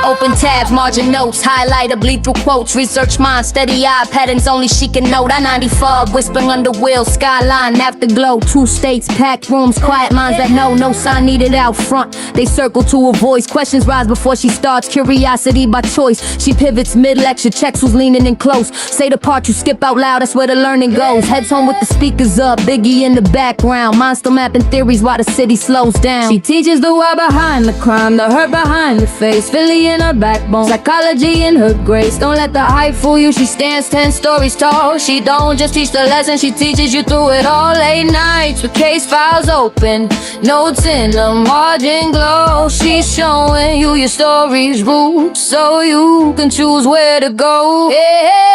Open tabs, margin notes, highlighter, bleed through quotes, research mind, steady eye patterns only she can note. I-90 fog, whispering under wheels, skyline, afterglow, 2 states, packed rooms, quiet minds that know, no sign needed out front. They circle to a voice, questions rise before she starts, curiosity by choice. She pivots mid-lecture, checks who's leaning in close. Say the part you skip out loud, that's where the learning goes. Heads home with the speakers up, Biggie in the background, mind still mapping theories while the city slows down. She teaches the why behind the crime, the hurt behind the face, Philly in her backbone, psychology in her grace. Don't let the hype fool you, she stands 10 stories tall. She don't just teach the lesson, she teaches you through it all. Late nights with case files open, notes in the margin glow. She's showing you your story's roots so you can choose where to go.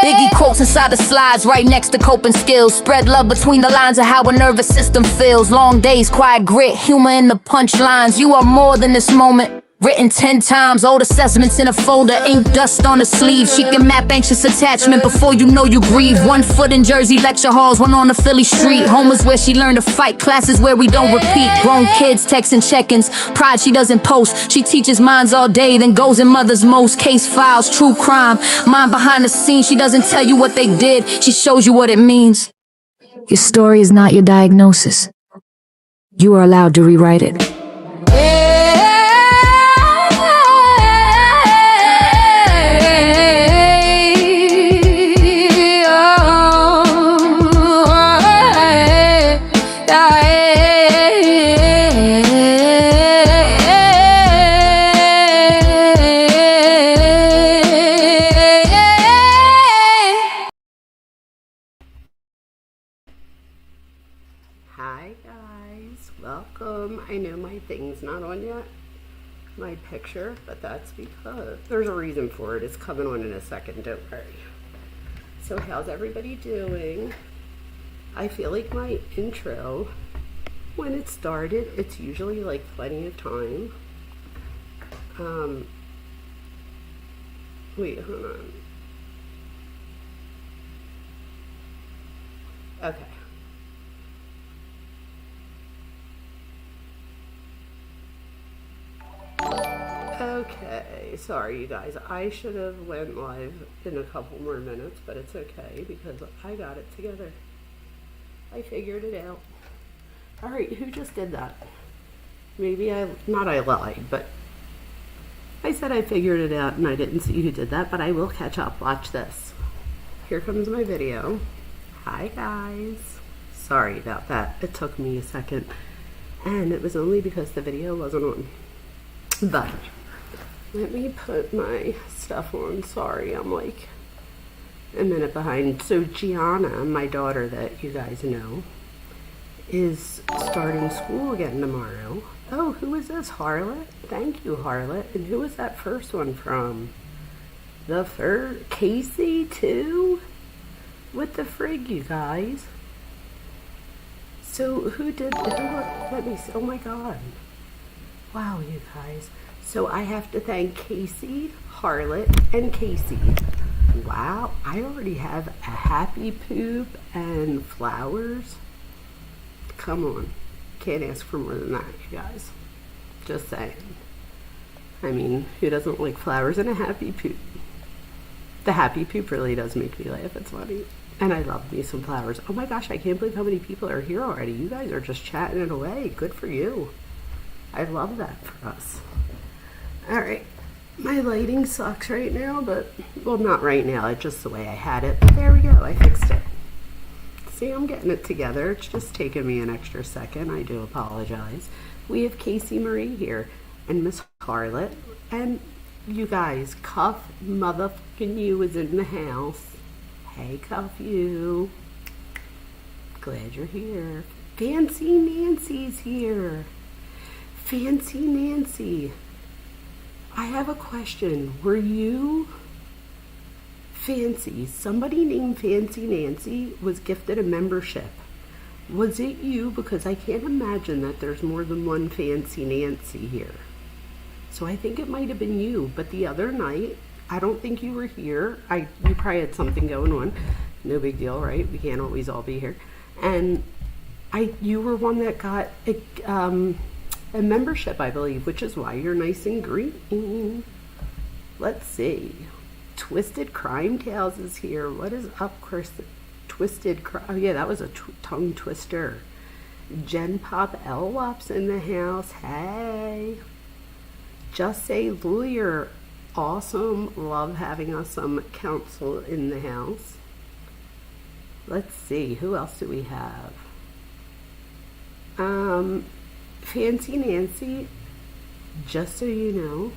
Biggie quotes inside the slides right next to coping skills. Spread love between the lines of how a nervous system feels. Long days, quiet grit, humor in the punchlines. You are more than this moment, written 10 times, old assessments in a folder, ink dust on the sleeve. She can map anxious attachment before you know you grieve. 1 foot in Jersey lecture halls, 1 on the Philly street. Home is where she learned to fight, classes where we don't repeat. Grown kids texting check-ins, pride she doesn't post. She teaches minds all day, then goes in mother's most. Case files, true crime, mind behind the scenes. She doesn't tell you what they did, she shows you what it means. Your story is not your diagnosis. You are allowed to rewrite it. Hi guys, welcome. I know my thing's not on yet, my picture, but that's because there's a reason for it. It's coming on in a second, don't worry. So how's everybody doing? I feel like my intro, when it started, it's usually like plenty of time. Wait, hold on. Okay. Okay, sorry you guys. I should have went live in a couple more minutes, but it's okay because I got it together. I figured it out. Alright, who just did that? Maybe I lied, but I said I figured it out and I didn't see who did that, but I will catch up. Watch this. Here comes my video. Hi guys. Sorry about that. It took me a second. And it was only because the video wasn't on. But let me put my stuff on. Sorry, I'm like a minute behind. So Gianna, my daughter that you guys know, is starting school again tomorrow. Oh, who is this? Harlot? Thank you, Harlot. And who was that first one from? The first? Casey, too? What the frig, you guys? So who did, let me see. Oh my God. Wow, you guys. So I have to thank Casey, Harlot, and Casey. Wow, I already have a happy poop and flowers. Come on. Can't ask for more than that, you guys. Just saying. I mean, who doesn't like flowers and a happy poop? The happy poop really does make me laugh. It's funny. And I love me some flowers. Oh my gosh, I can't believe how many people are here already. You guys are just chatting it away. Good for you. I love that for us. All right, my lighting sucks right now, but, well, not right now, it's just the way I had it, but there we go, I fixed it. See, I'm getting it together. It's just taking me an extra second. I do apologize. We have Casey Marie here and Miss Harlot, and you guys, Cuff motherfucking you is in the house. Hey, Cuff you. Glad you're here. Fancy Nancy's here. Fancy Nancy, I have a question. Were you Fancy? Somebody named Fancy Nancy was gifted a membership. Was it you? Because I can't imagine that there's more than one Fancy Nancy here. So I think it might have been you. But the other night, I don't think you were here. You probably had something going on. No big deal, right? We can't always all be here. And you were one that got a membership, I believe, which is why you're nice and green. Let's see. Twisted Crime Tales is here. What is up, Chris? Twisted Crime. Oh, yeah, that was a tongue twister. Gen Pop Elwop's in the house. Hey. Just Say Lawyer. Awesome. Love having us some counsel in the house. Let's see. Who else do we have? Fancy Nancy. Just so you know,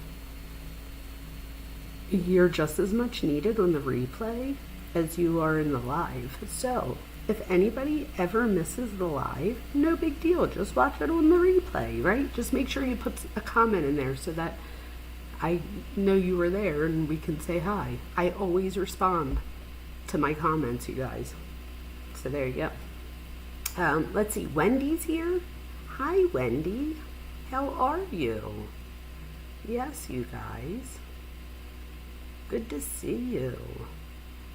you're just as much needed on the replay as you are in the live. So if anybody ever misses the live, no big deal. Just watch it on the replay, right? Just make sure you put a comment in there so that I know you were there and we can say hi. I always respond to my comments, you guys. So there you go. Let's see. Wendy's here. Hi, Wendy. How are you? Yes, you guys. Good to see you.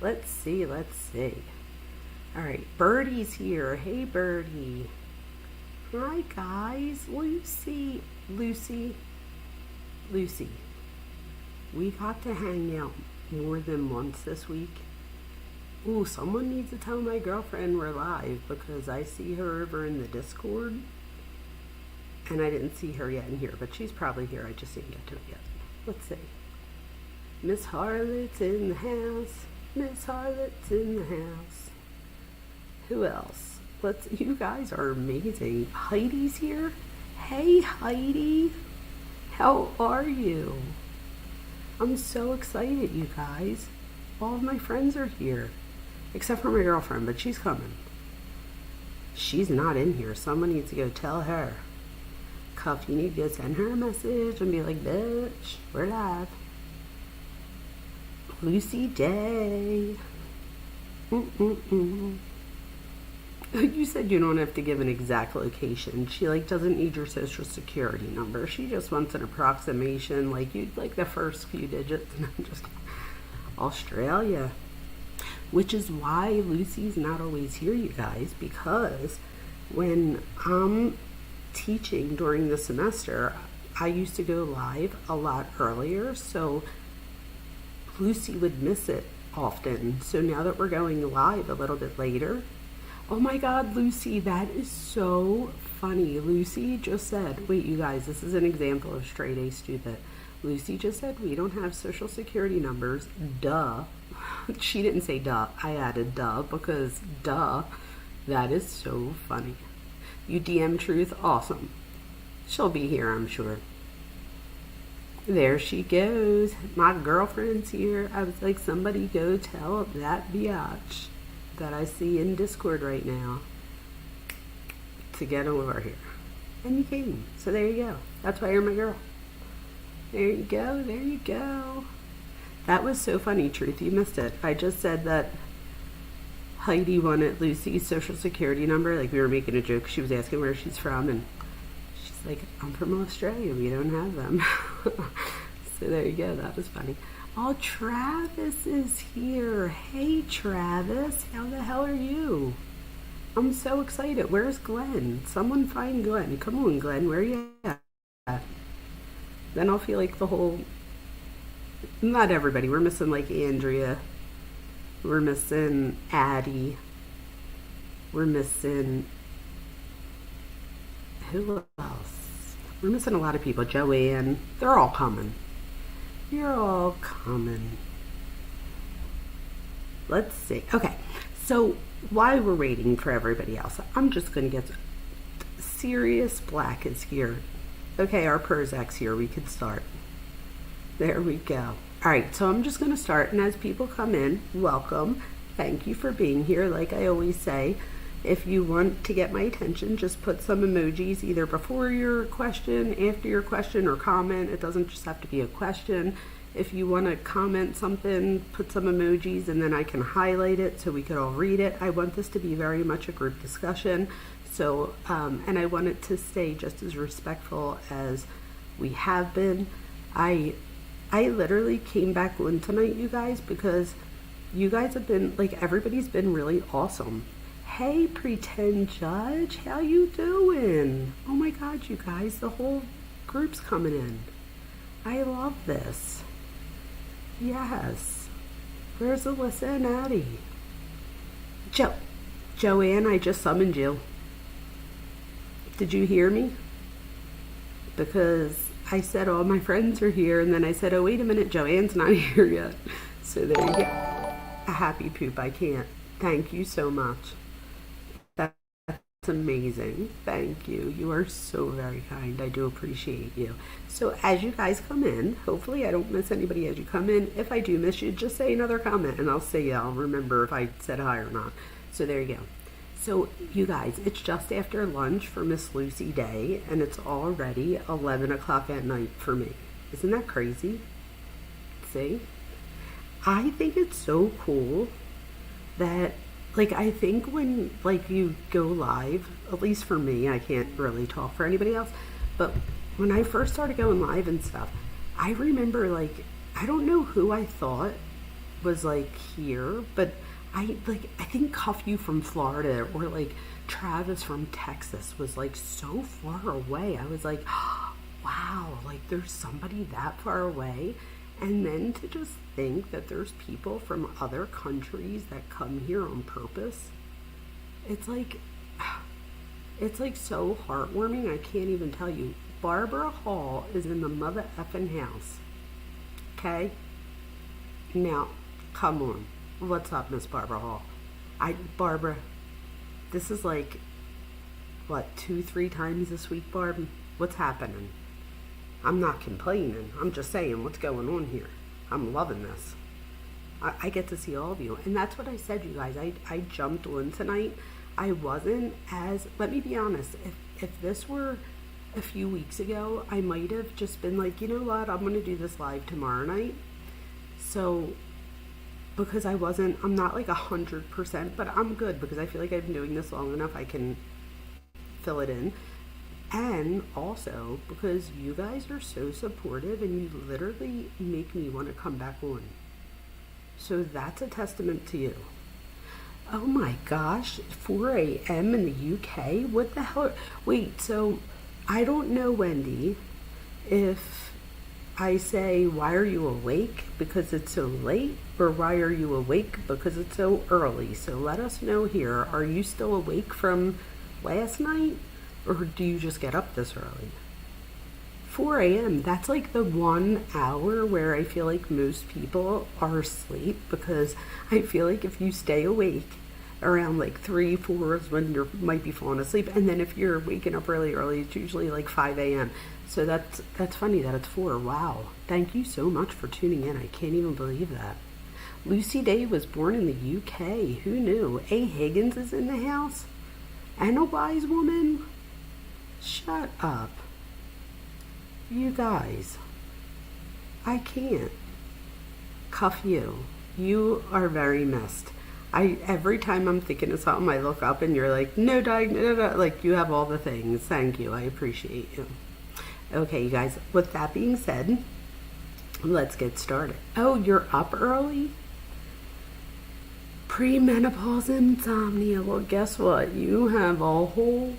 Let's see. All right, Birdie's here. Hey, Birdie. Hi, guys. Lucy. We got to hang out more than once this week. Ooh, someone needs to tell my girlfriend we're live because I see her over in the Discord. And I didn't see her yet in here, but she's probably here. I just didn't get to it yet. Let's see. Miss Harlot's in the house. Miss Harlot's in the house. Who else? You guys are amazing. Heidi's here. Hey, Heidi. How are you? I'm so excited, you guys. All of my friends are here. Except for my girlfriend, but she's coming. She's not in here. Someone needs to go tell her. Cuff, you need to go send her a message and be like, bitch, we're live. Lucy Day. You said you don't have to give an exact location. She doesn't need your social security number. She just wants an approximation, you'd like the first few digits. No, I'm just kidding. Australia. Which is why Lucy's not always here, you guys, because when I'm teaching during the semester, I used to go live a lot earlier, so Lucy would miss it often. So now that we're going live a little bit later, oh my god, Lucy, that is so funny. Lucy just said, wait, you guys, this is an example of straight A stupid. Lucy just said we don't have social security numbers. Duh. She didn't say duh. I added duh because duh. That is so funny. You DM Truth, awesome. She'll be here, I'm sure. There she goes. My girlfriend's here. I was like, somebody go tell that biatch that I see in Discord right now to get over here. And you came. So there you go. That's why you're my girl. There you go. That was so funny, Truth. You missed it. I just said that Heidi wanted Lucy's social security number. We were making a joke. She was asking where she's from, and she's like, I'm from Australia. We don't have them. So there you go. That was funny. Oh, Travis is here. Hey, Travis. How the hell are you? I'm so excited. Where's Glenn? Someone find Glenn. Come on, Glenn. Where are you at? Then I'll feel like the whole... Not everybody. We're missing Andrea. We're missing Addie. We're missing... Who else? We're missing a lot of people. Joanne. They're all coming. You're all coming. Let's see. Okay. So while we're waiting for everybody else, I'm just going to get... Sirius Black is here. Okay, our Perzak's here. We can start. There we go. All right, so I'm just going to start, and as people come in, welcome. Thank you for being here. Like I always say, if you want to get my attention, just put some emojis either before your question, after your question, or comment. It doesn't just have to be a question. If you want to comment something, put some emojis, and then I can highlight it so we could all read it. I want this to be very much a group discussion. So, and I want it to stay just as respectful as we have been. I literally came back on tonight, you guys, because you guys have been, everybody's been really awesome. Hey, Pretend Judge, how you doing? Oh my God, you guys, the whole group's coming in. I love this. Yes. Where's Alyssa and Addie? Joanne, I just summoned you. Did you hear me? Because I said all my friends are here, and then I said, oh, wait a minute, Joanne's not here yet. So there you go. A happy poop, I can't. Thank you so much. That's amazing. Thank you. You are so very kind. I do appreciate you. So as you guys come in, hopefully I don't miss anybody as you come in. If I do miss you, just say another comment, and I'll say, yeah, I'll remember if I said hi or not. So there you go. So you guys, it's just after lunch for Miss Lucy Day, and it's already 11 o'clock at night for me. Isn't that crazy? See? I think it's so cool that, like, I think when, like, you go live, at least for me, I can't really talk for anybody else, but when I first started going live and stuff, I remember, like, I don't know who I thought was, like, here, but I think Cuff You from Florida or like Travis from Texas was like so far away. I was like, oh, wow, like there's somebody that far away. And then to just think that there's people from other countries that come here on purpose. It's like so heartwarming. I can't even tell you. Barbara Hall is in the mother effing house. Okay? Now, come on. What's up, Miss Barbara Hall? Barbara, this is like, what, 2-3 times this week, Barb? What's happening? I'm not complaining. I'm just saying what's going on here. I'm loving this. I get to see all of you. And that's what I said, you guys. I jumped on tonight. I wasn't as, let me be honest, if this were a few weeks ago, I might have just been like, you know what, I'm going to do this live tomorrow night. So because I'm not like 100%, but I'm good because I feel like I've been doing this long enough, I can fill it in. And also because you guys are so supportive and you literally make me want to come back on. So that's a testament to you. Oh my gosh, 4 a.m. in the UK? What the hell? Wait, so I don't know, Wendy, if I say, why are you awake because it's so late, or why are you awake because it's so early? So let us know here. Are you still awake from last night, or do you just get up this early? 4 a.m., that's like the 1 hour where I feel like most people are asleep, because I feel like if you stay awake around like 3, 4 is when you might be falling asleep, and then if you're waking up really early, it's usually like 5 a.m. So that's funny that it's 4. Wow. Thank you so much for tuning in. I can't even believe that. Lucy Day was born in the UK. Who knew? A. Higgins is in the house? And a wise woman? Shut up. You guys. I can't. Cuff You. You are very missed. Every time I'm thinking of something, I look up and you're like, no, like you have all the things. Thank you. I appreciate you. Okay, you guys, with that being said, let's get started. Oh, you're up early? Premenopause insomnia. Well, guess what? You have a whole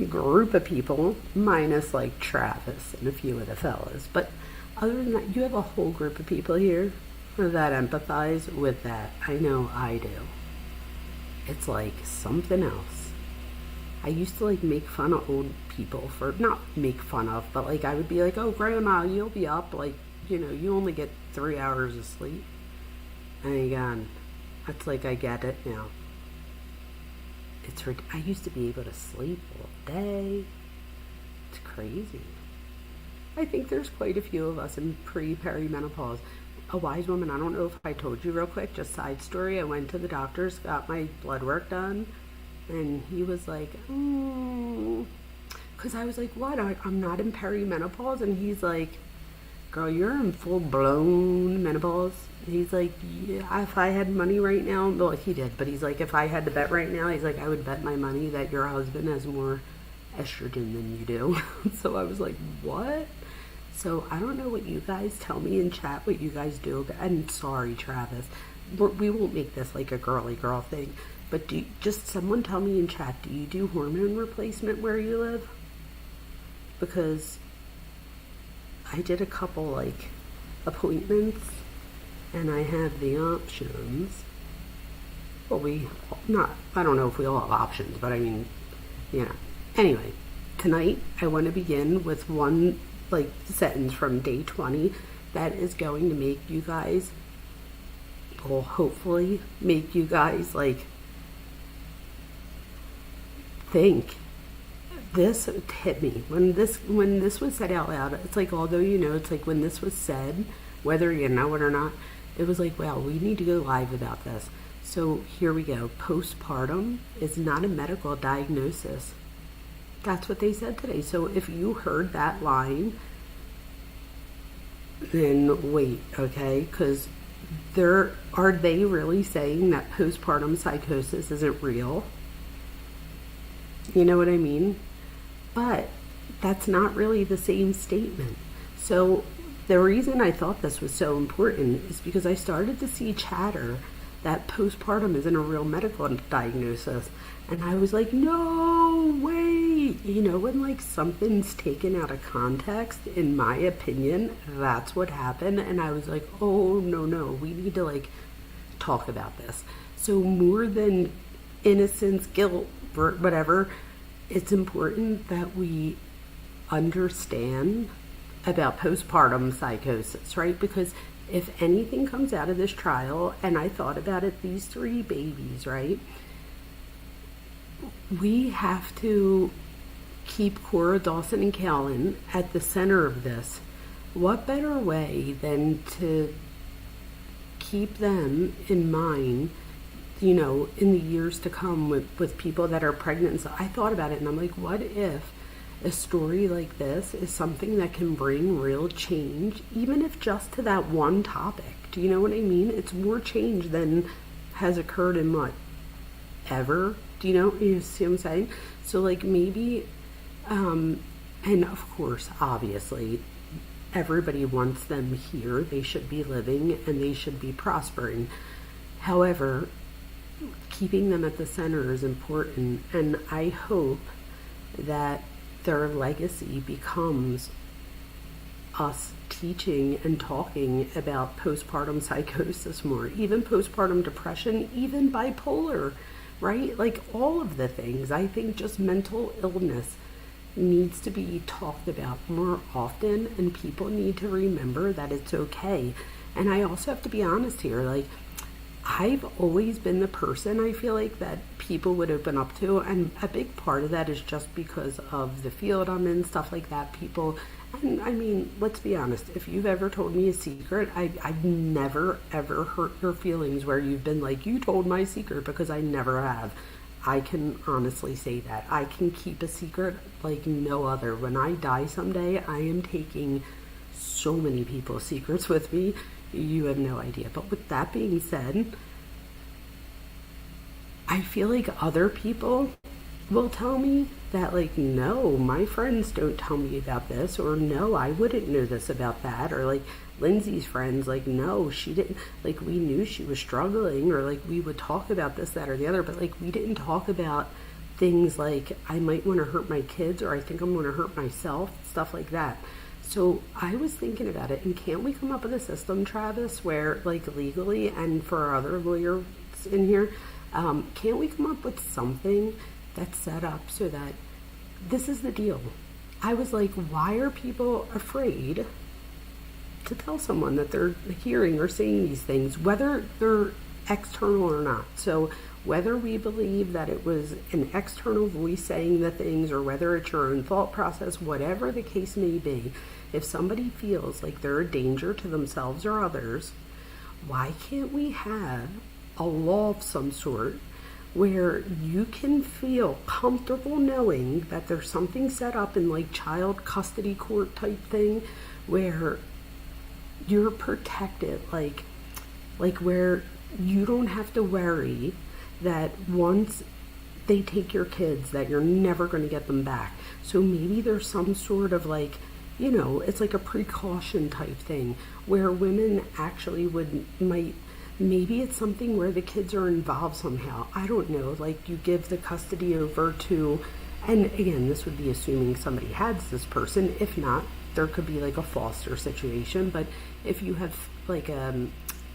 group of people, minus like Travis and a few of the fellas. But other than that, you have a whole group of people here that empathize with that. I know I do. It's like something else. I used to like make fun of old people for, not make fun of, but like I would be like, oh grandma, you'll be up, like, you know, you only get 3 hours of sleep. And again, that's like, I get it now. I used to be able to sleep all day. It's crazy. I think there's quite a few of us in perimenopause. A wise woman, I don't know if I told you real quick, just side story. I went to the doctor's, got my blood work done, and he was like, because I was like, what? I'm not in perimenopause. And he's like, girl, you're in full-blown menopause. He's like, yeah, if I had money right now, well, he did, but he's like, if I had to bet right now, he's like, I would bet my money that your husband has more estrogen than you do. So I was like, what? So I don't know what you guys tell me in chat, what you guys do. And sorry, Travis, we won't make this like a girly girl thing, but just someone tell me in chat, do you do hormone replacement where you live? Because I did a couple like appointments and I have the options. Well, I don't know if we all have options, but I mean, Anyway, tonight I want to begin with one sentence from day 20 that is going to make you guys, will hopefully make you guys think. This hit me when this was said out loud. It's like, although it's like when this was said, whether you know it or not, it was like, well, we need to go live about this. So here we go. Postpartum is not a medical diagnosis. That's what they said today. So if you heard that line, then wait, okay? Because are they really saying that postpartum psychosis isn't real? You know what I mean? But that's not really the same statement. So the reason I thought this was so important is because I started to see chatter that postpartum isn't a real medical diagnosis. And I was like, no way. When something's taken out of context, in my opinion, that's what happened. And I was like, oh, no, we need to talk about this. So more than innocence, guilt, whatever, it's important that we understand about postpartum psychosis, right? Because if anything comes out of this trial, and I thought about it, these 3 babies, right? We have to keep Cora, Dawson, and Callan at the center of this. What better way than to keep them in mind, in the years to come with people that are pregnant? So I thought about it, and I'm like, what if a story like this is something that can bring real change, even if just to that one topic? Do you know what I mean? It's more change than has occurred in ever. Do you see what I'm saying? So maybe, and of course, obviously, everybody wants them here. They should be living and they should be prospering. However, keeping them at the center is important, and I hope that their legacy becomes us teaching and talking about postpartum psychosis more, even postpartum depression, even bipolar, right? All of the things. I think just mental illness needs to be talked about more often, and people need to remember that it's okay. And I also have to be honest here, I've always been the person, I feel that people would open up to, and a big part of that is just because of the field I'm in, stuff like that. People, and I mean, let's be honest, if you've ever told me a secret, I've never ever hurt your feelings where you've been like, you told my secret, because I never have. I can honestly say that. I can keep a secret like no other. When I die someday, I am taking so many people's secrets with me. You have no idea. But with that being said, I feel like other people will tell me that no, my friends don't tell me about this, or no, I wouldn't know this about that, or Lindsay's friends, no, she didn't, we knew she was struggling, or we would talk about this, that, or the other, but we didn't talk about things I might want to hurt my kids, or I think I'm going to hurt myself, stuff like that. So I was thinking about it, and can't we come up with a system, Travis, where legally, and for our other lawyers in here, can't we come up with something that's set up so that this is the deal? I was like, why are people afraid to tell someone that they're hearing or seeing these things, whether they're external or not? So whether we believe that it was an external voice saying the things, or whether it's your own thought process, whatever the case may be, if somebody feels like they're a danger to themselves or others, why can't we have a law of some sort where you can feel comfortable knowing that there's something set up in child custody court type thing where you're protected, where you don't have to worry that once they take your kids that you're never going to get them back. So maybe there's some sort of it's a precaution type thing where women actually maybe it's something where the kids are involved somehow. I don't know, you give the custody over to, and again, this would be assuming somebody has this person. If not, there could be a foster situation. But if you have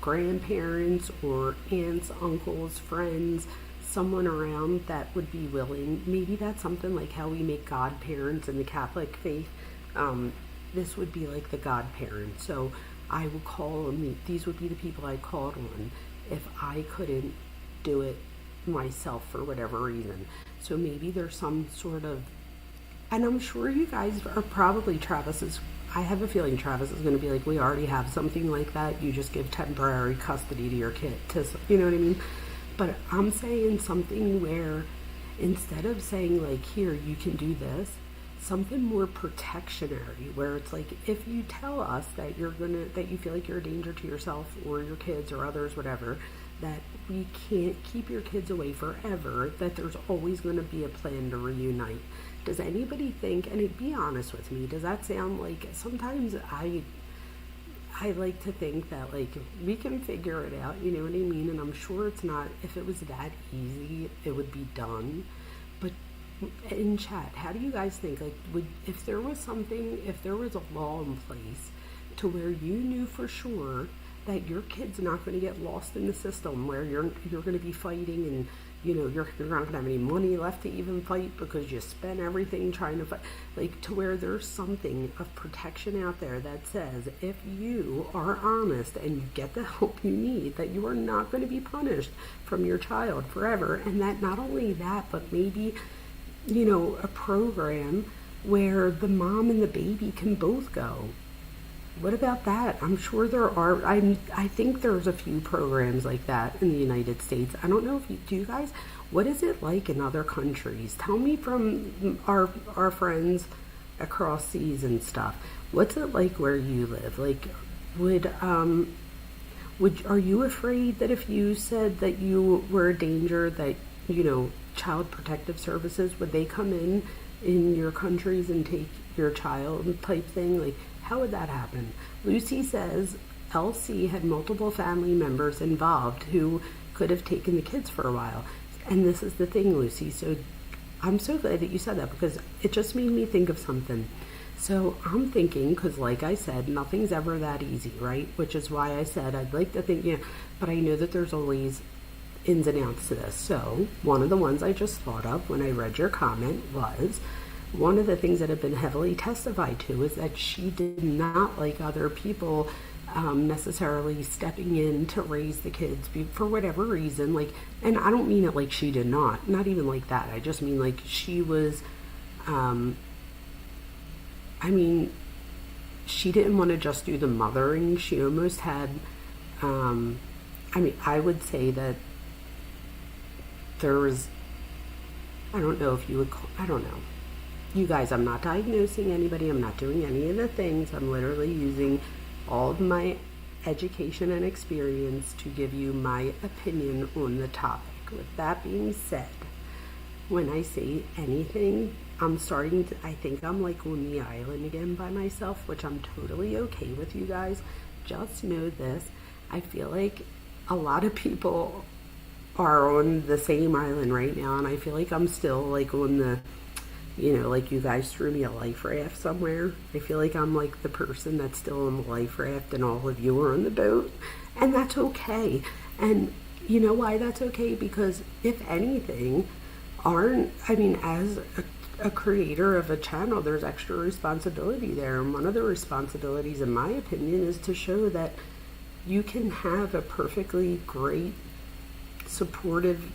grandparents or aunts, uncles, friends, someone around that would be willing. Maybe that's something like how we make godparents in the Catholic faith. This would be like the godparents. So I would call them, these would be the people I called on if I couldn't do it myself for whatever reason. So maybe there's some sort of, and I'm sure you guys are probably, I have a feeling Travis is going to be like, we already have something like that. You just give temporary custody to your kid, you know what I mean? But I'm saying something where instead of saying like, here, you can do this, something more protectionary, where it's like, if you tell us that that you feel like you're a danger to yourself or your kids or others, whatever, that we can't keep your kids away forever, that there's always going to be a plan to reunite. Does anybody think, and be honest with me, does that sound like, sometimes I like to think that like we can figure it out, you know what I mean? And I'm sure it's not, if it was that easy, it would be done. But in chat, how do you guys think, like, if there was a law in place to where you knew for sure that your kid's not going to get lost in the system, where you're going to be fighting, and you know you're not going to have any money left to even fight because you spent everything trying to fight, like, to where there's something of protection out there that says if you are honest and you get the help you need, that you are not going to be punished from your child forever. And that not only that, but maybe, you know, a program where the mom and the baby can both go. What about that? I'm sure there are. I think there's a few programs like that in the United States. I don't know if do you guys, what is it like in other countries? Tell me from our friends across seas and stuff. What's it like where you live? Like, are you afraid that if you said that you were a danger, that, you know, Child Protective Services, would they come in your countries and take your child type thing? Like, how would that happen? Lucy says LC had multiple family members involved who could have taken the kids for a while. And this is the thing, Lucy. So I'm so glad that you said that, because it just made me think of something. So I'm thinking, because like I said, nothing's ever that easy, right? Which is why I said I'd like to think, but I know that there's always ins and outs to this. So one of the ones I just thought of when I read your comment was, one of the things that have been heavily testified to is that she did not like other people necessarily stepping in to raise the kids for whatever reason. Like, and I don't mean it like she did not even like that. I just mean like she was, she didn't want to just do the mothering. She almost had, I would say that there was, I don't know if you would call, I don't know. You guys, I'm not diagnosing anybody. I'm not doing any of the things. I'm literally using all of my education and experience to give you my opinion on the topic. With that being said, when I say anything, I think I'm like on the island again by myself, which I'm totally okay with, you guys. Just know this. I feel like a lot of people are on the same island right now, and I feel like I'm still like on the, like you guys threw me a life raft somewhere. I feel like I'm like the person that's still on the life raft and all of you are on the boat, and that's okay. And you know why that's okay? Because if anything, as a creator of a channel, there's extra responsibility there. And one of the responsibilities, in my opinion, is to show that you can have a perfectly great, supportive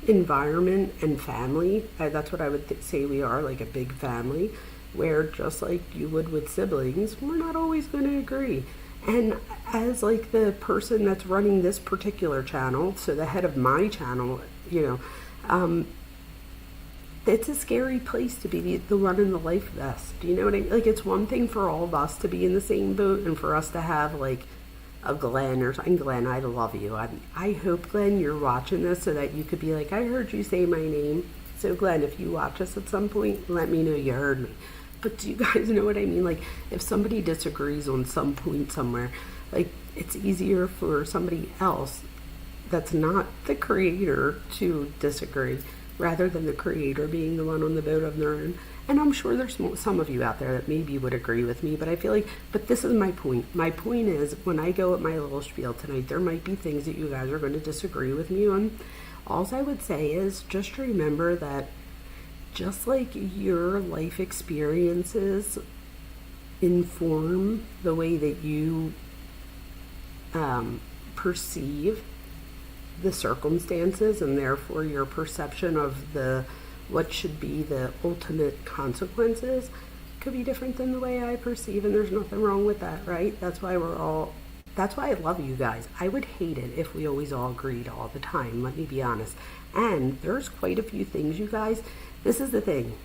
environment and family. That's what I would say we are, like a big family, where just like you would with siblings, we're not always going to agree. And as like the person that's running this particular channel, so the head of my channel, it's a scary place to be the one in the life vest. You know what I mean? Like, it's one thing for all of us to be in the same boat and for us to have like a Glenn or something. Glenn, I love you. I hope, Glenn, you're watching this so that you could be like, I heard you say my name. So Glenn, if you watch us at some point, let me know you heard me. But do you guys know what I mean? Like, if somebody disagrees on some point somewhere, like, it's easier for somebody else that's not the creator to disagree, rather than the creator being the one on the boat of their own. And I'm sure there's some of you out there that maybe would agree with me, but I feel like, but this is my point. My point is, when I go at my little spiel tonight, there might be things that you guys are going to disagree with me on. All I would say is just remember that just like your life experiences inform the way that you perceive the circumstances, and therefore your perception of what should be the ultimate consequences could be different than the way I perceive, and there's nothing wrong with that, right? That's why I love you guys. I would hate it if we always all agreed all the time, let me be honest. And there's quite a few things, you guys. This is the thing.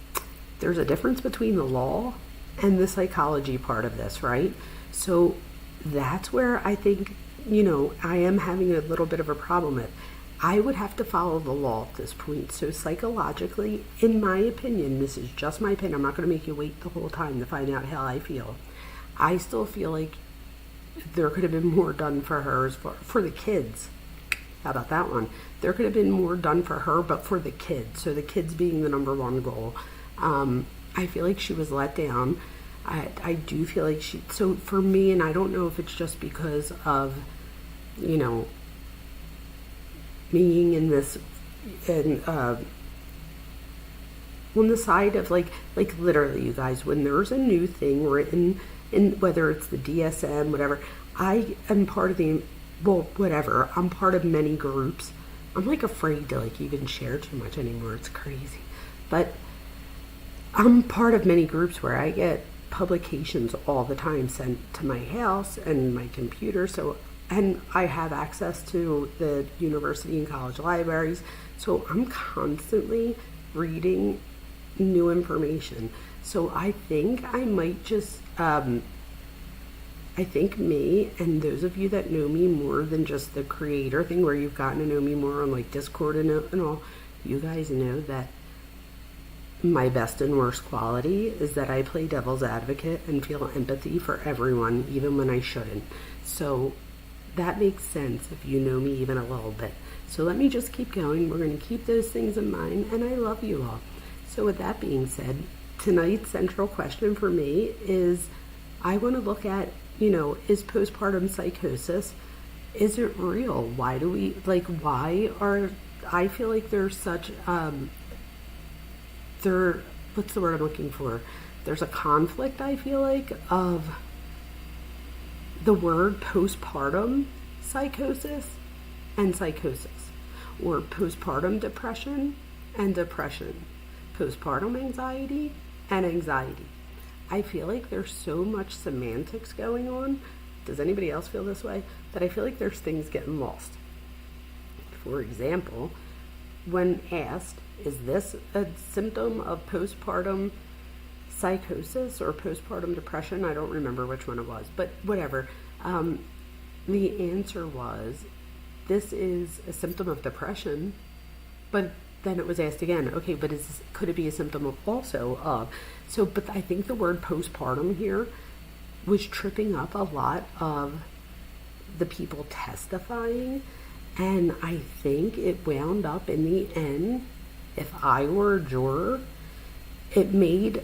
There's a difference between the law and the psychology part of this, right? So that's where I think, I am having a little bit of a problem with. I would have to follow the law at this point. So psychologically, in my opinion, this is just my opinion, I'm not going to make you wait the whole time to find out how I feel. I still feel like there could have been more done for her for the kids. How about that one? There could have been more done for her, but for the kids. So the kids being the number one goal. I feel like she was let down. I do feel like so for me, and I don't know if it's just because of, being in this, and on the side of like literally, you guys, when there's a new thing written in, whether it's the DSM, whatever, I am part of I'm part of many groups. I'm like afraid to like even share too much anymore. It's crazy. But I'm part of many groups where I get publications all the time sent to my house and my computer. And I have access to the university and college libraries. So I'm constantly reading new information. So I think I might just, I think me and those of you that know me more than just the creator thing, where you've gotten to know me more on like Discord and all, you guys know that my best and worst quality is that I play devil's advocate and feel empathy for everyone, even when I shouldn't. So that makes sense if you know me even a little bit. So let me just keep going. We're going to keep those things in mind, and I love you all. So with that being said, tonight's central question for me is, I want to look at, is postpartum psychosis, is it real? Why do we, I feel like there's such, what's the word I'm looking for? There's a conflict, I feel like, of the word postpartum psychosis and psychosis, or postpartum depression and depression, postpartum anxiety and anxiety. I feel like there's so much semantics going on. Does anybody else feel this way? That I feel like there's things getting lost. For example, when asked, is this a symptom of postpartum psychosis or postpartum depression? I don't remember which one it was, but whatever. The answer was, this is a symptom of depression. But then it was asked again, okay, but could it be a symptom of but I think the word postpartum here was tripping up a lot of the people testifying, and I think it wound up in the end, if I were a juror, it made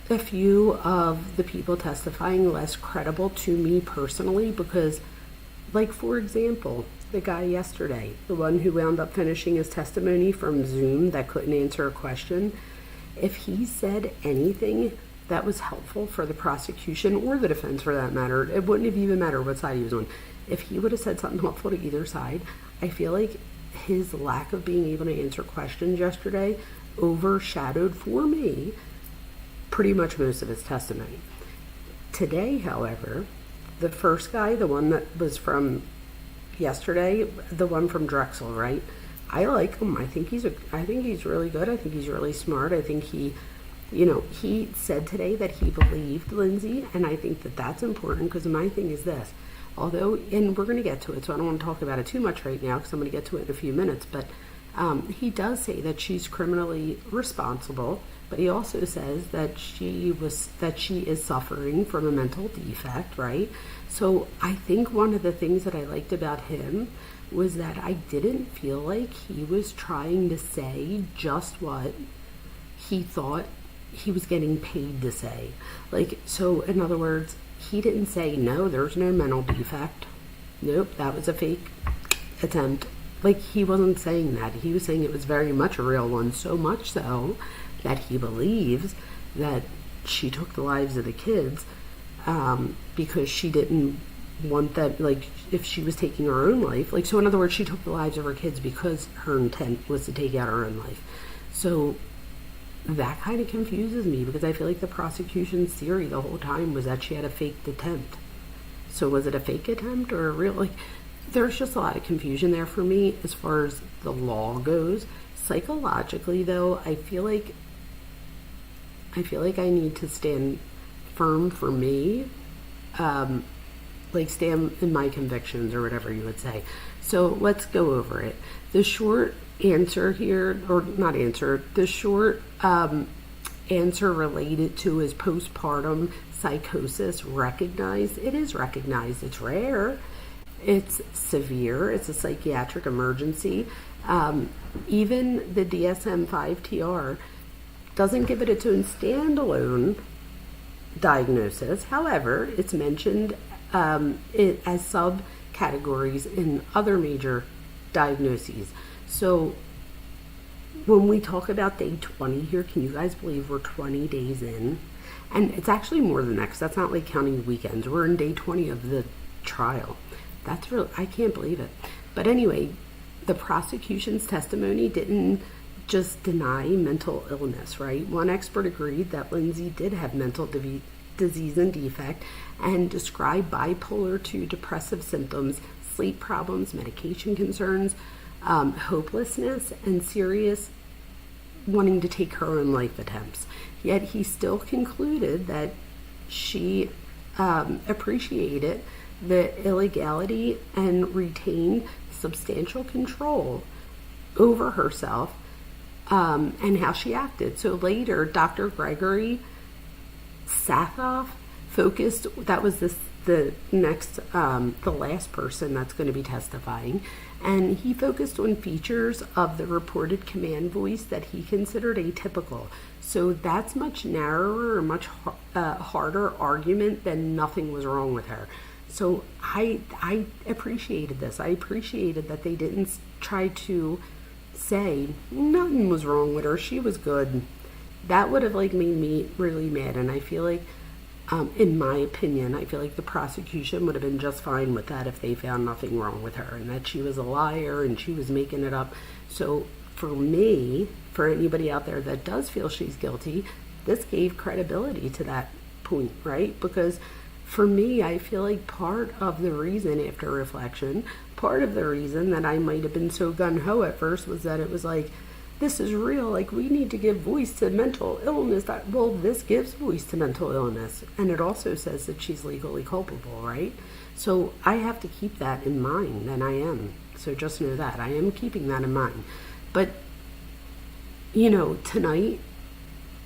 a few of the people testifying less credible to me personally, because, like, for example, the guy yesterday, the one who wound up finishing his testimony from Zoom that couldn't answer a question, if he said anything that was helpful for the prosecution or the defense for that matter, it wouldn't have even mattered what side he was on. If he would have said something helpful to either side, I feel like his lack of being able to answer questions yesterday overshadowed, for me, pretty much most of his testimony. Today, however, the first guy, the one that was from yesterday, the one from Drexel, right? I like him. I think he's really good. I think he's really smart. I think he said today that he believed Lindsay, and I think that that's important, because my thing is this. Although, and we're going to get to it, so I don't want to talk about it too much right now, because I'm going to get to it in a few minutes, but he does say that she's criminally responsible, but he also says that she is suffering from a mental defect, right? So I think one of the things that I liked about him was that I didn't feel like he was trying to say just what he thought he was getting paid to say. Like, so in other words, he didn't say, no, there's no mental defect. Nope, that was a fake attempt. Like, he wasn't saying that. He was saying it was very much a real one, so much so that he believes that she took the lives of the kids because she didn't want that, like, if she was taking her own life. Like, so in other words, she took the lives of her kids because her intent was to take out her own life. So that kind of confuses me, because I feel like the prosecution's theory the whole time was that she had a faked attempt. So was it a fake attempt or a real, like, there's just a lot of confusion there for me as far as the law goes. Psychologically, though, I feel like I need to stand firm for me, like stand in my convictions or whatever you would say. So let's go over it. The short answer here, or not answer, the short answer related to his postpartum psychosis recognized. It is recognized. It's rare. It's severe. It's a psychiatric emergency. Even the DSM-5-TR doesn't give it its own standalone diagnosis. However, it's mentioned as subcategories in other major diagnoses. So when we talk about day 20 here, can you guys believe we're 20 days in? And it's actually more than that, because that's not like counting weekends. We're in day 20 of the trial. That's real. I can't believe it. But anyway, the prosecution's testimony didn't just deny mental illness, right? One expert agreed that Lindsay did have mental disease and defect, and described bipolar 2 depressive symptoms, sleep problems, medication concerns, hopelessness, and serious wanting to take her own life attempts. Yet he still concluded that she appreciated the illegality and retained substantial control over herself and how she acted. So later, Dr. Gregory Sathoff focused, that was the last person that's going to be testifying, and he focused on features of the reported command voice that he considered atypical. So that's much narrower, much harder argument than nothing was wrong with her. So I appreciated this. I appreciated that they didn't try to say nothing was wrong with her, she was good. That would have like made me really mad, and I feel like in my opinion, I feel like the prosecution would have been just fine with that if they found nothing wrong with her and that she was a liar and she was making it up. So for me, for anybody out there that does feel she's guilty, this gave credibility to that point, right? Because for me, I feel like part of the reason, after reflection, part of the reason that I might have been so gung-ho at first was that it was like, this is real, like we need to give voice to mental illness. Well, this gives voice to mental illness, and it also says that she's legally culpable, right? So I have to keep that in mind, and I am. So just know that I am keeping that in mind. But you know, tonight,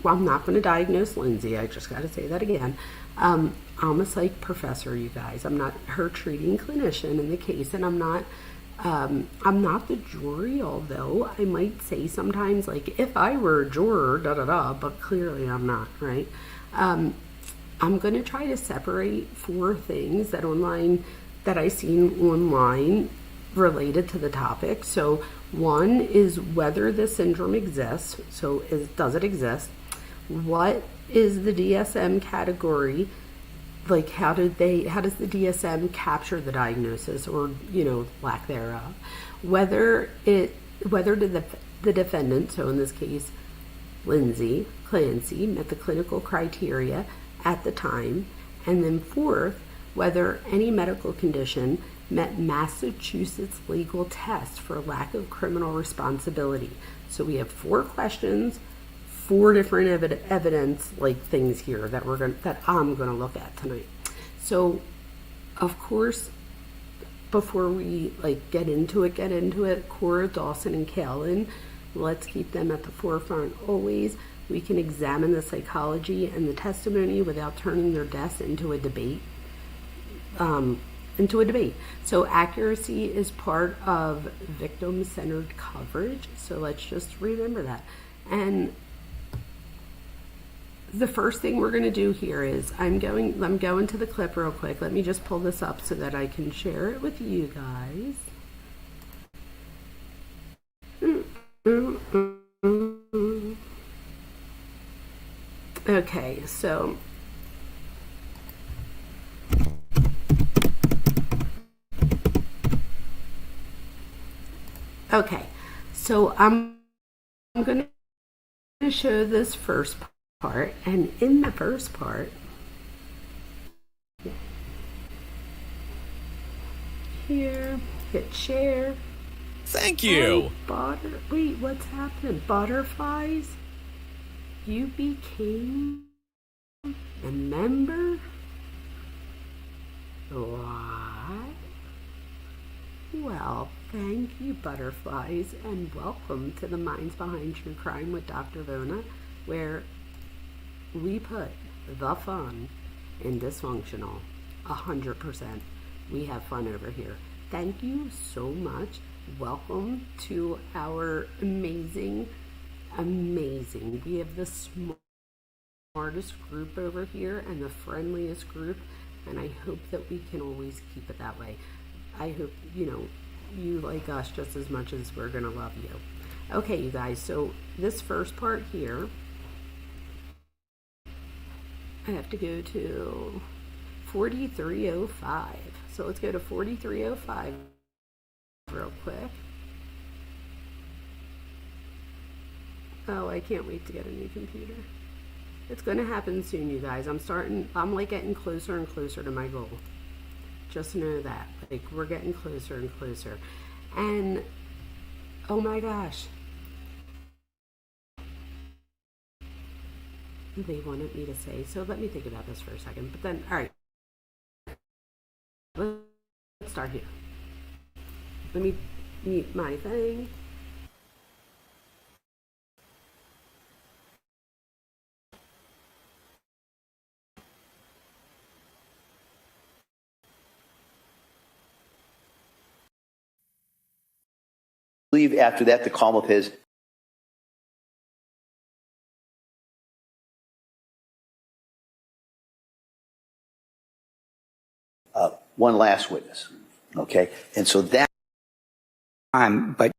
well, I'm not going to diagnose Lindsay. I just got to say that again. I'm a psych professor, you guys. I'm not her treating clinician in the case, and I'm not the jury, although I might say sometimes, like, if I were a juror, but clearly I'm not, right? I'm going to try to separate 4 things that I seen online related to the topic. So one is whether the syndrome exists. So does it exist? What is the DSM category? Like, how does the DSM capture the diagnosis, or, you know, lack thereof? Whether the defendant, so in this case, Lindsay, Clancy, met the clinical criteria at the time. And then 4th, whether any medical condition met Massachusetts legal test for lack of criminal responsibility. So we have 4 questions, 4 different evidence like things here that I'm gonna look at tonight. So, of course, before we get into it, Cora, Dawson, and Callan, let's keep them at the forefront always. We can examine the psychology and the testimony without turning their deaths into a debate. So accuracy is part of victim-centered coverage. So let's just remember that. And the first thing we're going to do here is I'm going to the clip real quick. Let me just pull this up so that I can share it with you guys. Okay, so I'm going to show this first part, and in the first part here, hit share. Thank you. Wait, what's happening? Butterflies? You became a member? What? Well, thank you, butterflies, and welcome to the Minds Behind True Crime with Dr. Vona, where we put the fun in dysfunctional 100%. We have fun over here. Thank you so much. Welcome to our amazing, we have the smartest group over here and the friendliest group, and I hope that we can always keep it that way. I hope, you like us just as much as we're gonna love you. Okay, you guys, so this first part here, I have to go to 4305. So let's go to 4305 real quick. Oh, I can't wait to get a new computer. It's going to happen soon, you guys. I'm like getting closer and closer to my goal. Just know that. Like, we're getting closer and closer. And, oh my gosh. They wanted me to say, so let me think about this for a second. But then, all right. Let's start here. Let me mute my thing. Believe after that, the calm of his. One last witness. Okay. And so that. But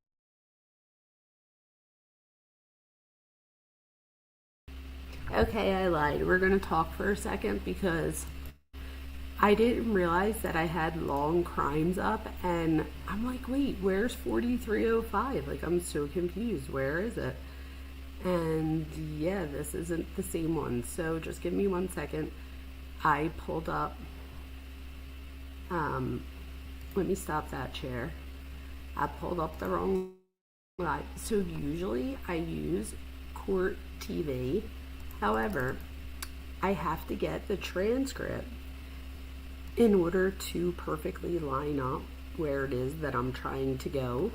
okay, I lied. We're going to talk for a second because I didn't realize that I had long crimes up, and I'm like, wait, where's 4305? Like, I'm so confused. Where is it? And yeah, this isn't the same one. So just give me 1 second. I pulled up, let me stop that chair. I pulled up the wrong one. So usually I use Court TV. However, I have to get the transcript in order to perfectly line up where it is that I'm trying to go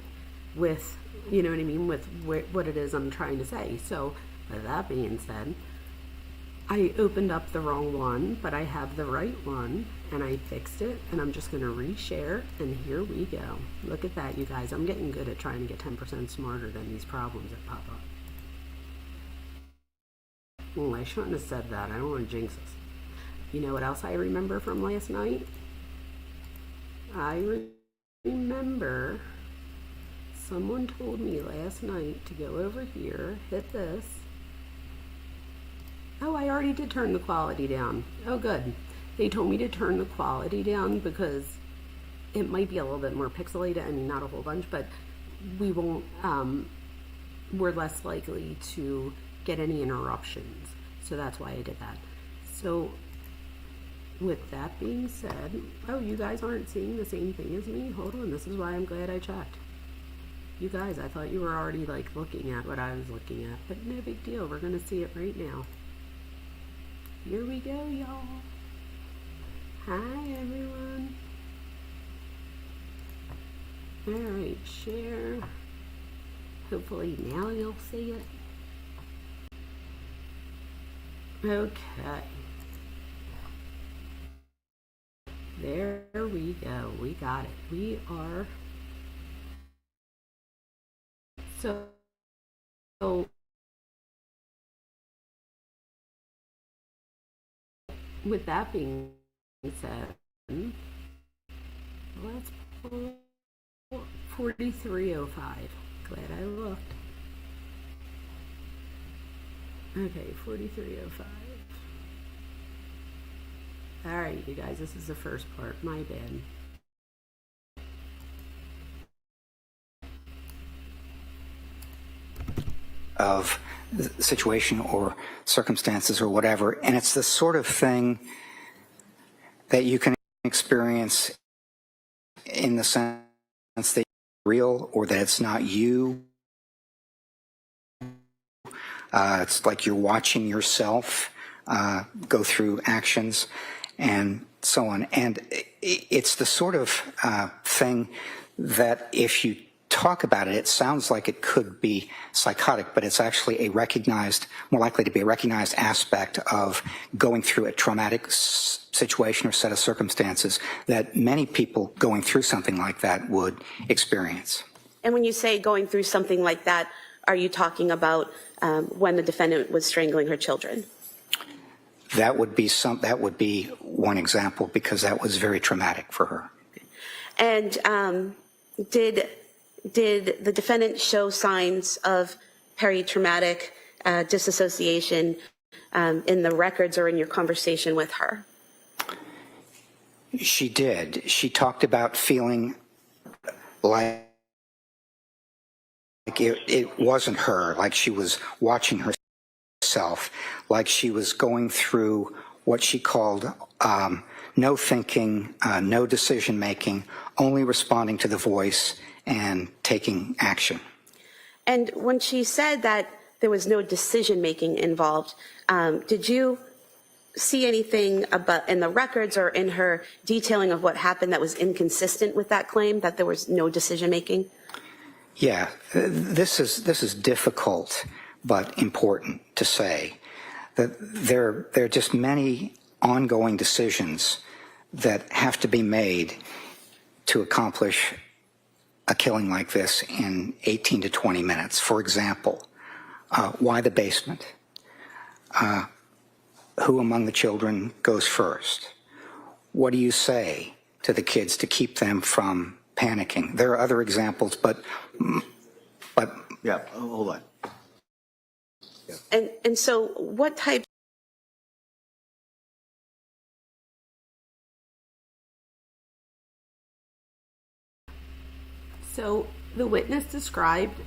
with, you know what I mean, with what it is I'm trying to say. So with that being said, I opened up the wrong one, but I have the right one, and I fixed it, and I'm just going to reshare, and here we go. Look at that, you guys. I'm getting good at trying to get 10% smarter than these problems that pop up. Oh, I shouldn't have said that. I don't want to jinx us. You know what else I remember from last night? I remember someone told me last night to go over here, hit this. Oh, I already did turn the quality down. Oh, good. They told me to turn the quality down because it might be a little bit more pixelated. I mean, not a whole bunch, but we won't, we're less likely to get any interruptions. So that's why I did that. So with that being said, oh, you guys aren't seeing the same thing as me? Hold on, this is why I'm glad I checked. You guys, I thought you were already like looking at what I was looking at, but no big deal. We're gonna see it right now. Here we go, y'all. Hi, everyone. All right, share. Hopefully now you'll see it. Okay. There we go. We got it. We are so with that being said, let's pull 4305. Glad I looked. Okay, 4305. All right, you guys, this is the first part. My bad. Of the situation or circumstances or whatever. And it's the sort of thing that you can experience in the sense that it's real or that it's not you. It's like you're watching yourself go through actions and so on. And it's the sort of thing that if you talk about it, it sounds like it could be psychotic, but it's actually a recognized, more likely to be a recognized aspect of going through a traumatic situation or set of circumstances that many people going through something like that would experience. And when you say going through something like that, are you talking about when the defendant was strangling her children? That would be one example because that was very traumatic for her. And did the defendant show signs of peritraumatic disassociation in the records or in your conversation with her? She did. She talked about feeling like it wasn't her, like she was watching herself, like she was going through what she called no thinking, no decision making, only responding to the voice and taking action. And when she said that there was no decision making involved, did you see anything about in the records or in her detailing of what happened that was inconsistent with that claim, that there was no decision making? Yeah, this is difficult but important to say. That there are just many ongoing decisions that have to be made to accomplish a killing like this in 18 to 20 minutes. For example, why the basement? Who among the children goes first? What do you say to the kids to keep them from panicking? There are other examples, but Yeah, hold on. And so what type? So the witness described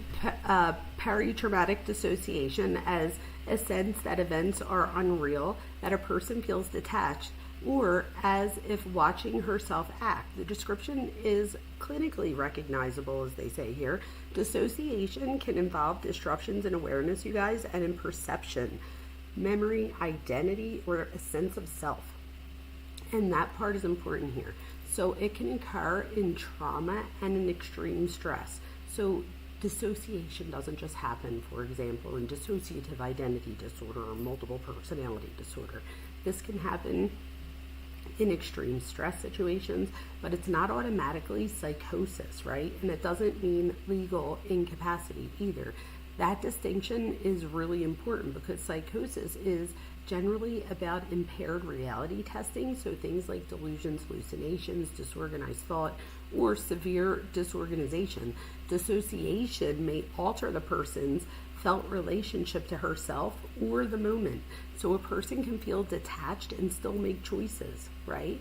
peritraumatic dissociation as a sense that events are unreal, that a person feels detached, or as if watching herself act. The description is clinically recognizable, as they say here. Dissociation can involve disruptions in awareness, you guys, and in perception, memory, identity, or a sense of self. And that part is important here. So it can occur in trauma and in extreme stress. So dissociation doesn't just happen, for example, in dissociative identity disorder or multiple personality disorder. This can happen in extreme stress situations, but it's not automatically psychosis, right? And it doesn't mean legal incapacity either. That distinction is really important because psychosis is generally about impaired reality testing, so things like delusions, hallucinations, disorganized thought, or severe disorganization. Dissociation may alter the person's felt relationship to herself or the moment. So a person can feel detached and still make choices, right?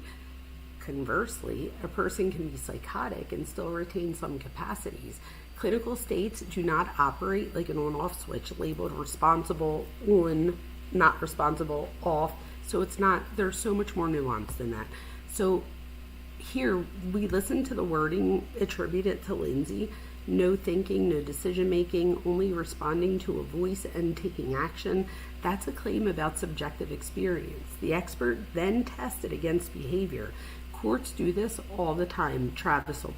Conversely, a person can be psychotic and still retain some capacities. Clinical states do not operate like an on-off switch labeled responsible on, not responsible off. So it's not, there's so much more nuance than that. So here we listen to the wording attributed to Lindsay: no thinking, no decision making, only responding to a voice and taking action. That's a claim about subjective experience. The expert then tested against behavior, Courts do this all the time. Travis will,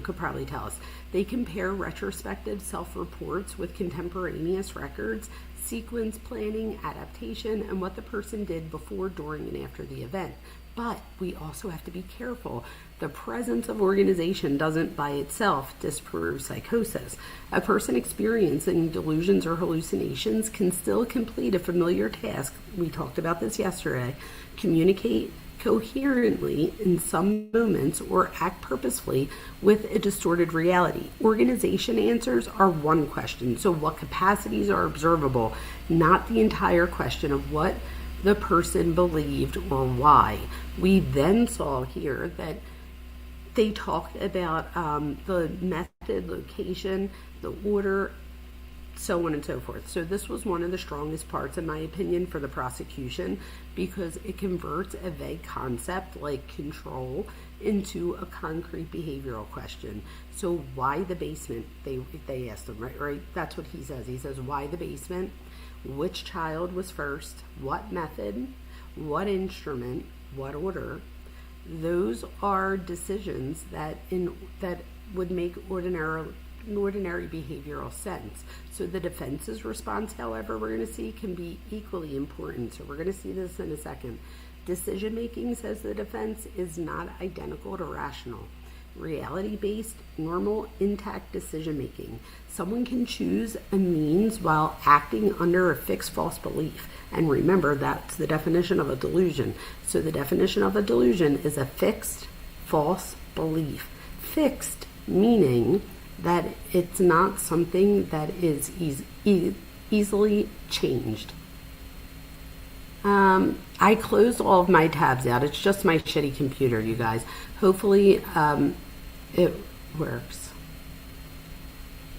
could probably tell us. They compare retrospective self-reports with contemporaneous records, sequence planning, adaptation, and what the person did before, during, and after the event. But we also have to be careful. The presence of organization doesn't by itself disprove psychosis. A person experiencing delusions or hallucinations can still complete a familiar task. We talked about this yesterday. Communicate coherently in some moments or act purposefully with a distorted reality. Organization answers are one question. So what capacities are observable, not the entire question of what the person believed or why. We then saw here that they talked about the method, location, the order, so on and so forth. So this was one of the strongest parts, in my opinion, for the prosecution, because it converts a vague concept like control into a concrete behavioral question. So why the basement? They asked him, right? That's what he says. He says, why the basement? Which child was first? What method? What instrument? What order? Those are decisions that would make ordinary behavioral sense. So the defense's response, however, we're going to see can be equally important. So we're going to see this in a second. Decision making, says the defense, is not identical to rational. Reality-based, normal, intact decision making. Someone can choose a means while acting under a fixed false belief. And remember, that's the definition of a delusion. So the definition of a delusion is a fixed false belief. Fixed meaning that it's not something that is easily changed. I closed all of my tabs out. It's just my shitty computer, you guys. Hopefully it works.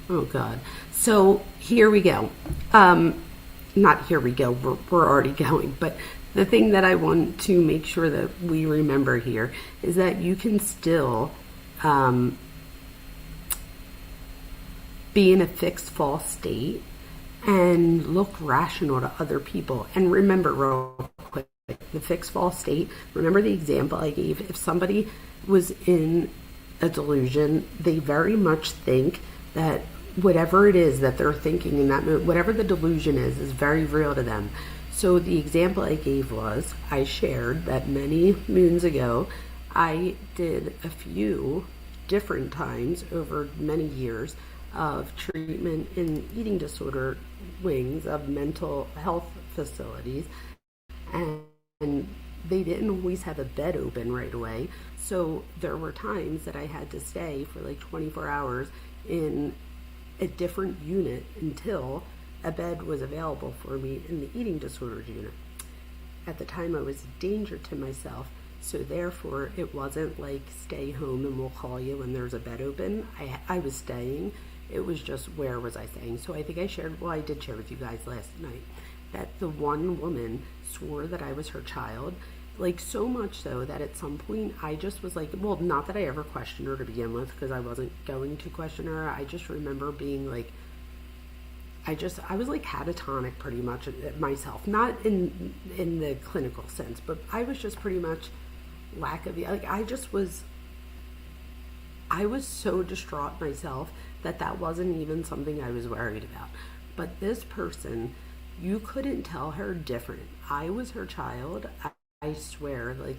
Oh God. So here we go. Not here we go. We're already going. But the thing that I want to make sure that we remember here is that you can still be in a fixed false state and look rational to other people. And remember, real quick, the fixed false state, remember the example I gave. If somebody was in a delusion, they very much think that whatever it is that they're thinking in that moment, whatever the delusion is very real to them. So the example I gave was, I shared that many moons ago, I did a few different times over many years of treatment in eating disorder wings of mental health facilities, and they didn't always have a bed open right away. So there were times that I had to stay for like 24 hours in a different unit until a bed was available for me in the eating disorders unit. At the time I was a danger to myself, so therefore it wasn't like stay home and we'll call you when there's a bed open. I was staying. It was just, where was I staying? So I think I shared, well, I did share with you guys last night, that the one woman swore that I was her child, like so much so that at some point I just was like, well, not that I ever questioned her to begin with, because I wasn't going to question her. I just remember being like, I was like catatonic pretty much myself, not in the clinical sense, but I was just pretty much lack of, like, I was so distraught myself that wasn't even something I was worried about. But this person, you couldn't tell her different. I was her child. I swear, like,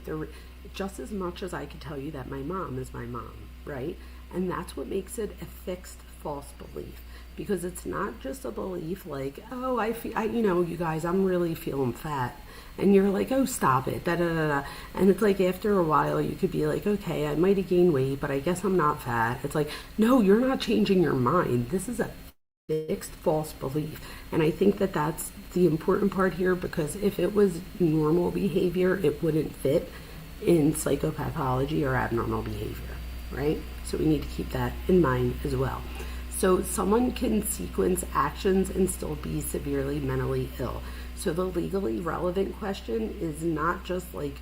just as much as I could tell you that my mom is my mom, right? And that's what makes it a fixed false belief, because it's not just a belief like, oh, you guys, I'm really feeling fat. And you're like, oh, stop it, da da da da. And it's like, after a while, you could be like, okay, I might have gained weight, but I guess I'm not fat. It's like, no, you're not changing your mind. This is a fixed false belief. And I think that that's the important part here, because if it was normal behavior, it wouldn't fit in psychopathology or abnormal behavior, right? So we need to keep that in mind as well. So someone can sequence actions and still be severely mentally ill. So the legally relevant question is not just like,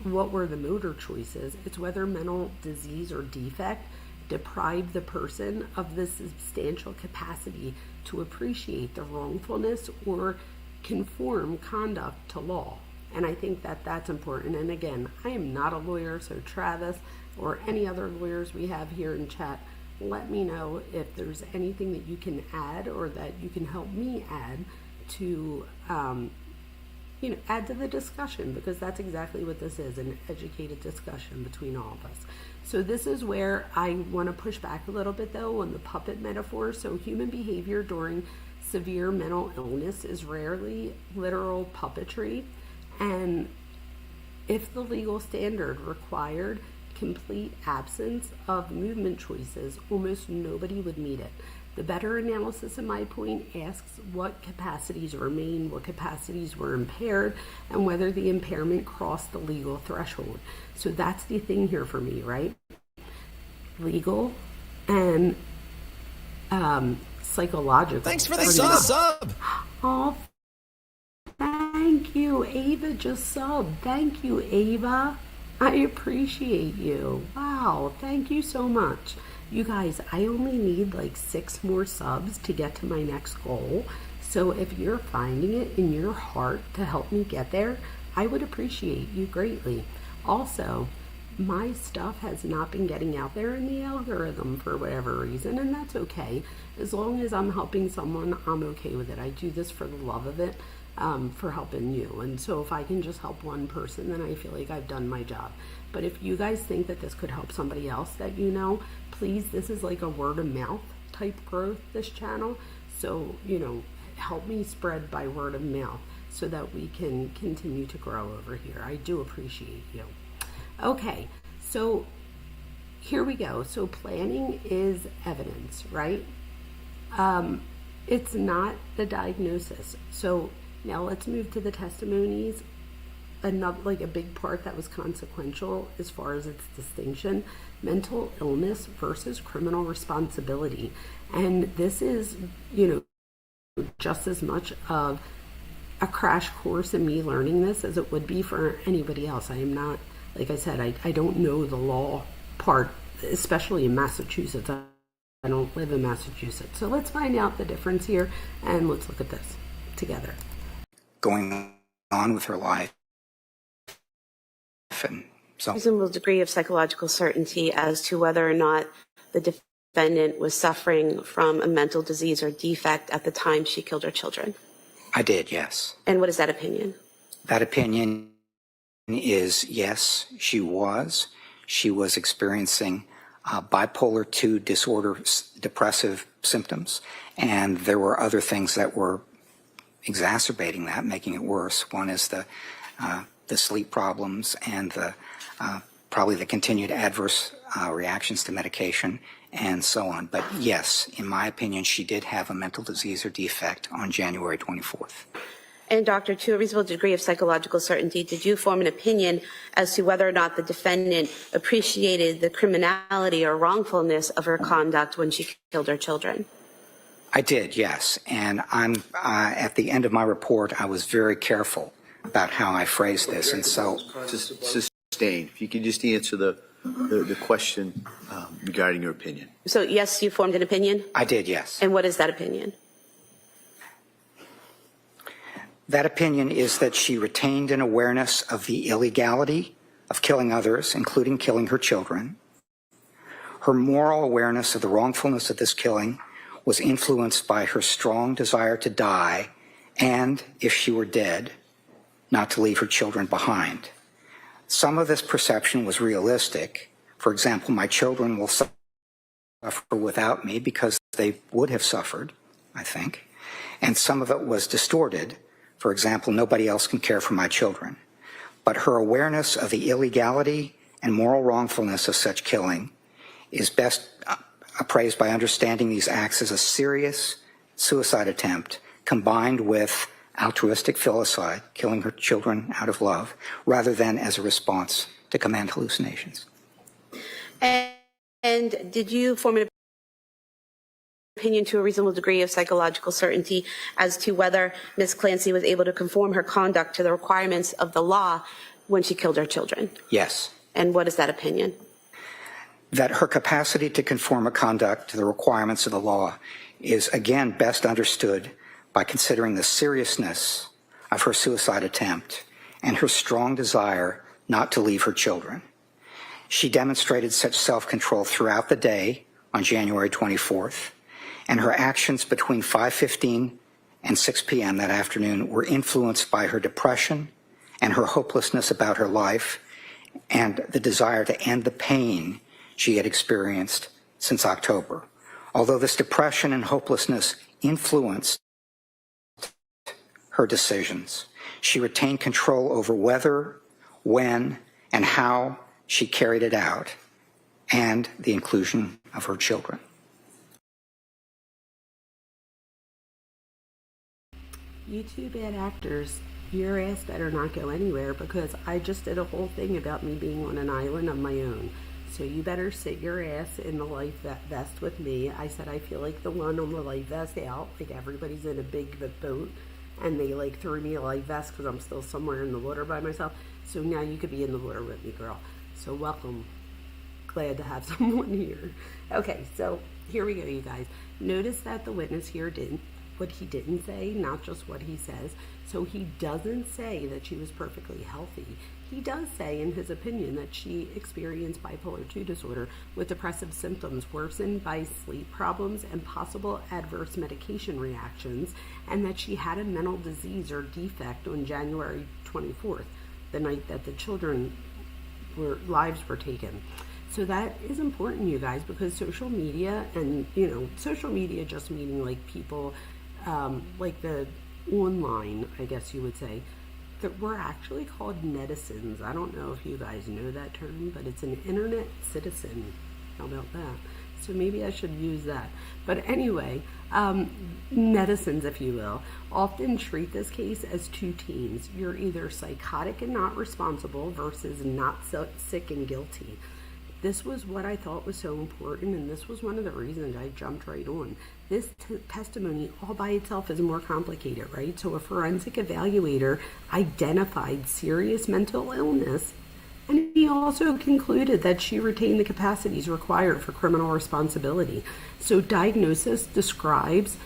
what were the motor choices? It's whether mental disease or defect deprived the person of the substantial capacity to appreciate the wrongfulness or conform conduct to law. And I think that that's important. And again, I am not a lawyer, so Travis or any other lawyers we have here in chat, let me know if there's anything that you can add or that you can help me add to, add to the discussion, because that's exactly what this is, an educated discussion between all of us. So this is where I want to push back a little bit though on the puppet metaphor. So human behavior during severe mental illness is rarely literal puppetry. And if the legal standard required complete absence of movement choices, almost nobody would meet it. The better analysis, in my point, asks what capacities remain, what capacities were impaired, and whether the impairment crossed the legal threshold. So that's the thing here for me, right? Legal and psychological. Thanks for the sub. Oh, thank you. Ava just subbed. Thank you, Ava. I appreciate you. Wow, thank you so much. You guys, I only need like 6 more subs to get to my next goal. So if you're finding it in your heart to help me get there, I would appreciate you greatly. Also, my stuff has not been getting out there in the algorithm for whatever reason, and that's okay. As long as I'm helping someone, I'm okay with it. I do this for the love of it, for helping you. And so if I can just help one person, then I feel like I've done my job. But if you guys think that this could help somebody else that you know, please, this is like a word of mouth type growth, this channel. So, help me spread by word of mouth so that we can continue to grow over here. I do appreciate you. Okay, so here we go. So planning is evidence, right? It's not the diagnosis. So now let's move to the testimonies. Another, like a big part that was consequential as far as its distinction, mental illness versus criminal responsibility. And this is, just as much of a crash course in me learning this as it would be for anybody else. I am not, like I said, I don't know the law part, especially in Massachusetts. I don't live in Massachusetts. So let's find out the difference here and let's look at this together. Going on with her life. And so, reasonable degree of psychological certainty as to whether or not the defendant was suffering from a mental disease or defect at the time she killed her children. I did, yes. And what is that opinion? That opinion is yes, she was. She was experiencing bipolar II disorder, depressive symptoms, and there were other things that were exacerbating that, making it worse. One is the sleep problems and probably the continued adverse reactions to medication and so on. But yes, in my opinion, she did have a mental disease or defect on January 24th. And Doctor, to a reasonable degree of psychological certainty, did you form an opinion as to whether or not the defendant appreciated the criminality or wrongfulness of her conduct when she killed her children? I did, yes. And I'm at the end of my report, I was very careful about how I phrased this, and so sustained. If you could just answer the question regarding your opinion. So yes, you formed an opinion? I did, yes. And what is that opinion? That opinion is that she retained an awareness of the illegality of killing others, including killing her children. Her moral awareness of the wrongfulness of this killing was influenced by her strong desire to die, and if she were dead, not to leave her children behind. Some of this perception was realistic. For example, my children will suffer without me because they would have suffered, I think. And some of it was distorted. For example, nobody else can care for my children. But her awareness of the illegality and moral wrongfulness of such killing is best appraised by understanding these acts as a serious suicide attempt combined with altruistic filicide, killing her children out of love, rather than as a response to command hallucinations. And did you form an opinion to a reasonable degree of psychological certainty as to whether Ms. Clancy was able to conform her conduct to the requirements of the law when she killed her children? Yes. And what is that opinion? That her capacity to conform her conduct to the requirements of the law is, again, best understood by considering the seriousness of her suicide attempt and her strong desire not to leave her children. She demonstrated such self-control throughout the day on January 24th, and her actions between 5:15 and 6 p.m. that afternoon were influenced by her depression and her hopelessness about her life and the desire to end the pain she had experienced since October. Although this depression and hopelessness influenced her decisions, she retained control over whether, when, and how she carried it out, and the inclusion of her children. You two bad actors, your ass better not go anywhere, because I just did a whole thing about me being on an island of my own. So you better sit your ass in the life vest with me. I said I feel like the one on the life vest out, like everybody's in a big boat, and they like threw me a life vest because I'm still somewhere in the water by myself. So now you could be in the water with me, girl. So welcome. Glad to have someone here. Okay, so here we go, you guys. Notice that the witness here didn't, what he didn't say, not just what he says. So he doesn't say that she was perfectly healthy. He does say, in his opinion, that she experienced bipolar 2 disorder with depressive symptoms worsened by sleep problems and possible adverse medication reactions, and that she had a mental disease or defect on January 24th, the night that the children lives were taken. So that is important, you guys, because social media, and social media just meaning like people, like the online, I guess you would say, that we're actually called netizens. I don't know if you guys know that term, but it's an internet citizen. How about that? So maybe I should use that. But anyway, netizens, if you will, often treat this case as two teams. You're either psychotic and not responsible versus not sick and guilty. This was what I thought was so important, and this was one of the reasons I jumped right on. This testimony all by itself is more complicated, right? So a forensic evaluator identified serious mental illness, and he also concluded that she retained the capacities required for criminal responsibility. So diagnosis describes,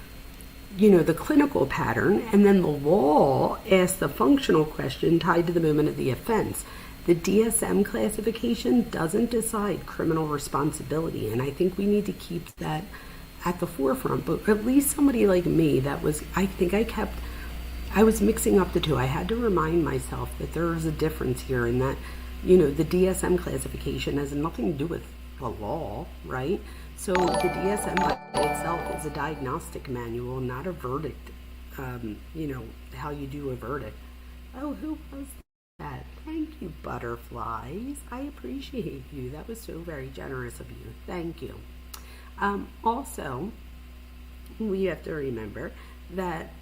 the clinical pattern, and then the law asks the functional question tied to the moment of the offense. The DSM classification doesn't decide criminal responsibility, and I think we need to keep that at the forefront. But at least somebody like me, I was mixing up the two. I had to remind myself that there's a difference here, in that, the DSM classification has nothing to do with the law, right? So the DSM by itself is a diagnostic manual, not a verdict, how you do a verdict. Oh, who was that? Thank you, butterflies. I appreciate you. That was so very generous of you. Thank you. Also, we have to remember that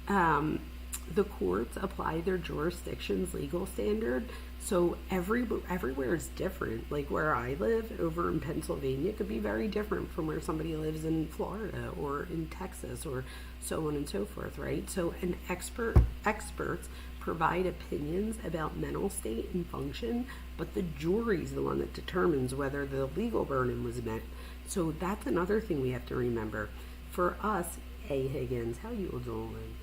the courts apply their jurisdiction's legal standard. So everywhere is different. Like where I live over in Pennsylvania could be very different from where somebody lives in Florida or in Texas or so on and so forth, right? So experts provide opinions about mental state and function, but the jury is the one that determines whether the legal burden was met. So that's another thing we have to remember. For us, hey Higgins, how you doing?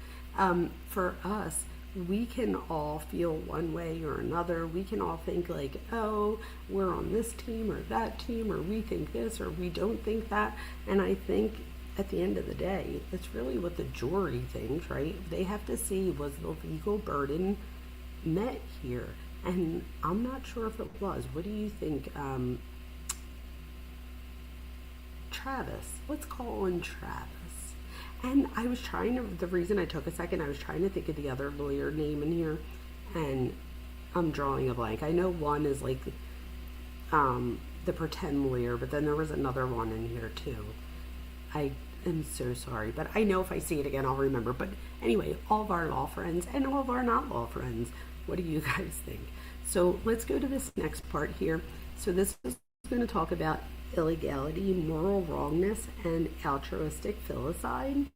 For us, we can all feel one way or another. We can all think like, oh, we're on this team or that team, or we think this or we don't think that. And I think at the end of the day, it's really what the jury thinks, right? They have to see, was the legal burden met here? And I'm not sure if it was. What do you think, Travis? Let's call on Travis. And I was the reason I took a second, I was trying to think of the other lawyer name in here, and I'm drawing a blank. I know one is like the pretend lawyer, but then there was another one in here too. I am so sorry, but I know if I see it again, I'll remember. But anyway, all of our law friends and all of our not law friends, what do you guys think? So let's go to this next part here. So this is going to talk about illegality, moral wrongness, and altruistic filicide.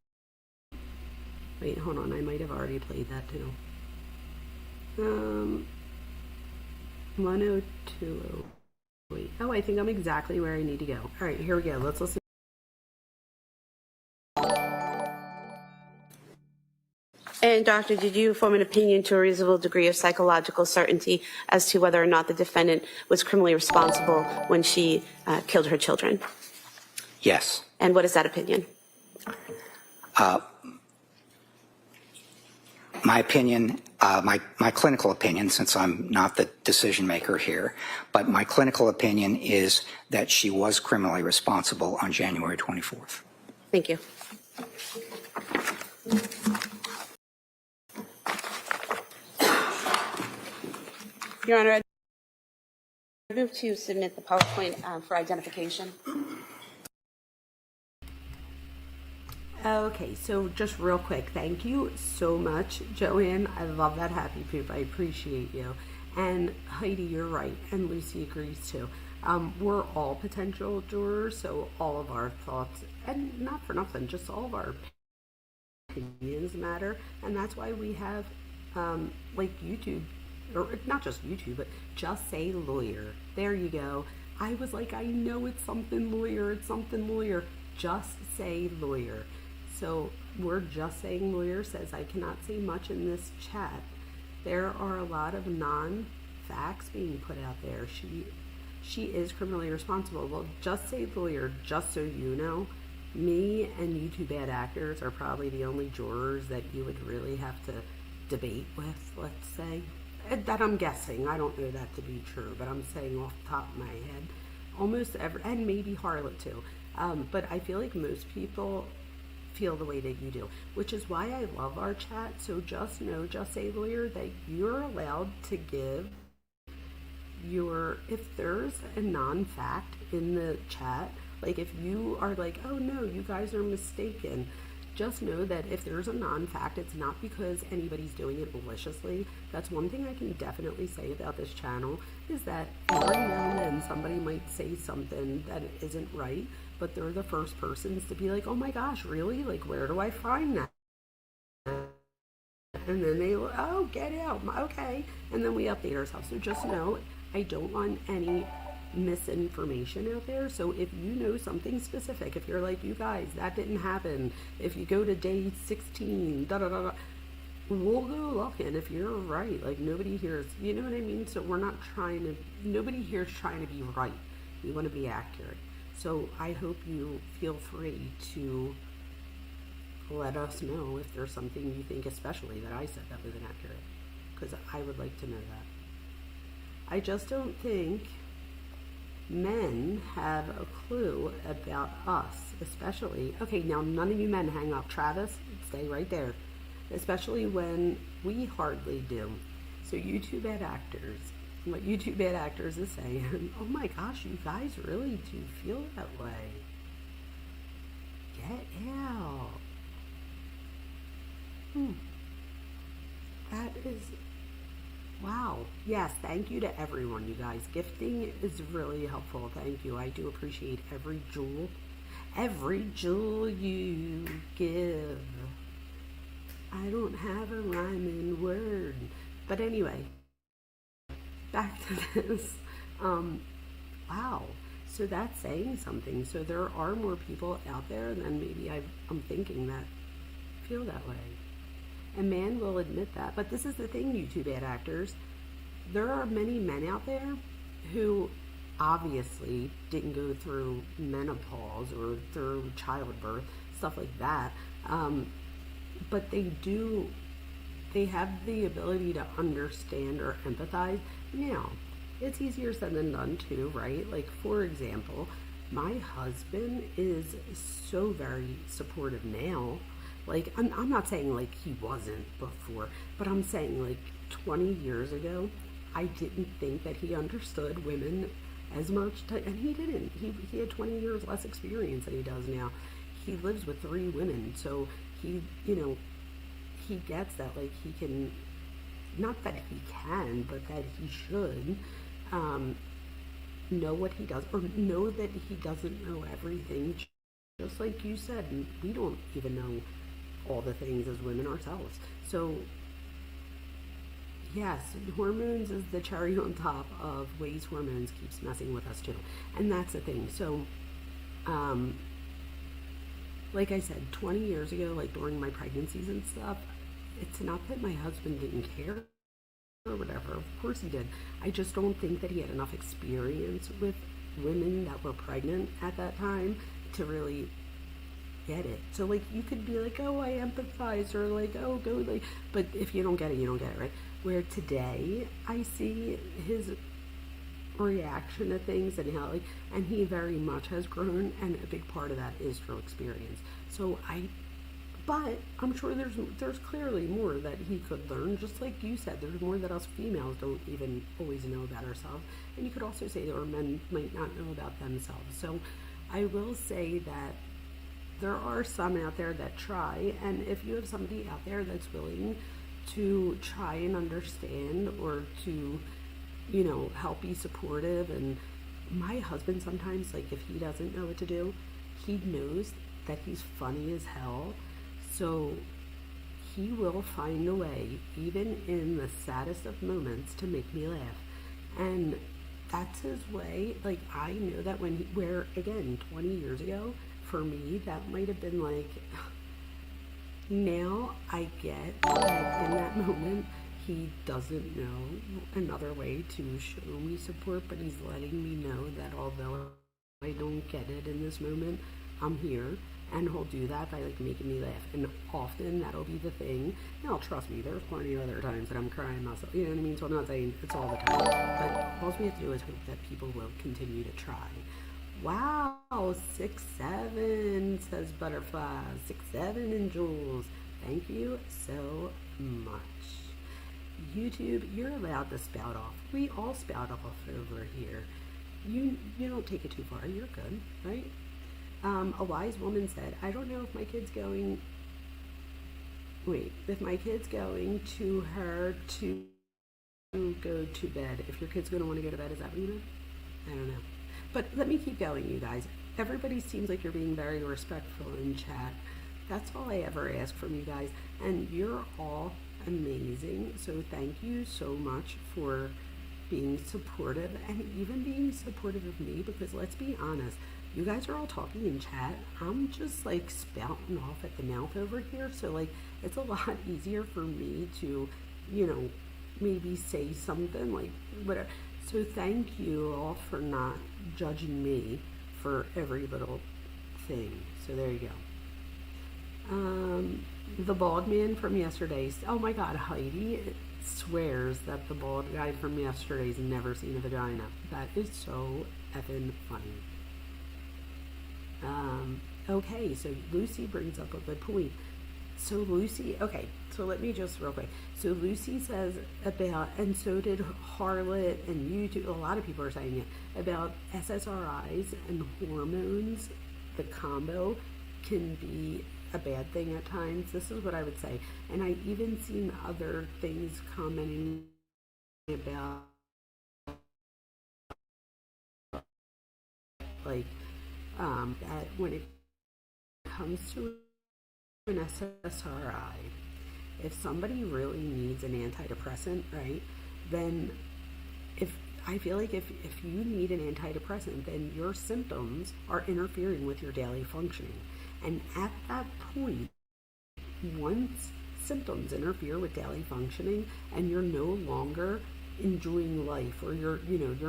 Wait, hold on, I might have already played that too. 10208. Oh, I think I'm exactly where I need to go. All right, here we go. Let's listen. And doctor, did you form an opinion to a reasonable degree of psychological certainty as to whether or not the defendant was criminally responsible when she killed her children? Yes. And what is that opinion? My opinion, my clinical opinion, since I'm not the decision maker here, but my clinical opinion is that she was criminally responsible on January 24th. Thank you. Your Honor, I move to submit the PowerPoint for identification. Okay, so just real quick, thank you so much, Joanne. I love that happy poop. I appreciate you. And Heidi, you're right, and Lucy agrees too. We're all potential jurors, so all of our thoughts, and not for nothing, just all of our opinions matter, and that's why we have like YouTube, or not just YouTube, but Just Say Lawyer. There you go. I was like, I know it's something lawyer, it's something lawyer. Just Say Lawyer. So we're Just Saying Lawyer says I cannot say much in this chat. There are a lot of non-facts being put out there. She is criminally responsible. Well, Just Say Lawyer, just so you know, me and you two bad actors are probably the only jurors that you would really have to debate with, let's say. That I'm guessing. I don't know that to be true, but I'm saying off the top of my head. Almost every, and maybe Harlot too. But I feel like most people feel the way that you do, which is why I love our chat. So just know, Just Say Lawyer, that you're allowed to give your, if there's a non-fact in the chat, like if you are like, oh no, you guys are mistaken, just know that if there's a non-fact, it's not because anybody's doing it maliciously. That's one thing I can definitely say about this channel, is that every now and then somebody might say something that isn't right, but they're the first persons to be like, oh my gosh, really? Like, where do I find that? And then they, oh, get out, okay. And then we update ourselves. So just know, I don't want any misinformation out there. So if you know something specific, if you're like, you guys, that didn't happen, if you go to day 16, we'll go look, and if you're right, like nobody here is, you know what I mean? So we're not trying to, nobody here is trying to be right. We want to be accurate. So I hope you feel free to let us know if there's something you think especially that I said that was inaccurate, because I would like to know that. I just don't think men have a clue about us, especially, okay, now none of you men hang up. Travis, stay right there. Especially when we hardly do. So you two bad actors, what you two bad actors is saying, oh my gosh, you guys really do feel that way. Get out. That is, wow. Yes, thank you to everyone, you guys. Gifting is really helpful. Thank you. I do appreciate every jewel you give. I don't have a rhyming word. But anyway, back to this. Wow. So that's saying something. So there are more people out there than maybe I'm thinking that feel that way. And man will admit that. But this is the thing, you two bad actors. There are many men out there who obviously didn't go through menopause or through childbirth, stuff like that. But they have the ability to understand or empathize. Now, it's easier said than done too, right? Like, for example, my husband is so very supportive now. Like, I'm not saying like he wasn't before, but I'm saying like 20 years ago, I didn't think that he understood women as much, and he didn't. He had 20 years less experience than he does now. He lives with 3 women, so he, you know, he gets that, like, he can, not that he can, but that he should know what he does, or know that he doesn't know everything. Just like you said, we don't even know all the things as women ourselves. So yes, hormones is the cherry on top of ways hormones keeps messing with us too. And that's the thing. So like I said, 20 years ago, like during my pregnancies and stuff, it's not that my husband didn't care or whatever. Of course he did. I just don't think that he had enough experience with women that were pregnant at that time to really get it. So like you could be like, oh, I empathize, or like, oh, go, like, but if you don't get it, you don't get it, right? Where today I see his reaction to things and how, like, and he very much has grown, and a big part of that is through experience. So but I'm sure there's clearly more that he could learn. Just like you said, there's more that us females don't even always know about ourselves. And you could also say that our men might not know about themselves. So I will say that there are some out there that try, and if you have somebody out there that's willing to try and understand, or to, you know, help be supportive. And my husband sometimes, like, if he doesn't know what to do, he knows that he's funny as hell. So he will find a way, even in the saddest of moments, to make me laugh. And that's his way. Like, I know that where again, 20 years ago, for me, that might have been like, now I get that in that moment, he doesn't know another way to show me support, but he's letting me know that although I don't get it in this moment, I'm here. And he'll do that by, like, making me laugh. And often that'll be the thing. Now, trust me, there's plenty of other times that I'm crying myself. You know what I mean? So I'm not saying it's all the time. But all we have to do is hope that people will continue to try. Wow, 6'7", says Butterfly. 6'7" and Jules. Thank you so much. YouTube, you're allowed to spout off. We all spout off over here. You don't take it too far. You're good, right? A wise woman said, I don't know if my kid's going to her to go to bed. If your kid's going to want to go to bed, is that what you meant? I don't know. But let me keep going, you guys. Everybody seems like you're being very respectful in chat. That's all I ever ask from you guys. And you're all amazing. So thank you so much for being supportive, and even being supportive of me, because let's be honest, you guys are all talking in chat. I'm just like spouting off at the mouth over here. So like, it's a lot easier for me to, you know, maybe say something like whatever. So thank you all for not judging me for every little thing. So there you go. The bald man from yesterday. Oh my God, Heidi swears that the bald guy from yesterday's never seen a vagina. That is so effing funny. Okay, so Lucy brings up a good point. So Lucy, okay, so let me just real quick. So Lucy says about, and so did Harlot and YouTube, a lot of people are saying it, about SSRIs and hormones. The combo can be a bad thing at times. This is what I would say. And I even seen other things commenting about, like, that when it comes to an SSRI, if somebody really needs an antidepressant, right, then I feel like if you need an antidepressant, then your symptoms are interfering with your daily functioning. And at that point, once symptoms interfere with daily functioning and you're no longer enjoying life, or you're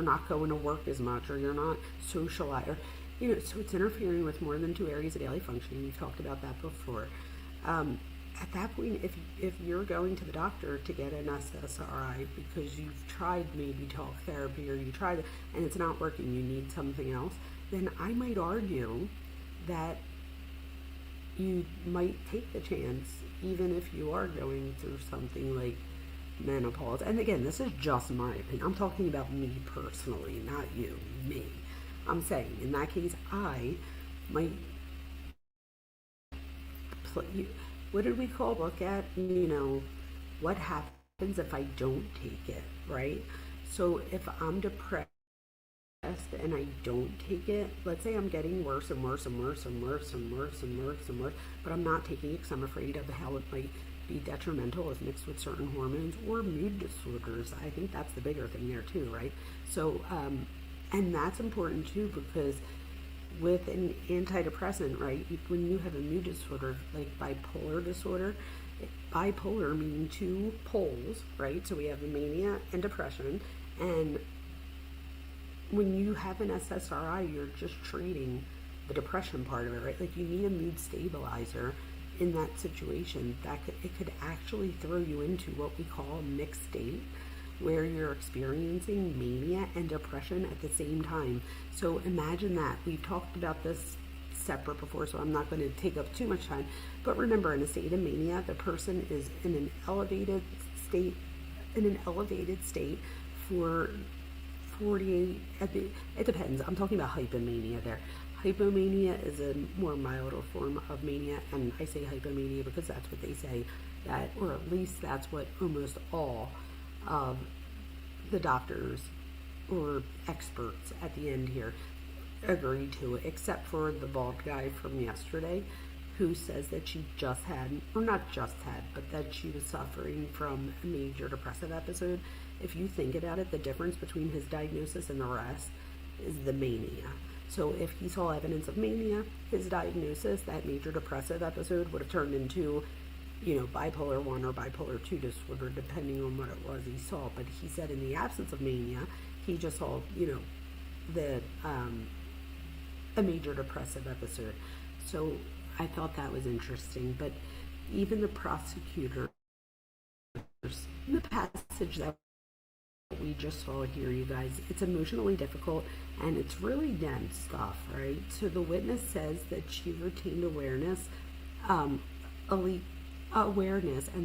not going to work as much, or you're not socializing, so it's interfering with more than 2 areas of daily functioning. We've talked about that before. At that point, if you're going to the doctor to get an SSRI because you've tried maybe talk therapy, or you tried it and it's not working, you need something else, then I might argue that you might take the chance, even if you are going through something like menopause. And again, this is just my opinion. I'm talking about me personally, not you, me. I'm saying in that case, I might what did we call look at, what happens if I don't take it, right? So if I'm depressed and I don't take it, let's say I'm getting worse and worse and worse and worse and worse and worse and worse, but I'm not taking it because I'm afraid of how it might be detrimental if mixed with certain hormones or mood disorders. I think that's the bigger thing there too, right? So, and that's important too, because with an antidepressant, right, when you have a mood disorder, like bipolar disorder, Bipolar meaning two poles, right? So we have mania and depression, and when you have an SSRI, you're just treating the depression part of it, right? Like you need a mood stabilizer in that situation. It could actually throw you into what we call a mixed state, where you're experiencing mania and depression at the same time. So imagine that. We've talked about this separate before, so I'm not going to take up too much time. But remember, in a state of mania, the person is in an elevated state for 48, it depends. I'm talking about hypomania there. Hypomania is a more milder form of mania, and I say hypomania because that's what they say, that, or at least that's what almost all of the doctors or experts at the end here agree to, except for the bald guy from yesterday who says that she just had, or not just had, but that she was suffering from a major depressive episode. If you think about it, the difference between his diagnosis and the rest is the mania. So if he saw evidence of mania, his diagnosis, that major depressive episode, would have turned into, bipolar 1 or bipolar 2 disorder, depending on what it was he saw. But he said in the absence of mania, he just saw, a major depressive episode. So I thought that was interesting. But even the prosecutors, the passage that we just saw here, you guys, it's emotionally difficult and it's really dense stuff, right? So the witness says that she retained awareness, and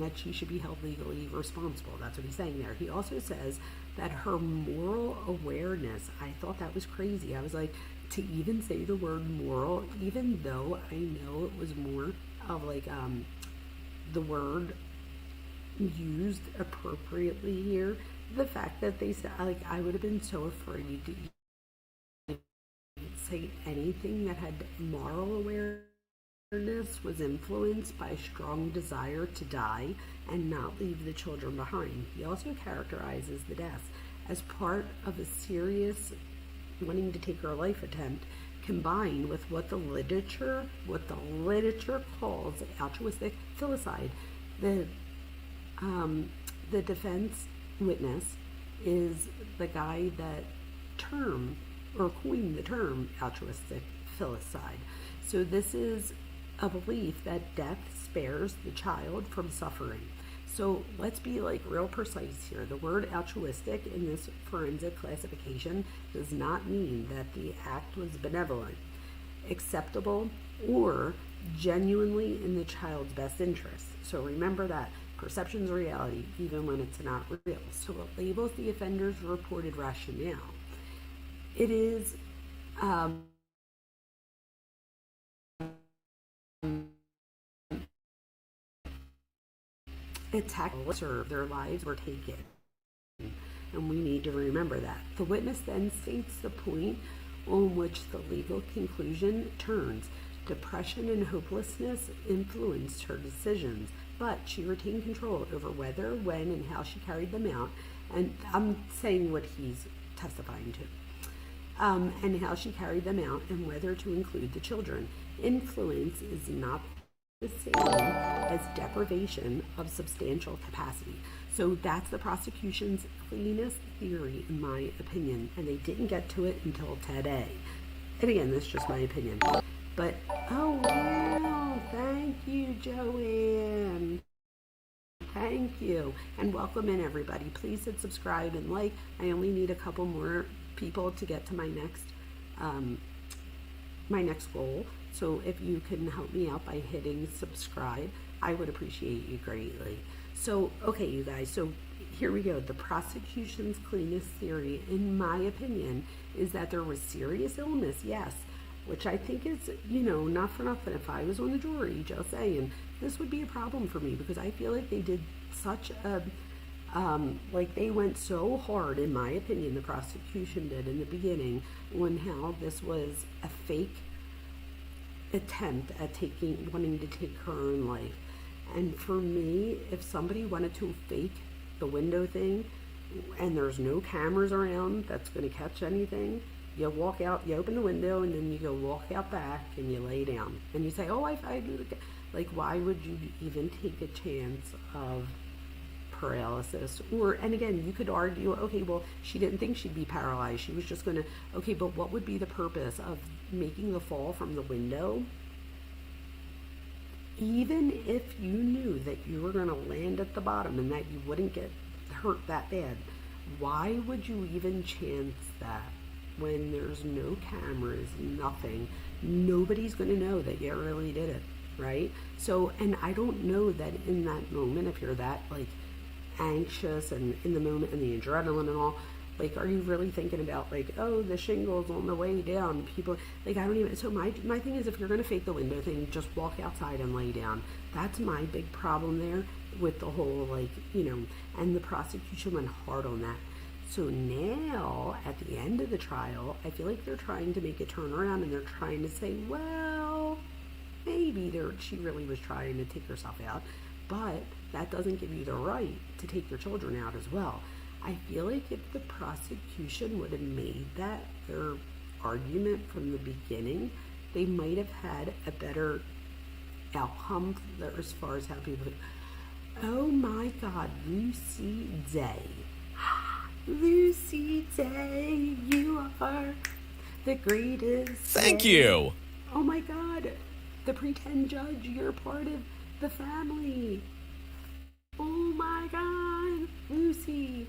that she should be held legally responsible. That's what he's saying there. He also says that her moral awareness, I thought that was crazy. I was like, to even say the word moral, even though I know it was more of like the word used appropriately here, the fact that they said, like, I would have been so afraid to say anything that had moral awareness was influenced by a strong desire to die and not leave the children behind. He also characterizes the deaths as part of a serious wanting to take her life attempt, combined with what the literature calls altruistic filicide. The defense witness is the guy that coined the term altruistic filicide. So this is a belief that death spares the child from suffering. So let's be like real precise here. The word altruistic in this forensic classification does not mean that the act was benevolent, acceptable, or genuinely in the child's best interest. So remember that perception's reality, even when it's not real. So it labels the offender's reported rationale. It is attack serve, their lives were taken. And we need to remember that. The witness then states the point on which the legal conclusion turns. Depression and hopelessness influenced her decisions, but she retained control over whether, when, and how she carried them out. And I'm saying what he's testifying to. And how she carried them out and whether to include the children. Influence is not the same as deprivation of substantial capacity. So that's the prosecution's cleanest theory, in my opinion, and they didn't get to it until today. And again, this is just my opinion. But, oh wow, thank you, Joanne. Thank you. And welcome in, everybody. Please hit subscribe and like. I only need a couple more people to get to my next goal. So if you can help me out by hitting subscribe, I would appreciate you greatly. So, okay, you guys, so here we go. The prosecution's cleanest theory, in my opinion, is that there was serious illness, yes, which I think is, not for nothing. If I was on the jury, just saying, this would be a problem for me because I feel like they did such a, they went so hard, in my opinion, the prosecution did in the beginning, on how this was a fake attempt at wanting to take her own life. And for me, if somebody wanted to fake the window thing and there's no cameras around that's going to catch anything, you walk out, you open the window, and then you go walk out back and you lay down and you say, oh, Like, why would you even take a chance of paralysis? Or, and again, you could argue, okay, well, she didn't think she'd be paralyzed. She was just gonna, okay, but what would be the purpose of making the fall from the window? Even if you knew that you were gonna land at the bottom and that you wouldn't get hurt that bad, why would you even chance that when there's no cameras, nothing? Nobody's gonna know that you really did it, right? So, and I don't know that in that moment, if you're that like anxious and in the moment and the adrenaline and all, like, are you really thinking about like, oh, the shingles on the way down, people, like, I don't even, so my thing is, if you're gonna fake the window thing, just walk outside and lay down. That's my big problem there with the whole, like, you know, and the prosecution went hard on that. So now at the end of the trial, I feel like they're trying to make a turnaround and they're trying to say, well, maybe she really was trying to take herself out, but that doesn't give you the right to take your children out as well. I feel like if the prosecution would have made that their argument from the beginning, they might have had a better outcome as far as how people think, oh my God, Lucy Day. Lucy Day, you are the greatest. Thank Day. you. Oh my God, the pretend judge, you're part of the family. Oh my God, Lucy.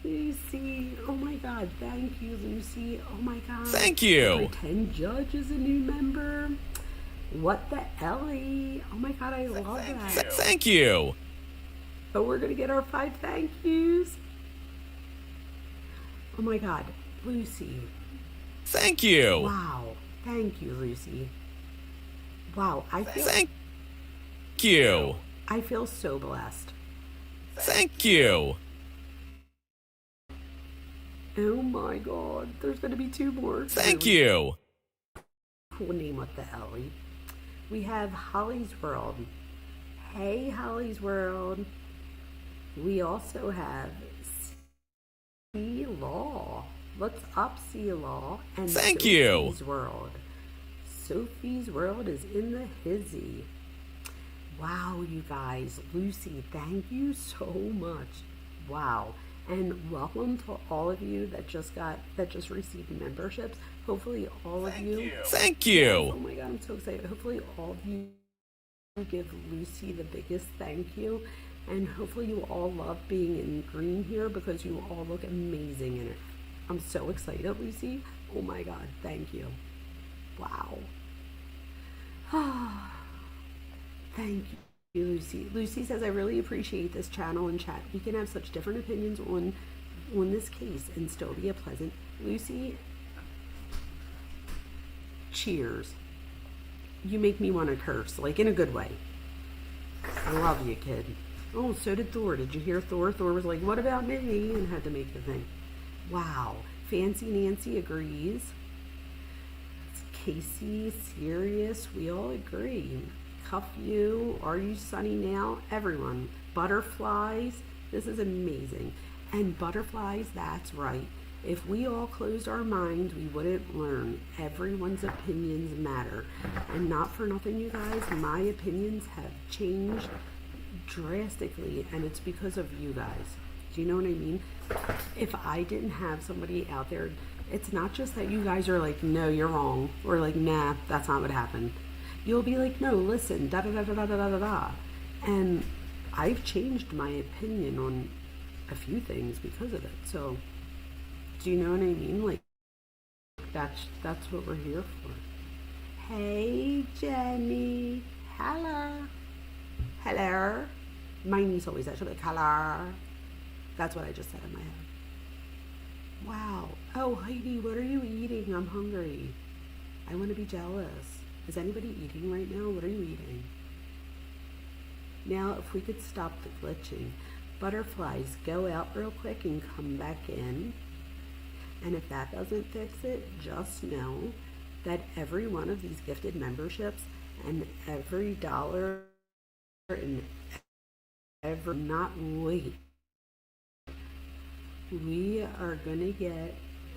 Lucy, oh my God, thank you, Lucy. Oh my God. Thank you. The pretend judge is a new member. What the Ellie? Oh my God, I love that. Thank you. But we're gonna get our 5 thank yous. Oh my God, Lucy. Thank you. Wow, thank you, Lucy. Wow, I Thank you. I feel so blessed. Thank you. Oh my God, there's gonna be 2 more. Thank you. Cool name with the Ellie. We have Holly's World. Hey, Holly's World. We also have C Law. Let's up C Law and Thank you. Sophie's World. Sophie's World is in the hizzy. Wow, you guys. Lucy, thank you so much. Wow. And welcome to all of you that just received memberships. Hopefully all of you. Thank Oh you. my God, I'm so excited. Hopefully all of you give Lucy the biggest thank you. And hopefully you all love being in green here because you all look amazing in it. I'm so excited, Lucy. Oh my God, thank you. Wow. Thank you, Lucy. Lucy says, I really appreciate this channel and chat. We can have such different opinions on this case and still be a pleasant. Lucy, cheers. You make me want to curse, like in a good way. I love you, kid. Oh, so did Thor. Did you hear Thor? Thor was like, what about me? And had to make the thing. Wow. Fancy Nancy agrees. Casey, serious. We all agree. Cuff you. Are you sunny now? Everyone. Butterflies. This is amazing. And butterflies, that's right. If we all closed our minds, we wouldn't learn. Everyone's opinions matter. And not for nothing, you guys, my opinions have changed drastically, and it's because of you guys. Do you know what I mean? If I didn't have somebody out there, it's not just that you guys are like, no, you're wrong, or like, nah, that's not what happened. You'll be like, no, listen, da da da da da da da da. And I've changed my opinion on a few things because of it. So, do you know what I mean? Like, that's what we're here for. Hey, Jenny. Hello. Hello. My niece always says, like, hello. That's what I just said in my head. Wow. Oh, Heidi, what are you eating? I'm hungry. I want to be jealous. Is anybody eating right now? What are you eating? Now, if we could stop the glitching. Butterflies, go out real quick and come back in. And if that doesn't fix it, just know that every one of these gifted memberships and every dollar and every, not wait. We are going to get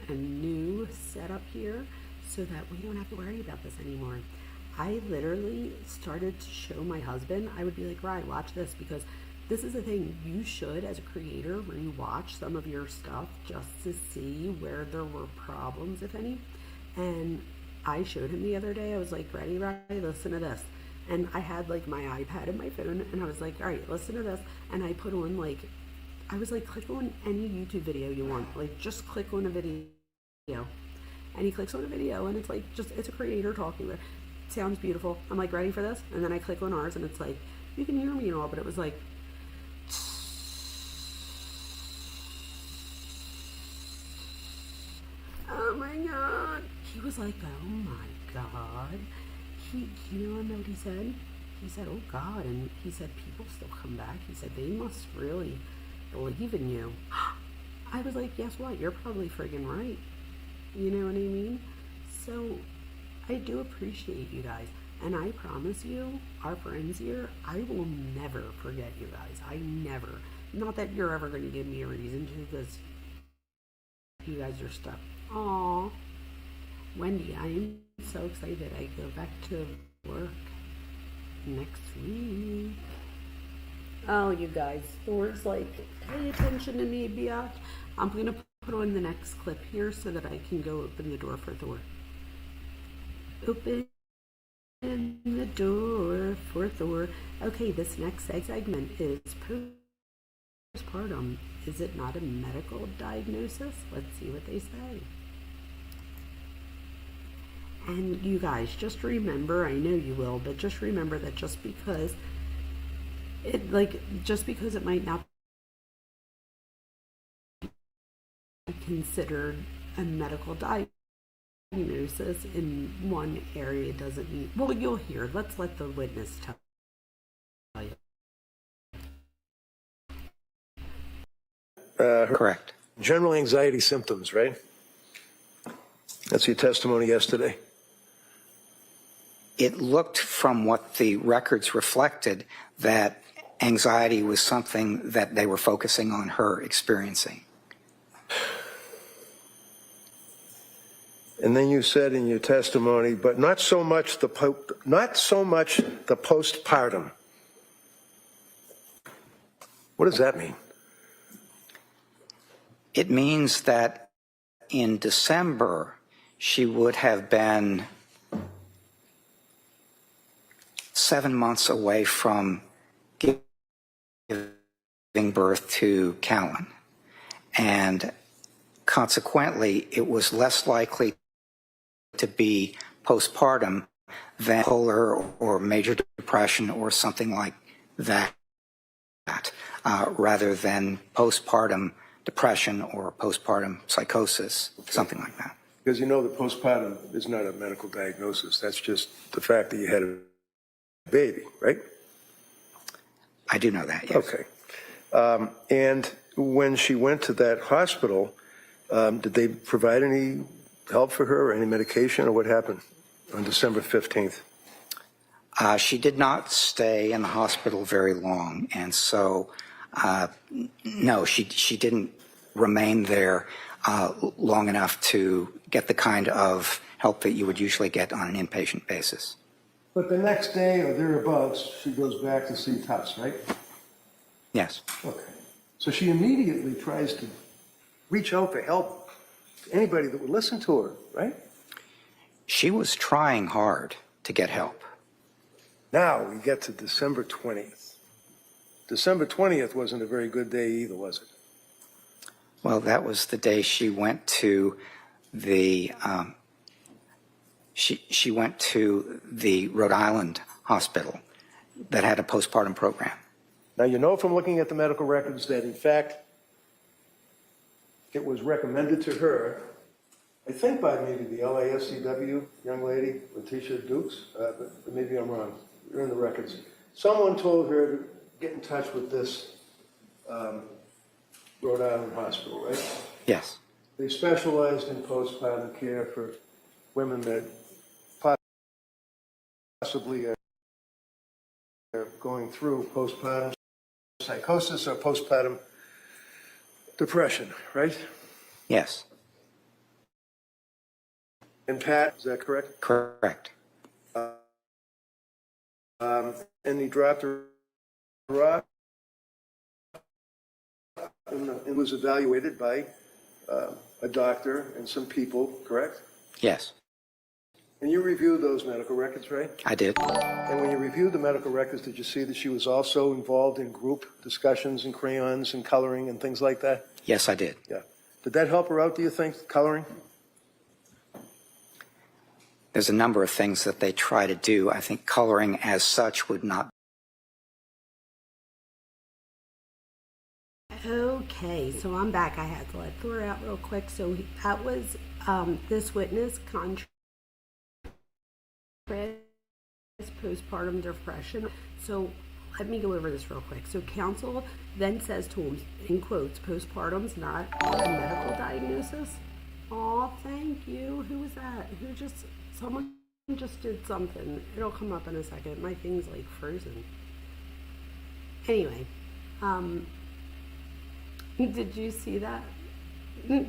a new setup here so that we don't have to worry about this anymore. I literally started to show my husband. I would be like, right, watch this, because this is the thing. You should, as a creator, rewatch some of your stuff just to see where there were problems, if any. And I showed him the other day. I was like, ready, listen to this. And I had like my iPad and my phone, and I was like, all right, listen to this. And I put on like, I was like, click on any YouTube video you want. Like, just click on a video. And he clicks on a video, and it's like, it's a creator talking. It sounds beautiful. I'm like, ready for this? And then I click on ours, and it's like, you can hear me and all, but it was like, oh my God. He was like, oh my God. You know what he said? He said, oh God. And he said, people still come back. He said, they must really believe in you. I was like, guess what? You're probably friggin' right. You know what I mean? So I do appreciate you guys. And I promise you, our friends here, I will never forget you guys. I never. Not that you're ever going to give me a reason to, because you guys are stuck. Aww. Wendy, I am so excited. I go back to work next week. Oh, you guys, Thor's like, pay attention to me, biatch. I'm going to put on the next clip here so that I can go open the door for Thor. Open the door for Thor. Okay, this next segment is postpartum. Is it not a medical diagnosis? Let's see what they say. And you guys, just remember, I know you will, but just remember that just because it might not be considered a medical diagnosis in one area doesn't mean, well, you'll hear. Let's let the witness tell you. Correct. General anxiety symptoms, right? That's your testimony yesterday. It looked from what the records reflected that anxiety was something that they were focusing on her experiencing. And then you said in your testimony, but not so much the postpartum. What does that mean? It means that in December, she would have been 7 months away from giving birth to Callan. And consequently, it was less likely to be postpartum than bipolar or major depression or something like that, rather than postpartum depression or postpartum psychosis, something like that. Because you know that postpartum is not a medical diagnosis. That's just the fact that you had a baby, right? I do know that, yes. Okay. And when she went to that hospital, did they provide any help for her or any medication, or what happened on December 15th? She did not stay in the hospital very long, and so no, she didn't remain there long enough to get the kind of help that you would usually get on an inpatient basis. But the next day or thereabouts, she goes back to see Tufts, right? Yes. Okay. So she immediately tries to reach out for help to anybody that would listen to her, right? She was trying hard to get help. Now we get to December 20th. December 20th wasn't a very good day either, was it? Well, that was the day she went to the she went to the Rhode Island hospital that had a postpartum program. Now, you know from looking at the medical records that, in fact, it was recommended to her, I think by maybe the LASCW young lady, Letitia Dukes, but maybe I'm wrong. You're in the records. Someone told her to get in touch with this Rhode Island hospital, right? Yes. They specialized in postpartum care for women that possibly are going through postpartum psychosis or postpartum depression, right? Yes. And Pat, is that correct? Correct. and he dropped her off and was evaluated by a doctor and some people, correct? Yes, And you reviewed those medical records, right? I did. And when you reviewed the medical records, did you see that she was also involved in group discussions and crayons and coloring and things like that? Yes, I did. Yeah. Did that help her out, do you think, coloring? There's a number of things that they try to do. I think coloring as such would not. Okay, so I'm back. I had to let Thor out real quick. So that was this witness contrast postpartum depression. So let me go over this real quick. So counsel then says to him, in quotes, postpartum's not a medical diagnosis. Oh, thank you. Who was that? Someone just did something. It'll come up in a second. My thing's like frozen. Anyway, did you see that,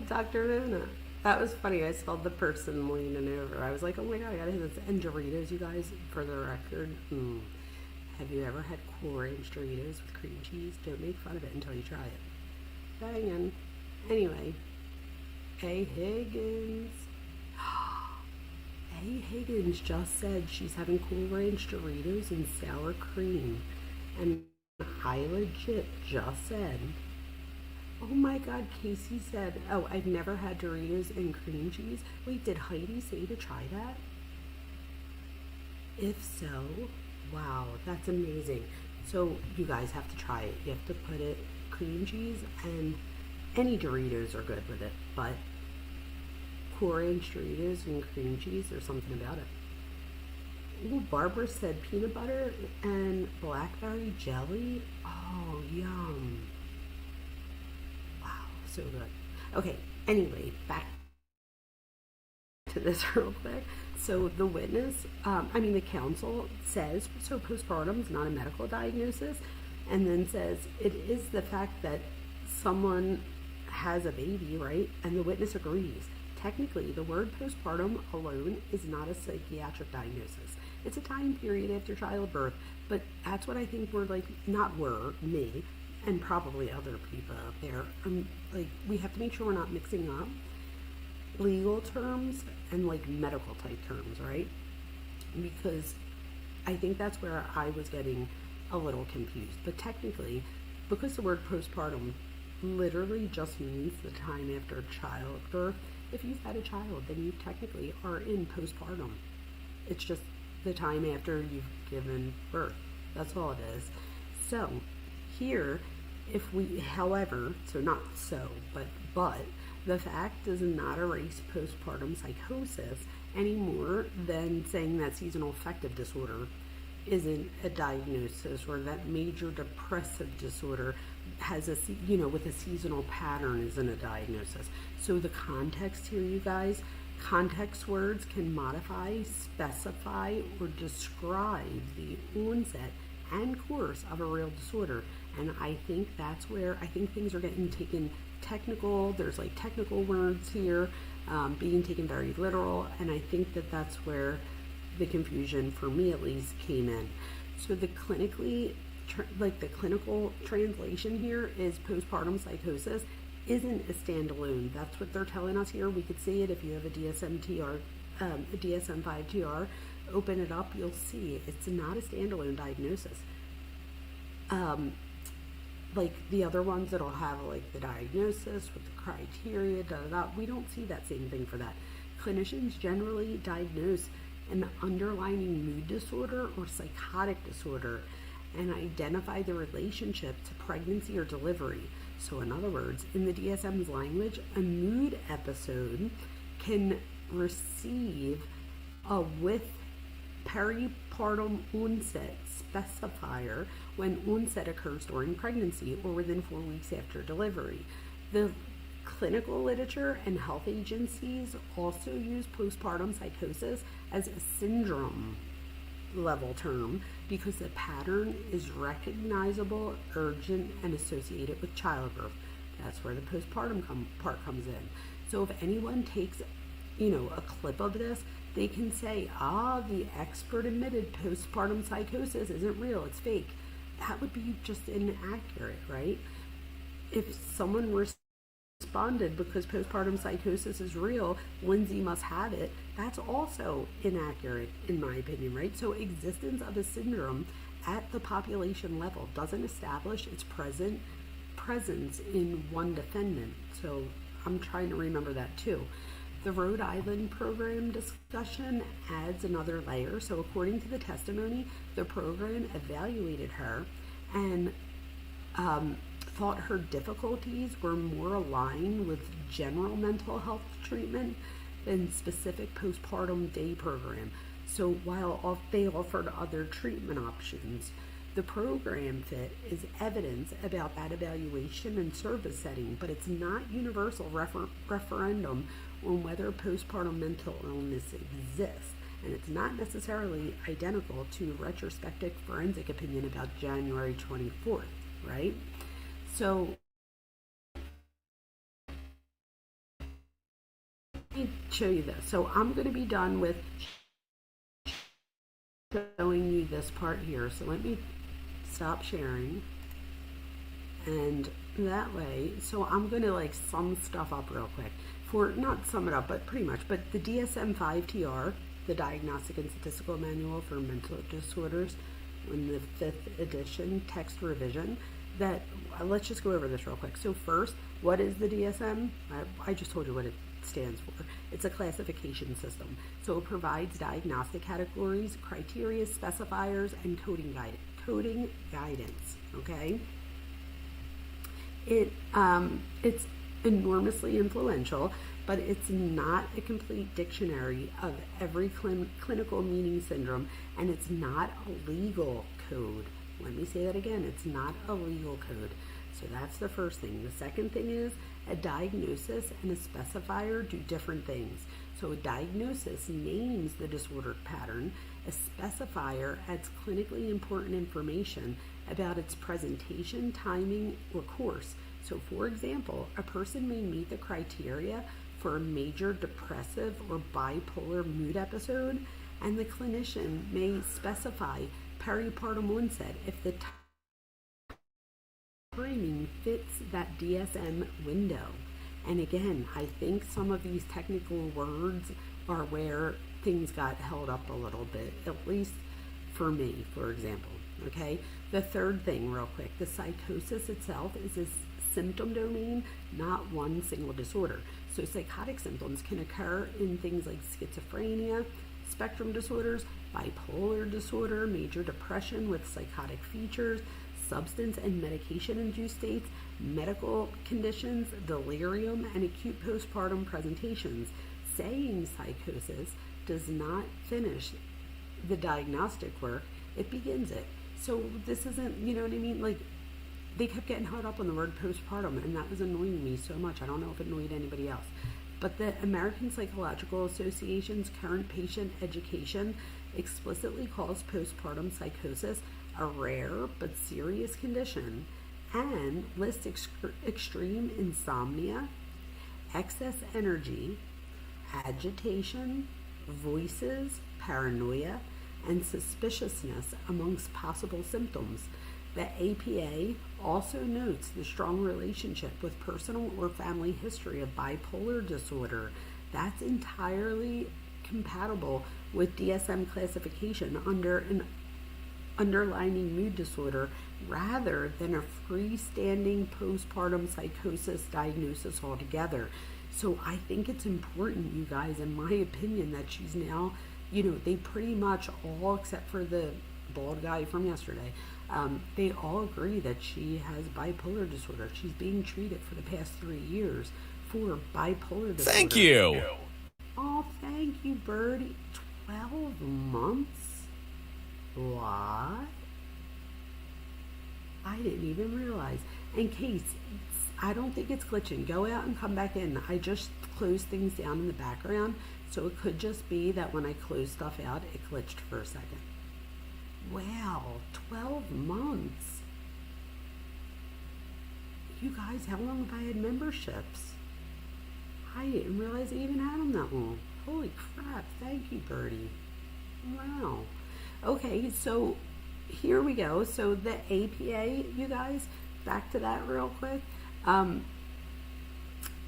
Dr. Nona? That was funny. I saw the person leaning over. I was like, oh my God, I gotta hit this. And Doritos, you guys, for the record. Have you ever had Cool Ranch Doritos with cream cheese? Don't make fun of it until you try it. Bangin'. Anyway, A. Higgins. A. Higgins just said she's having Cool Ranch Doritos and sour cream. And I legit just said, oh my God, Casey said, oh, I've never had Doritos and cream cheese. Wait, did Heidi say to try that? If so, wow, that's amazing. So you guys have to try it. You have to put it, cream cheese, and any Doritos are good with it, but Cool Ranch Doritos and cream cheese, there's something about it. Ooh, Barbara said peanut butter and blackberry jelly. Oh, yum. Wow, so good. Okay, anyway, back to this real quick. So the the counsel says, so postpartum is not a medical diagnosis, and then says it is the fact that someone has a baby, right? And the witness agrees. Technically, the word postpartum alone is not a psychiatric diagnosis. It's a time period after childbirth, but that's what I think me, and probably other people out there. We have to make sure we're not mixing up legal terms and medical type terms, right? Because I think that's where I was getting a little confused. But technically, because the word postpartum literally just means the time after childbirth, if you've had a child, then you technically are in postpartum. It's just the time after you've given birth. That's all it is. So here, but the fact does not erase postpartum psychosis any more than saying that seasonal affective disorder isn't a diagnosis, or that major depressive disorder has with a seasonal pattern isn't a diagnosis. So the context here, you guys, context words can modify, specify, or describe the onset and course of a real disorder. And I think that's where things are getting taken technical. There's technical words here being taken very literal, and I think that's where the confusion, for me at least, came in. So the clinical translation here is postpartum psychosis isn't a standalone. That's what they're telling us here. We could see it if you have a DSM-TR, a DSM-5-TR. Open it up, you'll see it's not a standalone diagnosis. The other ones that'll have the diagnosis with the criteria, we don't see that same thing for that. Clinicians generally diagnose an underlying mood disorder or psychotic disorder and identify the relationship to pregnancy or delivery. So in other words, in the DSM's language, a mood episode can receive a with peripartum onset specifier when onset occurs during pregnancy or within 4 weeks after delivery. The clinical literature and health agencies also use postpartum psychosis as a syndrome level term because the pattern is recognizable, urgent, and associated with childbirth. That's where the postpartum part comes in. So if anyone takes a clip of this, they can say, the expert admitted postpartum psychosis isn't real, it's fake. That would be just inaccurate, right? If someone responded because postpartum psychosis is real, Lindsay must have it, that's also inaccurate in my opinion, right? So existence of a syndrome at the population level doesn't establish its presence in one defendant. So I'm trying to remember that too. The Rhode Island program discussion adds another layer. So according to the testimony, the program evaluated her and thought her difficulties were more aligned with general mental health treatment than specific postpartum day program. So while they offered other treatment options, the program fit is evidence about that evaluation and service setting, but it's not universal referendum on whether postpartum mental illness exists. And it's not necessarily identical to retrospective forensic opinion about January 24th, right? So let me show you this. So I'm going to be done with showing you this part here. So let me stop sharing. And that way, so I'm going to sum stuff up real quick. Not sum it up, but pretty much. But the DSM-5-TR, the Diagnostic and Statistical Manual for Mental Disorders, in the 5th edition, text revision, that let's just go over this real quick. So first, what is the DSM? I just told you what it stands for. It's a classification system. So it provides diagnostic categories, criteria, specifiers, and coding guidance. Okay. It's enormously influential, but it's not a complete dictionary of every clinical meaning syndrome, and it's not a legal code. Let me say that again. It's not a legal code. So that's the first thing. The second thing is a diagnosis and a specifier do different things. So a diagnosis names the disordered pattern. A specifier adds clinically important information about its presentation, timing, or course. So for example, a person may meet the criteria for a major depressive or bipolar mood episode, and the clinician may specify peripartum onset if the timing fits that DSM window. And again, I think some of these technical words are where things got held up a little bit, at least for me, for example. Okay. The third thing, real quick, the psychosis itself is a symptom domain, not one single disorder. So psychotic symptoms can occur in things like schizophrenia, spectrum disorders, bipolar disorder, major depression with psychotic features, substance and medication-induced states, medical conditions, delirium, and acute postpartum presentations. Saying psychosis does not finish the diagnostic work, it begins it. So this isn't, you know what I mean? They kept getting hung up on the word postpartum, and that was annoying me so much. I don't know if it annoyed anybody else. But the American Psychological Association's current patient education explicitly calls postpartum psychosis a rare but serious condition and lists extreme insomnia, excess energy, agitation, voices, paranoia, and suspiciousness amongst possible symptoms. The APA also notes the strong relationship with personal or family history of bipolar disorder. That's entirely compatible with DSM classification under an underlying mood disorder rather than a freestanding postpartum psychosis diagnosis altogether. So I think it's important, you guys, in my opinion, that she's now, they pretty much all, except for the bald guy from yesterday, they all agree that she has bipolar disorder. She's being treated for the past 3 years for bipolar disorder. Thank you. Oh, thank you, Birdie. 12 months? What? I didn't even realize. In case, I don't think it's glitching. Go out and come back in. I just closed things down in the background, so it could just be that when I close stuff out, it glitched for a second. Wow, 12 months. You guys, how long have I had memberships? I didn't realize I even had them that long. Holy crap. Thank you, Birdie. Wow. Okay, so here we go. So the APA, you guys, back to that real quick. The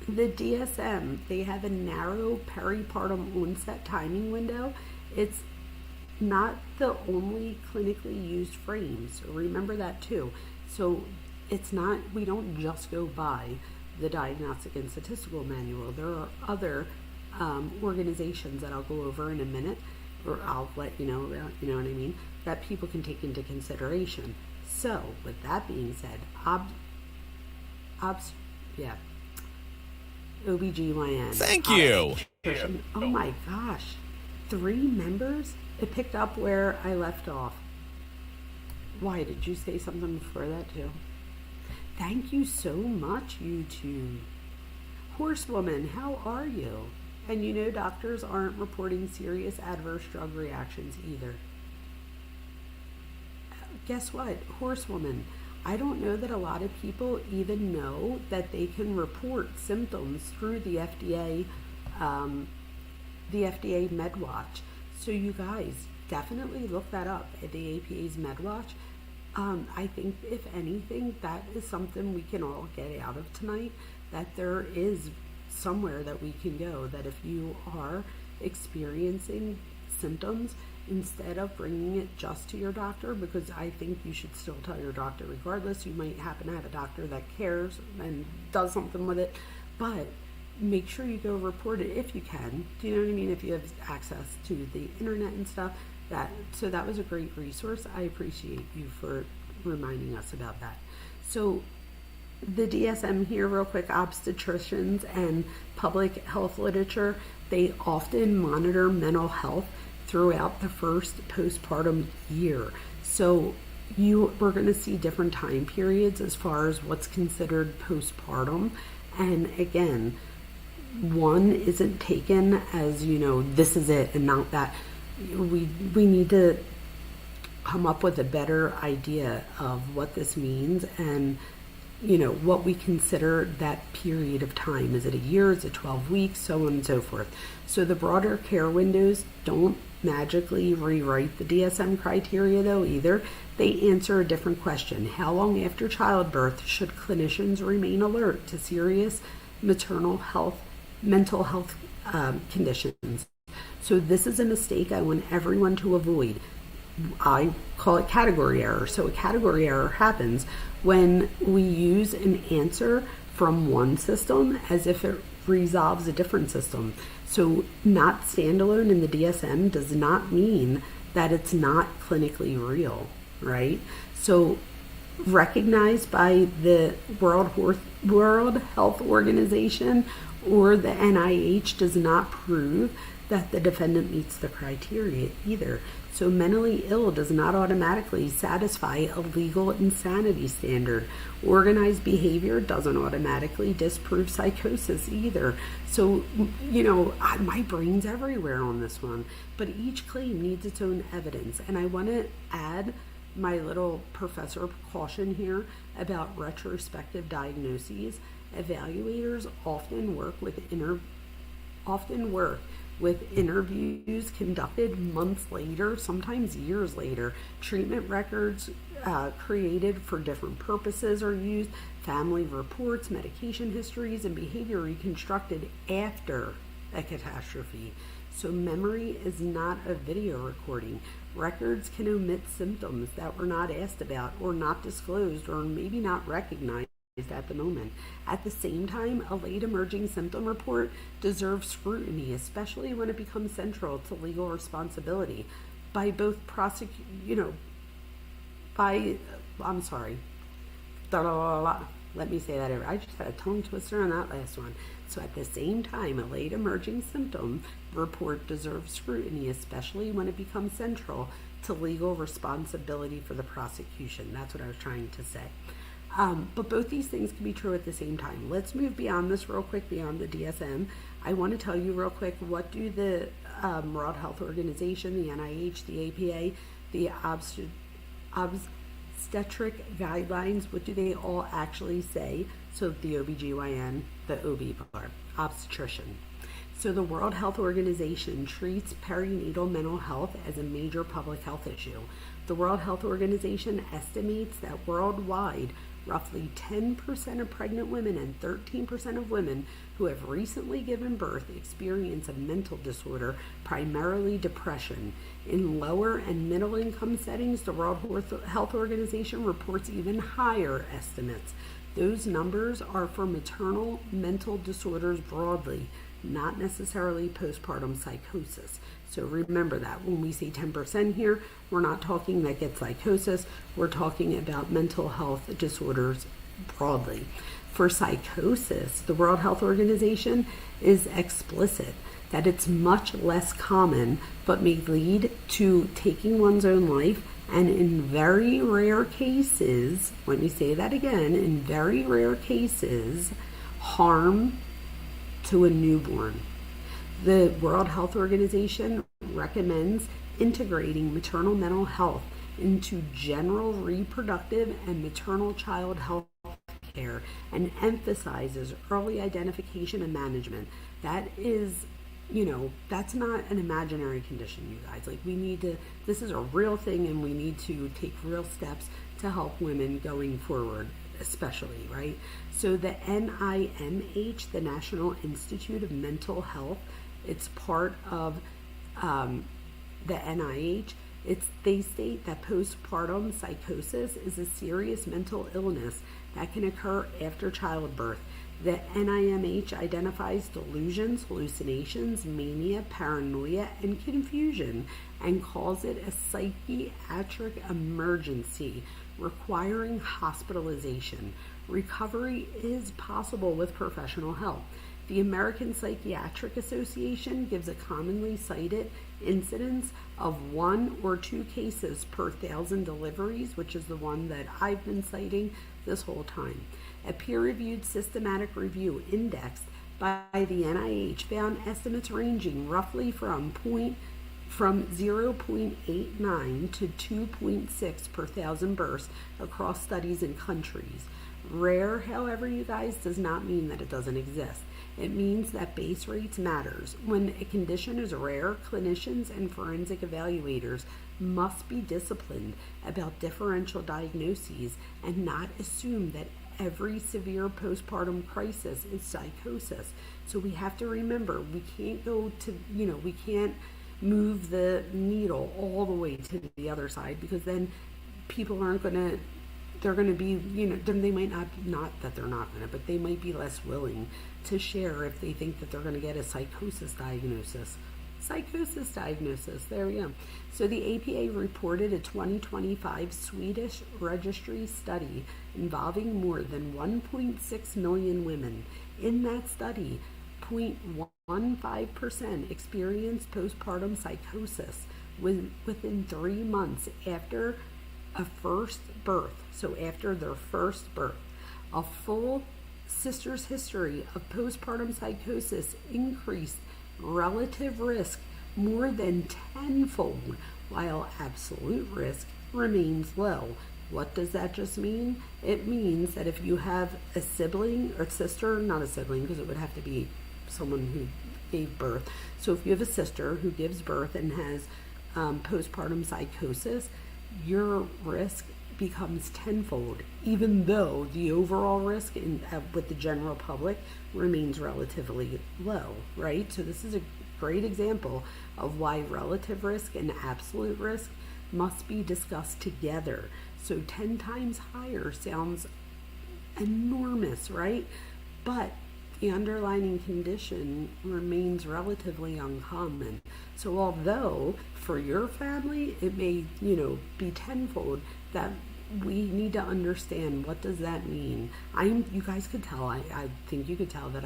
DSM, they have a narrow peripartum onset timing window. It's not the only clinically used frame, so remember that too. So it's not, we don't just go by the Diagnostic and Statistical Manual. There are other organizations that I'll go over in a minute, or I'll let you know what I mean, that people can take into consideration. So with that being said, OBGYN. Thank you. Oh my gosh. 3 members? It picked up where I left off. Why, did you say something before that too? Thank you so much, you two. Horsewoman, how are you? And you know doctors aren't reporting serious adverse drug reactions either. Guess what? Horsewoman, I don't know that a lot of people even know that they can report symptoms through the FDA MedWatch. So you guys definitely look that up at the APA's MedWatch. I think if anything, that is something we can all get out of tonight, that there is somewhere that we can go, that if you are experiencing symptoms, instead of bringing it just to your doctor, because I think you should still tell your doctor regardless. You might happen to have a doctor that cares and does something with it, but make sure you go report it if you can. Do you know what I mean? If you have access to the internet and stuff. So that was a great resource. I appreciate you for reminding us about that. So the DSM here real quick, obstetricians and public health literature, they often monitor mental health throughout the first postpartum year. So we're going to see different time periods as far as what's considered postpartum. And again, one isn't taken as, this is it and not that. We need to come up with a better idea of what this means and what we consider that period of time. Is it a year? Is it 12 weeks? So on and so forth. So the broader care windows don't magically rewrite the DSM criteria though either. They answer a different question. How long after childbirth should clinicians remain alert to serious mental health conditions? So this is a mistake I want everyone to avoid. I call it category error. So a category error happens when we use an answer from one system as if it resolves a different system. So not standalone in the DSM does not mean that it's not clinically real, right? So recognized by the World Health Organization or the NIH does not prove that the defendant meets the criteria either. So mentally ill does not automatically satisfy a legal insanity standard. Organized behavior doesn't automatically disprove psychosis either. So, my brain's everywhere on this one, but each claim needs its own evidence. And I want to add my little professor caution here about retrospective diagnoses. Evaluators often work with interviews conducted months later, sometimes years later. Treatment records created for different purposes are used. Family reports, medication histories, and behavior reconstructed after a catastrophe. So memory is not a video recording. Records can omit symptoms that were not asked about or not disclosed or maybe not recognized at the moment. At the same time, a late emerging symptom report deserves scrutiny, especially when it becomes central to legal responsibility by both let me say that over. I just had a tongue twister on that last one. So at the same time, a late emerging symptom report deserves scrutiny, especially when it becomes central to legal responsibility for the prosecution. That's what I was trying to say. But both these things can be true at the same time. Let's move beyond this real quick, beyond the DSM. I want to tell you real quick, what do the World Health Organization, the NIH, the APA, the obstetric guidelines, what do they all actually say So the OBGYN, the OB part, obstetrician. So the World Health Organization treats perinatal mental health as a major public health issue. The World Health Organization estimates that worldwide, roughly 10% of pregnant women and 13% of women who have recently given birth experience a mental disorder, primarily depression. In lower and middle income settings, the World Health Organization reports even higher estimates. Those numbers are for maternal mental disorders broadly, not necessarily postpartum psychosis. So remember that when we say 10% here, we're not talking that get psychosis, we're talking about mental health disorders broadly. For psychosis, the World Health Organization is explicit that it's much less common, but may lead to taking one's own life, and in very rare cases, let me say that again, in very rare cases, harm to a newborn. The World Health Organization recommends integrating maternal mental health into general reproductive and maternal child health care and emphasizes early identification and management. That is, that's not an imaginary condition, you guys. Like, we need to, this is a real thing, and we need to take real steps to help women going forward, especially, right? So the NIMH, the National Institute of Mental Health, it's part of the NIH. They state that postpartum psychosis is a serious mental illness that can occur after childbirth. The NIMH identifies delusions, hallucinations, mania, paranoia, and confusion, and calls it a psychiatric emergency requiring hospitalization. Recovery is possible with professional help. The American Psychiatric Association gives a commonly cited incidence of 1 or 2 cases per 1,000 deliveries, which is the one that I've been citing this whole time. A peer-reviewed systematic review indexed by the NIH found estimates ranging roughly from 0.89 to 2.6 per 1,000 births across studies and countries. Rare, however, you guys, does not mean that it doesn't exist. It means that base rates matters. When a condition is rare, clinicians and forensic evaluators must be disciplined about differential diagnoses and not assume that every severe postpartum crisis is psychosis. So we have to remember, we can't go to, we can't move the needle all the way to the other side, because then people aren't going to, they're going to be, they might not that they're not going to, but they might be less willing to share if they think that they're going to get a psychosis diagnosis. There we go. So the APA reported a 2025 Swedish registry study involving more than 1.6 million women. In that study, 0.15% experienced postpartum psychosis within 3 months after a first birth. So after their first birth, a full sister's history of postpartum psychosis increased relative risk more than tenfold, while absolute risk remains low. What does that just mean? It means that if you have a sibling or sister, not a sibling because it would have to be someone who gave birth. So if you have a sister who gives birth and has postpartum psychosis, your risk becomes tenfold, even though the overall risk with the general public remains relatively low, right? So this is a great example of why relative risk and absolute risk must be discussed together. So 10 times higher sounds enormous, right? But the underlying condition remains relatively uncommon. So although for your family it may, be tenfold, that we need to understand, what does that mean? You guys could tell, I think you could tell that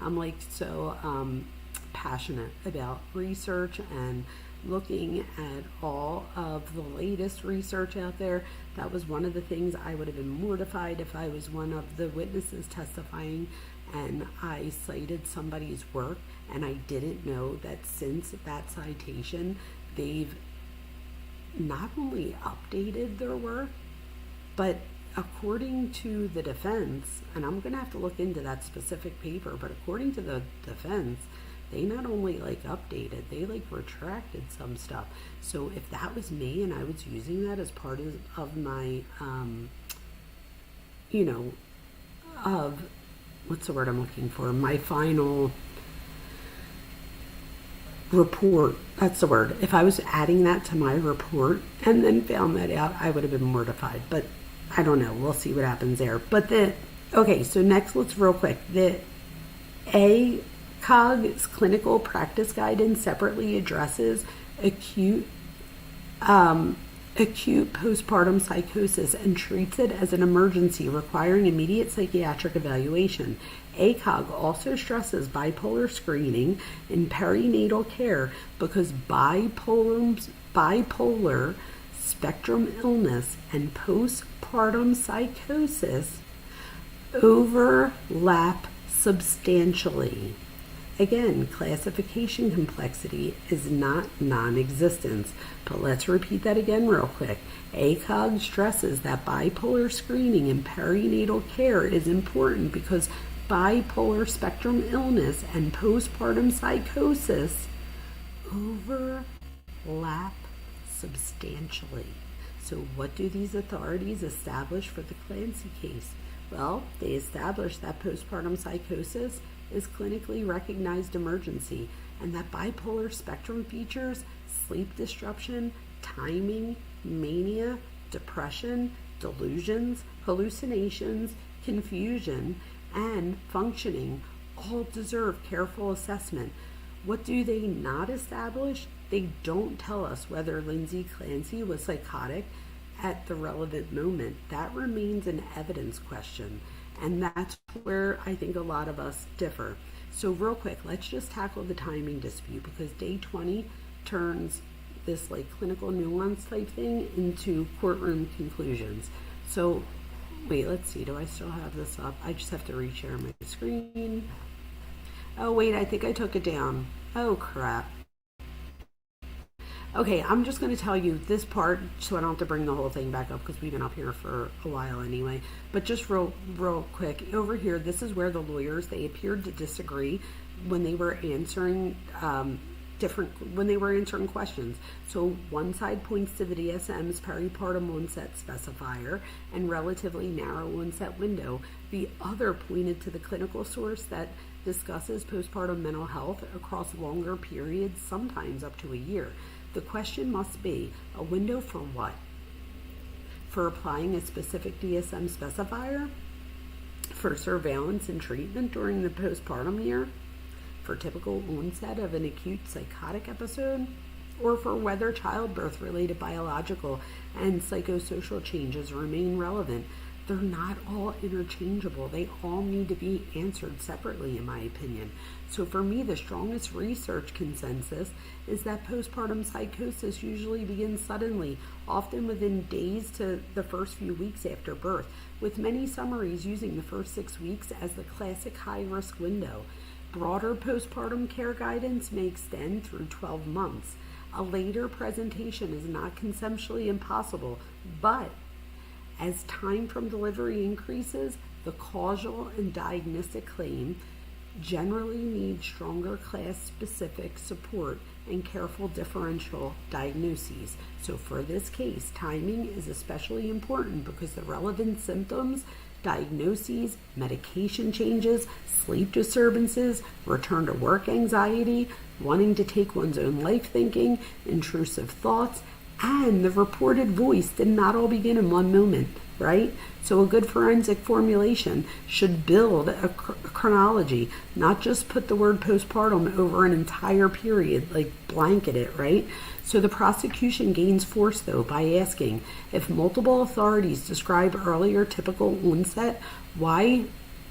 I'm like so passionate about research and looking at all of the latest research out there. That was one of the things I would have been mortified if I was one of the witnesses testifying and I cited somebody's work and I didn't know that since that citation, they've not only updated their work, but according to the defense, and I'm going to have to look into that specific paper, but according to the defense, they not only like updated, they like retracted some stuff. So if that was me and I was using that as part of my, you know, of, what's the word I'm looking for? My final report, that's the word. If I was adding that to my report and then found that out, I would have been mortified. But I don't know. We'll see what happens there. But okay, so next, let's real quick. The ACOG's clinical practice guidance separately addresses acute postpartum psychosis and treats it as an emergency requiring immediate psychiatric evaluation. ACOG also stresses bipolar screening in perinatal care because bipolar spectrum illness and postpartum psychosis overlap substantially. Again, classification complexity is not non-existence, but let's repeat that again real quick. ACOG stresses that bipolar screening in perinatal care is important because bipolar spectrum illness and postpartum psychosis overlap substantially. So what do these authorities establish for the Clancy case? Well, they establish that postpartum psychosis is clinically recognized emergency and that bipolar spectrum features, sleep disruption, timing, mania, depression, delusions, hallucinations, confusion, and functioning all deserve careful assessment. What do they not establish? They don't tell us whether Lindsay Clancy was psychotic at the relevant moment. That remains an evidence question. And that's where I think a lot of us differ. So real quick, let's just tackle the timing dispute because day 20 turns this like clinical nuance type thing into courtroom conclusions. So wait, let's see. Do I still have this up? I just have to reshare my screen. Oh wait, I think I took it down. Oh crap. Okay, I'm just going to tell you this part so I don't have to bring the whole thing back up because we've been up here for a while anyway. But just real quick, over here, this is where the lawyers, they appeared to disagree when they were answering questions. So one side points to the DSM's peripartum onset specifier and relatively narrow onset window. The other pointed to the clinical source that discusses postpartum mental health across longer periods, sometimes up to a year. The question must be, a window for what? For applying a specific DSM specifier? For surveillance and treatment during the postpartum year? For typical onset of an acute psychotic episode? Or for whether childbirth-related biological and psychosocial changes remain relevant? They're not all interchangeable. They all need to be answered separately, in my opinion. So for me, the strongest research consensus is that postpartum psychosis usually begins suddenly, often within days to the first few weeks after birth, with many summaries using the first 6 weeks as the classic high-risk window. Broader postpartum care guidance may extend through 12 months. A later presentation is not conceptually impossible, but as time from delivery increases, the causal and diagnostic claim generally needs stronger class-specific support and careful differential diagnoses. So for this case, timing is especially important because the relevant symptoms, diagnoses, medication changes, sleep disturbances, return to work anxiety, wanting to take one's own life thinking, intrusive thoughts, and the reported voice did not all begin in one moment, right? So a good forensic formulation should build a chronology, not just put the word postpartum over an entire period, like blanket it, right? So the prosecution gains force, though, by asking, if multiple authorities describe earlier typical onset, why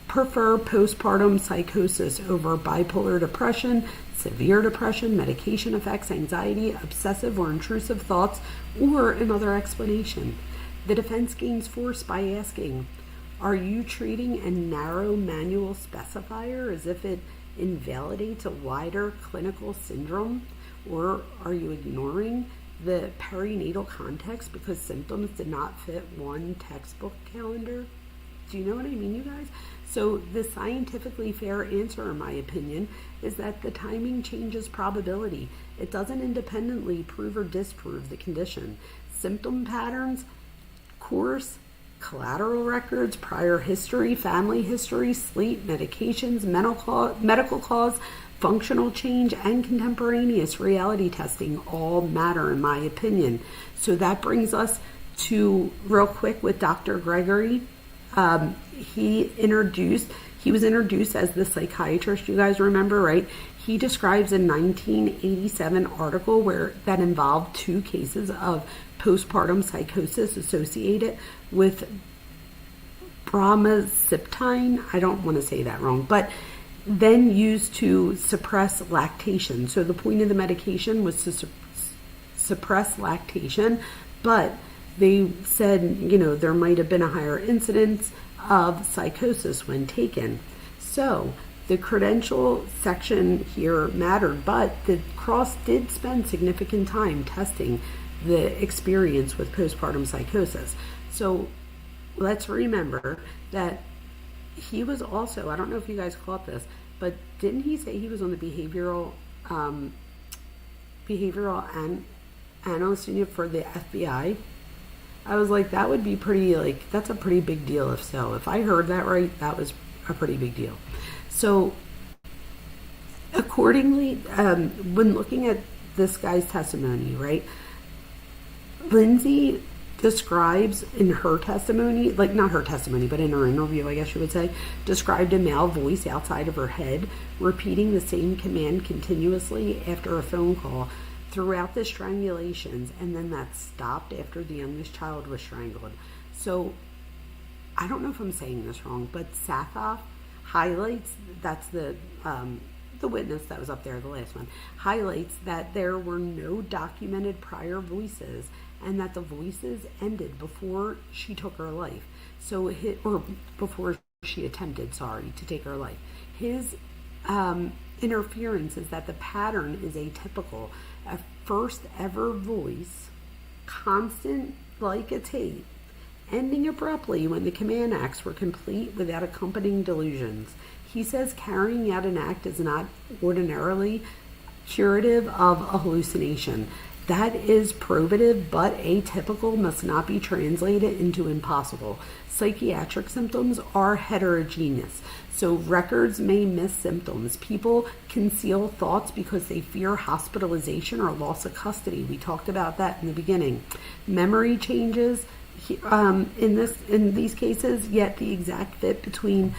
prefer postpartum psychosis over bipolar depression, severe depression, medication effects, anxiety, obsessive or intrusive thoughts, or another explanation? The defense gains force by asking, are you treating a narrow manual specifier as if it invalidates a wider clinical syndrome? Or are you ignoring the perinatal context because symptoms did not fit one textbook calendar. Do you know what I mean, you guys? So the scientifically fair answer, in my opinion, is that the timing changes probability. It doesn't independently prove or disprove the condition. Symptom patterns, course, collateral records, prior history, family history, sleep, medications, medical cause, functional change, and contemporaneous reality testing all matter, in my opinion. So that brings us to, real quick, with Dr. Gregory. He was introduced as the psychiatrist, you guys remember, right? He describes a 1987 article that involved 2 cases of postpartum psychosis associated with bromazepine. I don't want to say that wrong, but then used to suppress lactation. So the point of the medication was to suppress lactation, but they said, there might have been a higher incidence of psychosis when taken. So the credential section here mattered, but the cross did spend significant time testing the experience with postpartum psychosis. So let's remember that he was also, I don't know if you guys caught this, but didn't he say he was on the behavioral analyst unit for the FBI? I was like, that would be that's a pretty big deal if so. If I heard that right, that was a pretty big deal. So accordingly, when looking at this guy's testimony, right, Lindsay describes in her testimony, not her testimony, but in her interview, I guess you would say, described a male voice outside of her head, repeating the same command continuously after a phone call throughout the strangulations, and then that stopped after the youngest child was strangled. So I don't know if I'm saying this wrong, but Sathoff highlights, that's the witness that was up there, the last one, highlights that there were no documented prior voices and that the voices ended before she took her life. Or before she attempted, to take her life. His interference is that the pattern is atypical. A first ever voice, constant like a tape, ending abruptly when the command acts were complete without accompanying delusions. He says carrying out an act is not ordinarily curative of a hallucination. That is probative, but atypical must not be translated into impossible. Psychiatric symptoms are heterogeneous, so records may miss symptoms. People conceal thoughts because they fear hospitalization or loss of custody. We talked about that in the beginning. Memory changes in these cases, yet the exact fit between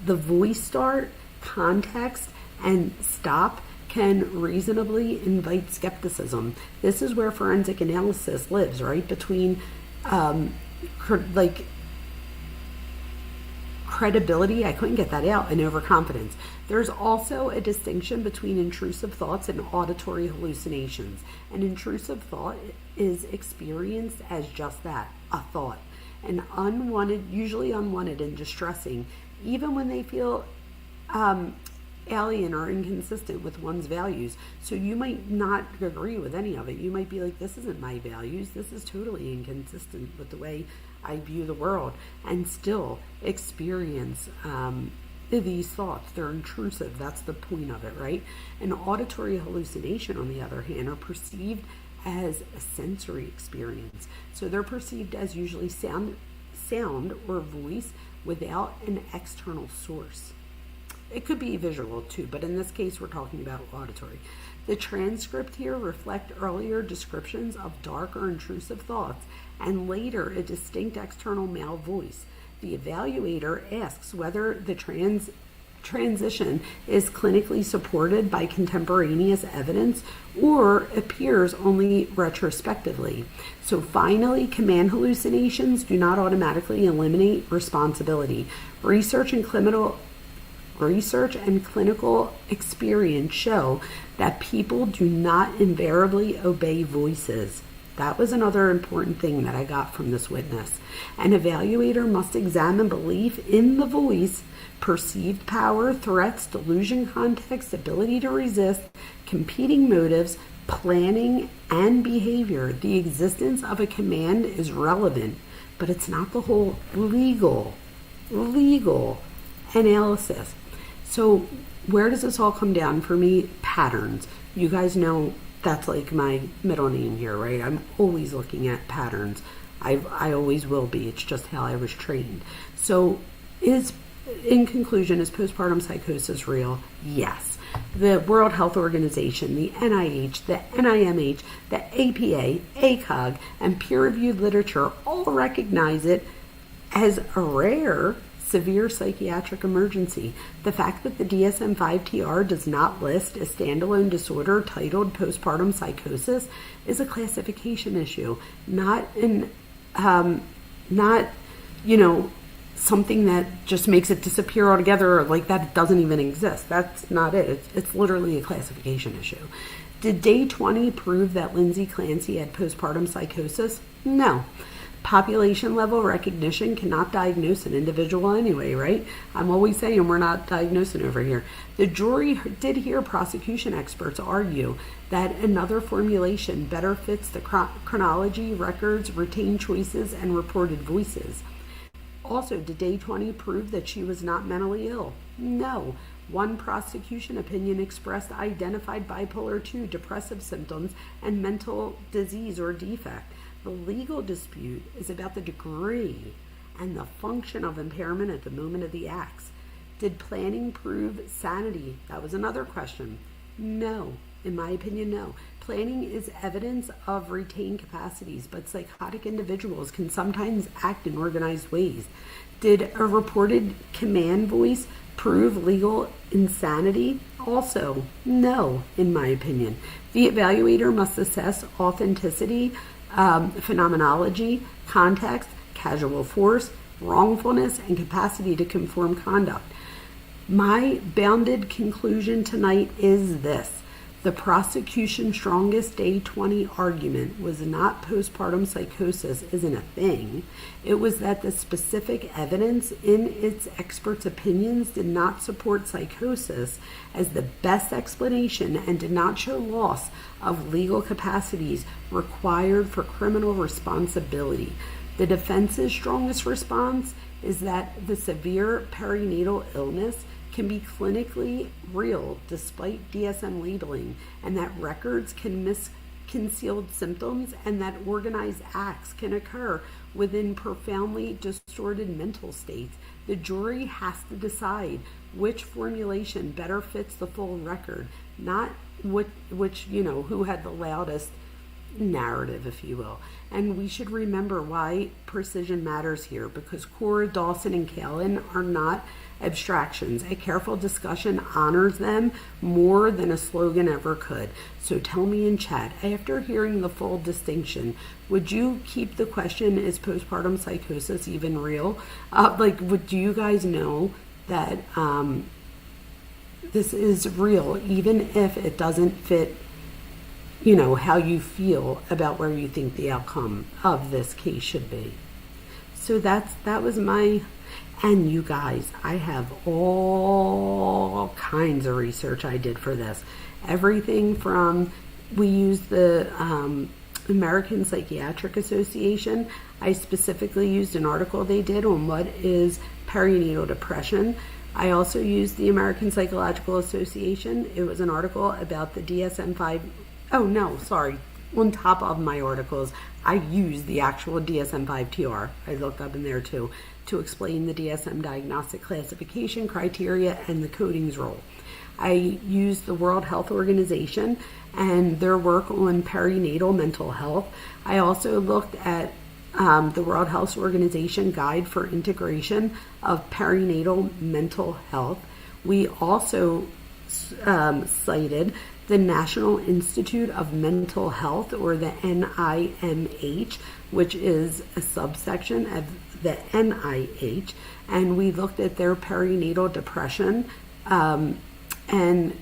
the voice start, context, and stop can reasonably invite skepticism. This is where forensic analysis lives, right? Between credibility, I couldn't get that out, and overconfidence. There's also a distinction between intrusive thoughts and auditory hallucinations. An intrusive thought is experienced as just that, a thought. And usually unwanted and distressing, even when they feel alien or inconsistent with one's values. So you might not agree with any of it. You might be like, this isn't my values. This is totally inconsistent with the way I view the world, and still experience these thoughts. They're intrusive. That's the point of it, right? An auditory hallucination, on the other hand, are perceived as a sensory experience. So they're perceived as usually sound or voice without an external source. It could be visual too, but in this case, we're talking about auditory. The transcript here reflect earlier descriptions of dark or intrusive thoughts, and later a distinct external male voice. The evaluator asks whether the transition is clinically supported by contemporaneous evidence or appears only retrospectively. So finally, command hallucinations do not automatically eliminate responsibility. Research and clinical experience show that people do not invariably obey voices. That was another important thing that I got from this witness. An evaluator must examine belief in the voice, perceived power, threats, delusion context, ability to resist, competing motives, planning, and behavior. The existence of a command is relevant, but it's not the whole legal analysis. So where does this all come down for me? Patterns. You guys know that's like my middle name here, right? I'm always looking at patterns. I always will be. It's just how I was trained. So in conclusion, is postpartum psychosis real? Yes. The World Health Organization, the NIH, the NIMH, the APA, ACOG, and peer-reviewed literature all recognize it as a rare severe psychiatric emergency. The fact that the DSM-5-TR does not list a standalone disorder titled postpartum psychosis is a classification issue, not something that just makes it disappear altogether, or like that doesn't even exist. That's not it. It's literally a classification issue. Did day 20 prove that Lindsay Clancy had postpartum psychosis? No. Population level recognition cannot diagnose an individual anyway, right? I'm always saying we're not diagnosing over here. The jury did hear prosecution experts argue that another formulation better fits the chronology, records, retained choices, and reported voices. Also, did day 20 prove that she was not mentally ill? No. One prosecution opinion expressed identified bipolar 2 depressive symptoms and mental disease or defect. The legal dispute is about the degree and the function of impairment at the moment of the acts. Did planning prove sanity? That was another question. No. In my opinion, no. Planning is evidence of retained capacities, but psychotic individuals can sometimes act in organized ways. Did a reported command voice prove legal insanity? Also, no, in my opinion. The evaluator must assess authenticity, phenomenology, context, casual force, wrongfulness, and capacity to conform conduct. My bounded conclusion tonight is this. The prosecution's strongest day 20 argument was not postpartum psychosis isn't a thing. It was that the specific evidence in its experts' opinions did not support psychosis as the best explanation and did not show loss of legal capacities required for criminal responsibility. The defense's strongest response is that the severe perinatal illness can be clinically real despite DSM labeling, and that records can miss concealed symptoms, and that organized acts can occur within profoundly distorted mental states. The jury has to decide which formulation better fits the full record, not which who had the loudest narrative, if you will. And we should remember why precision matters here, because Cora, Dawson, and Kalin are not abstractions. A careful discussion honors them more than a slogan ever could. So tell me in chat, after hearing the full distinction, would you keep the question, is postpartum psychosis even real? Do you guys know that this is real, even if it doesn't fit how you feel about where you think the outcome of this case should be? So that was my, and you guys, I have all kinds of research I did for this. Everything from, we used the American Psychiatric Association. I specifically used an article they did on what is perinatal depression. I also used the American Psychological Association. It was an article about the DSM-5. Oh, no, sorry. On top of my articles, I used the actual DSM-5-TR. I looked up in there too, to explain the DSM diagnostic classification criteria and the coding's role. I used the World Health Organization and their work on perinatal mental health. I also looked at the World Health Organization Guide for Integration of Perinatal Mental Health. We also cited the National Institute of Mental Health, or the NIMH, which is a subsection of the NIH, and we looked at their perinatal depression, and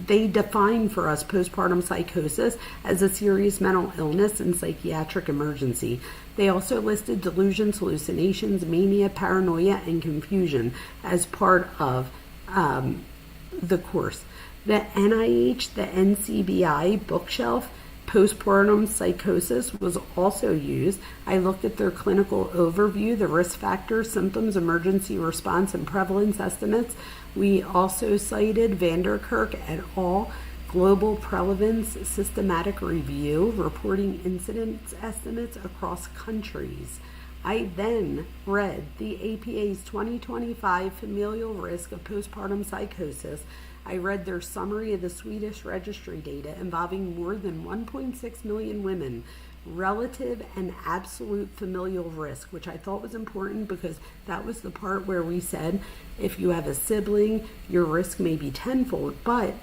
they define for us postpartum psychosis as a serious mental illness and psychiatric emergency. They also listed delusions, hallucinations, mania, paranoia, and confusion as part of the course. The NIH, the NCBI bookshelf, postpartum psychosis was also used. I looked at their clinical overview, the risk factors, symptoms, emergency response, and prevalence estimates. We also cited Vanderkirk et al. Global Prevalence Systematic Review, reporting incidence estimates across countries. I then read the APA's 2025 Familial Risk of Postpartum Psychosis. I read their summary of the Swedish registry data involving more than 1.6 million women, relative and absolute familial risk, which I thought was important because that was the part where we said if you have a sibling, your risk may be tenfold, but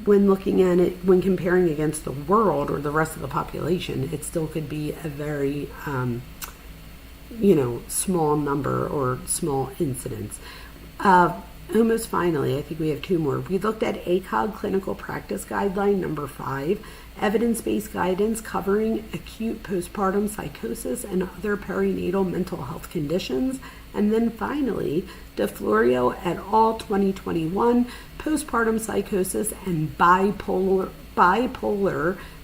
when looking at it, when comparing against the world or the rest of the population, it still could be a very, small number or small incidence. Almost finally, I think we have two more. We looked at ACOG Clinical Practice Guideline number 5, evidence-based guidance covering acute postpartum psychosis and other perinatal mental health conditions. And then finally, DeFlorio et al. 2021, postpartum psychosis and bipolar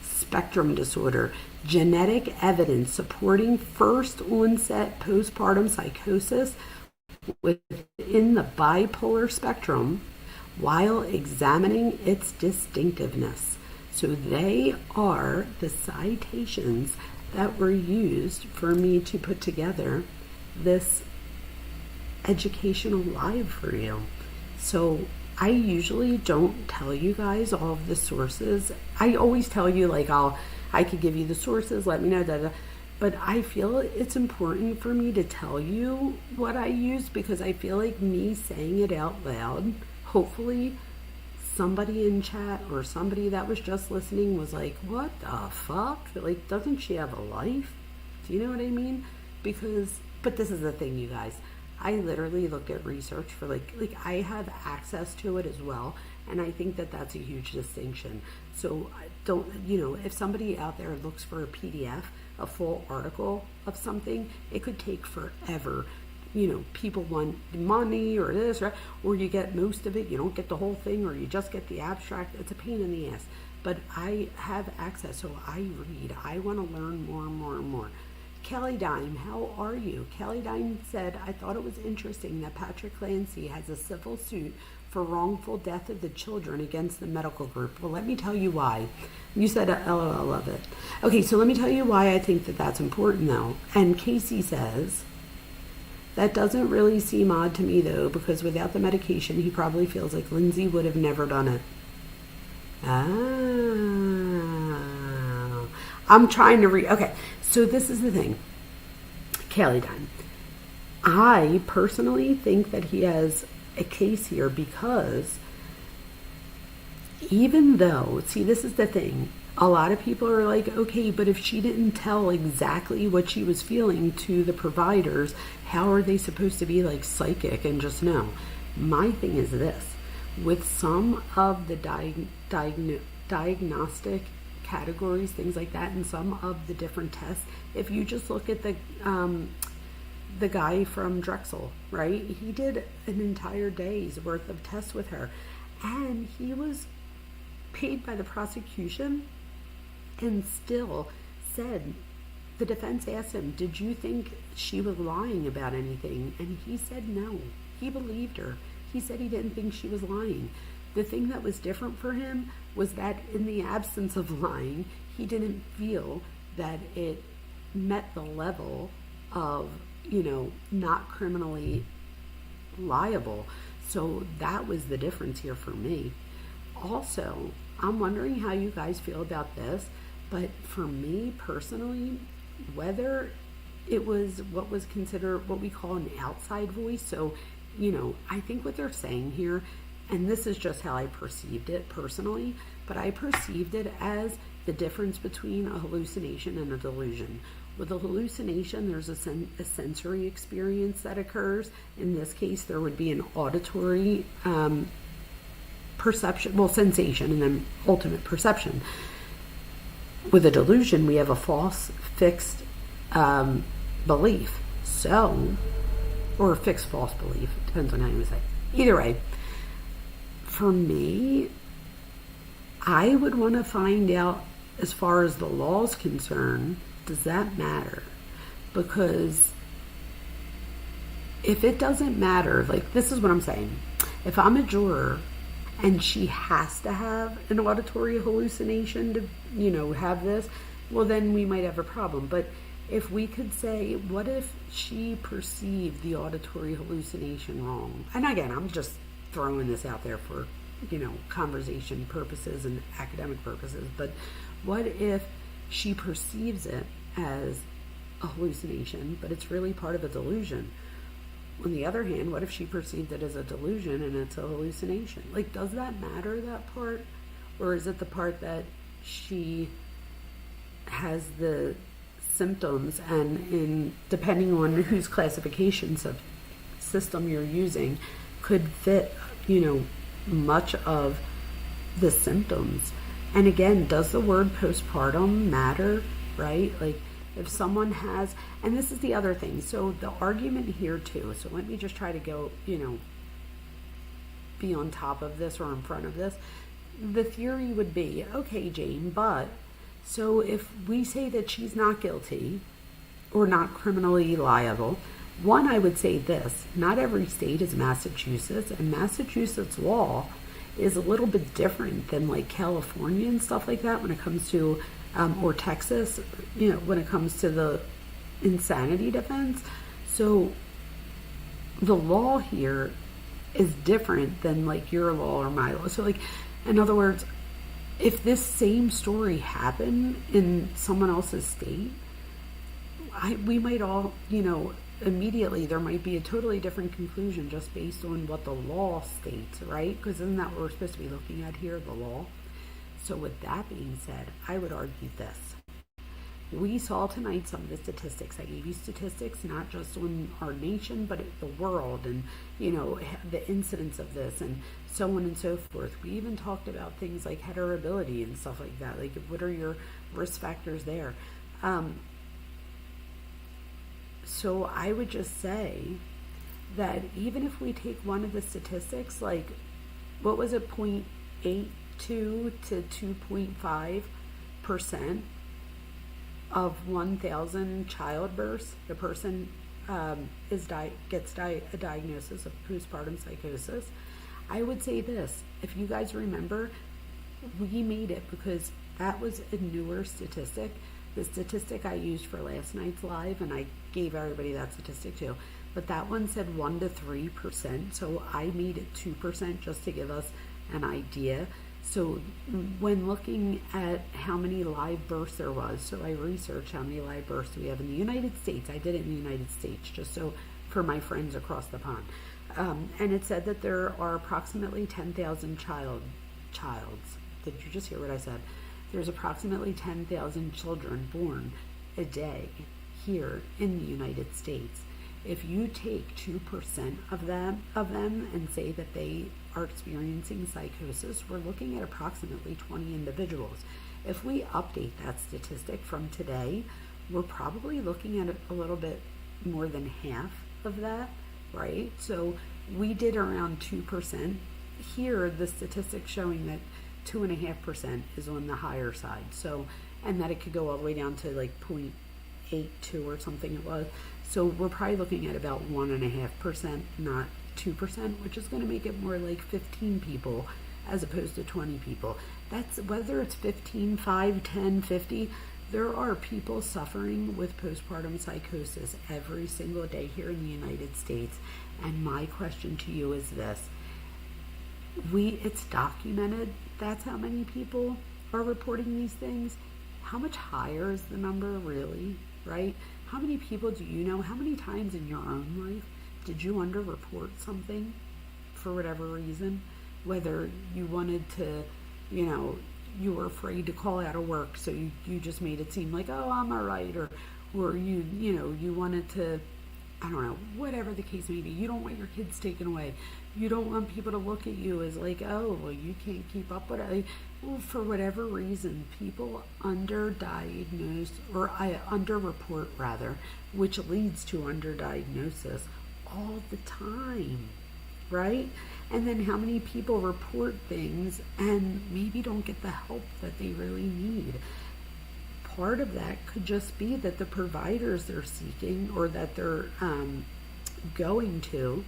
spectrum disorder, genetic evidence supporting first onset postpartum psychosis within the bipolar spectrum while examining its distinctiveness. So they are the citations that were used for me to put together this educational live for you. So I usually don't tell you guys all of the sources. I always tell you I could give you the sources, let me know but I feel it's important for me to tell you what I use because I feel like me saying it out loud, hopefully somebody in chat or somebody that was just listening was like, what the fuck? Like, doesn't she have a life? Do you know what I mean? But this is the thing, you guys. I literally looked at research for like I have access to it as well. And I think that that's a huge distinction. So don't, if somebody out there looks for a PDF, a full article of something, it could take forever. People want money or this, right? Or you get most of it, you don't get the whole thing, or you just get the abstract. It's a pain in the ass. But I have access, so I read. I want to learn more and more and more. Kelly Dime, how are you? Kelly Dime said, I thought it was interesting that Patrick Clancy has a civil suit for wrongful death of the children against the medical group. Well, let me tell you why. You said LOL of it. Okay, so let me tell you why I think that that's important, though. And Casey says, that doesn't really seem odd to me, though, because without the medication, he probably feels like Lindsay would have never done it. I'm trying to read. Okay, so this is the thing. Kelly Dime. I personally think that he has a case here because even though, see, this is the thing. A lot of people are like, okay, but if she didn't tell exactly what she was feeling to the providers, how are they supposed to be like psychic and just know? My thing is this. With some of the diagnostic categories, things like that, and some of the different tests, if you just look at the guy from Drexel, right? He did an entire day's worth of tests with her, and he was paid by the prosecution and still said, the defense asked him, did you think she was lying about anything? And he said no. He believed her. He said he didn't think she was lying. The thing that was different for him was that in the absence of lying, he didn't feel that it met the level of, not criminally liable. So that was the difference here for me. Also, I'm wondering how you guys feel about this, but for me personally, whether it was what was considered what we call an outside voice, so, I think what they're saying here, and this is just how I perceived it personally, but I perceived it as the difference between a hallucination and a delusion. With a hallucination, there's a sensory experience that occurs. In this case, there would be an auditory perception, sensation, and then ultimate perception. With a delusion, we have a false, fixed belief. So, or a fixed false belief, depends on how you say it. Either way, for me, I would want to find out, as far as the law's concerned, does that matter? Because if it doesn't matter, like, this is what I'm saying. If I'm a juror and she has to have an auditory hallucination to, have this, well, then we might have a problem. But if we could say, what if she perceived the auditory hallucination wrong? And again, I'm just throwing this out there for, conversation purposes and academic purposes. But what if she perceives it as a hallucination, but it's really part of a delusion? On the other hand, what if she perceived it as a delusion and it's a hallucination? Like, does that matter, that part? Or is it the part that she has the symptoms, and depending on whose classification system you're using, could fit, much of the symptoms? And again, does the word postpartum matter, right? Like, if someone has, and this is the other thing, so the argument here too, so let me just try to go, be on top of this or in front of this. The theory would be, okay, Jane, but so if we say that she's not guilty or not criminally liable, one, I would say this: not every state is Massachusetts, and Massachusetts law is a little bit different than like California and stuff like that when it comes to, or Texas, when it comes to the insanity defense. So the law here is different than like your law or my law. So like, in other words, if this same story happened in someone else's state, we might all, immediately there might be a totally different conclusion just based on what the law states, right? Because isn't that what we're supposed to be looking at here, the law? So with that being said, I would argue this. We saw tonight some of the statistics. I gave you statistics not just on our nation, but the world, and the incidence of this, and so on and so forth. We even talked about things like heritability and stuff like that. Like, what are your risk factors there? So I would just say that even if we take one of the statistics, like, what was it, 0.82 to 2.5% of 1,000 childbirths, the person gets a diagnosis of postpartum psychosis. I would say this: if you guys remember, we made it because that was a newer statistic. The statistic I used for last night's live, and I gave everybody that statistic too, but that one said 1 to 3%, so I made it 2% just to give us an idea. So when looking at how many live births there was, so I researched how many live births we have in the United States. I did it in the United States just so for my friends across the pond. And it said that there are approximately 10,000 childs. Did you just hear what I said? There's approximately 10,000 children born a day here in the United States. If you take 2% of them and say that they are experiencing psychosis, we're looking at approximately 20 individuals. If we update that statistic from today, we're probably looking at a little bit more than half of that, right? So we did around 2%. Here, the statistics showing that 2.5% is on the higher side. So, and that it could go all the way down to like 0.82 or something it was. So we're probably looking at about 1.5%, not 2%, which is going to make it more like 15 people as opposed to 20 people. That's whether it's 15, 5, 10, 50. There are people suffering with postpartum psychosis every single day here in the United States. And my question to you is this: it's documented. That's how many people are reporting these things. How much higher is the number really, right? How many people do you know? How many times in your own life did you underreport something for whatever reason? Whether you wanted to, you were afraid to call out of work, so you just made it seem like, oh, I'm all right, or you wanted to, I don't know, whatever the case may be. You don't want your kids taken away. You don't want people to look at you as like, oh, well, you can't keep up with it. Well, for whatever reason, people underdiagnose, or underreport rather, which leads to underdiagnosis all the time, right? And then how many people report things and maybe don't get the help that they really need? Part of that could just be that the providers they're seeking or that they're going to,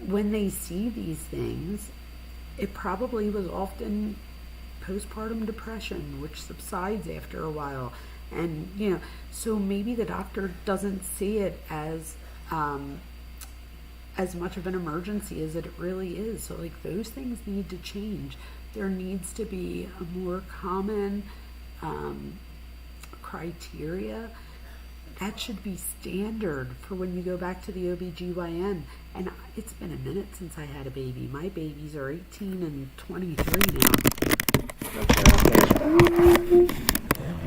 when they see these things, it probably was often postpartum depression, which subsides after a while. And, you know, so maybe the doctor doesn't see it as much of an emergency as it really is. So, like, those things need to change. There needs to be a more common criteria that should be standard for when you go back to the OBGYN. And it's been a minute since I had a baby. My babies are 18 and 23 now.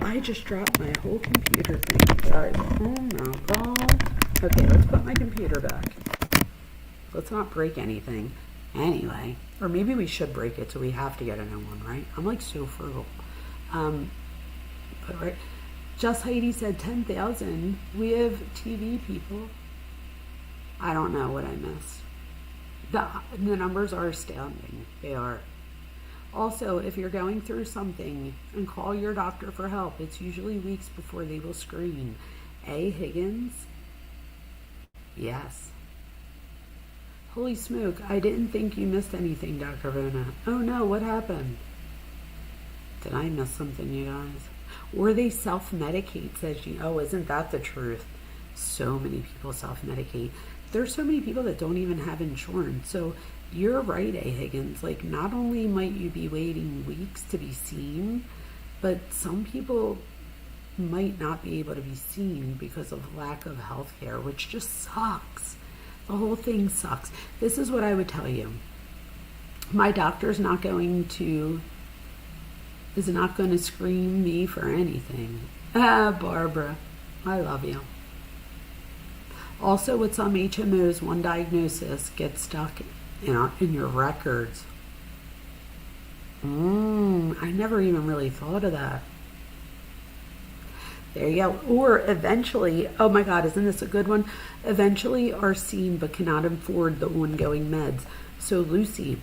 I just dropped my whole computer thing, guys. Oh my God. Okay, let's put my computer back. Let's not break anything. Anyway, or maybe we should break it so we have to get a new one, right? I'm like so frugal. But right, Just Heidi said 10,000. We have TV people. I don't know what I missed. The numbers are astounding. They are. Also, if you're going through something, and call your doctor for help. It's usually weeks before they will screen. A. Higgins? Yes. Holy smoke, I didn't think you missed anything, Dr. Vona. Oh no, what happened? Did I miss something, you guys? Or they self-medicate, says she. Oh, isn't that the truth? So many people self-medicate. There's so many people that don't even have insurance. So you're right, A. Higgins. Like, not only might you be waiting weeks to be seen, but some people might not be able to be seen because of lack of health care, which just sucks. The whole thing sucks. This is what I would tell you. My doctor's not going to scream me for anything. Barbara, I love you. Also, with some HMOs, one diagnosis gets stuck in your records. I never even really thought of that. There you go. Or eventually, oh my God, isn't this a good one? Eventually are seen but cannot afford the ongoing meds. So Lucy,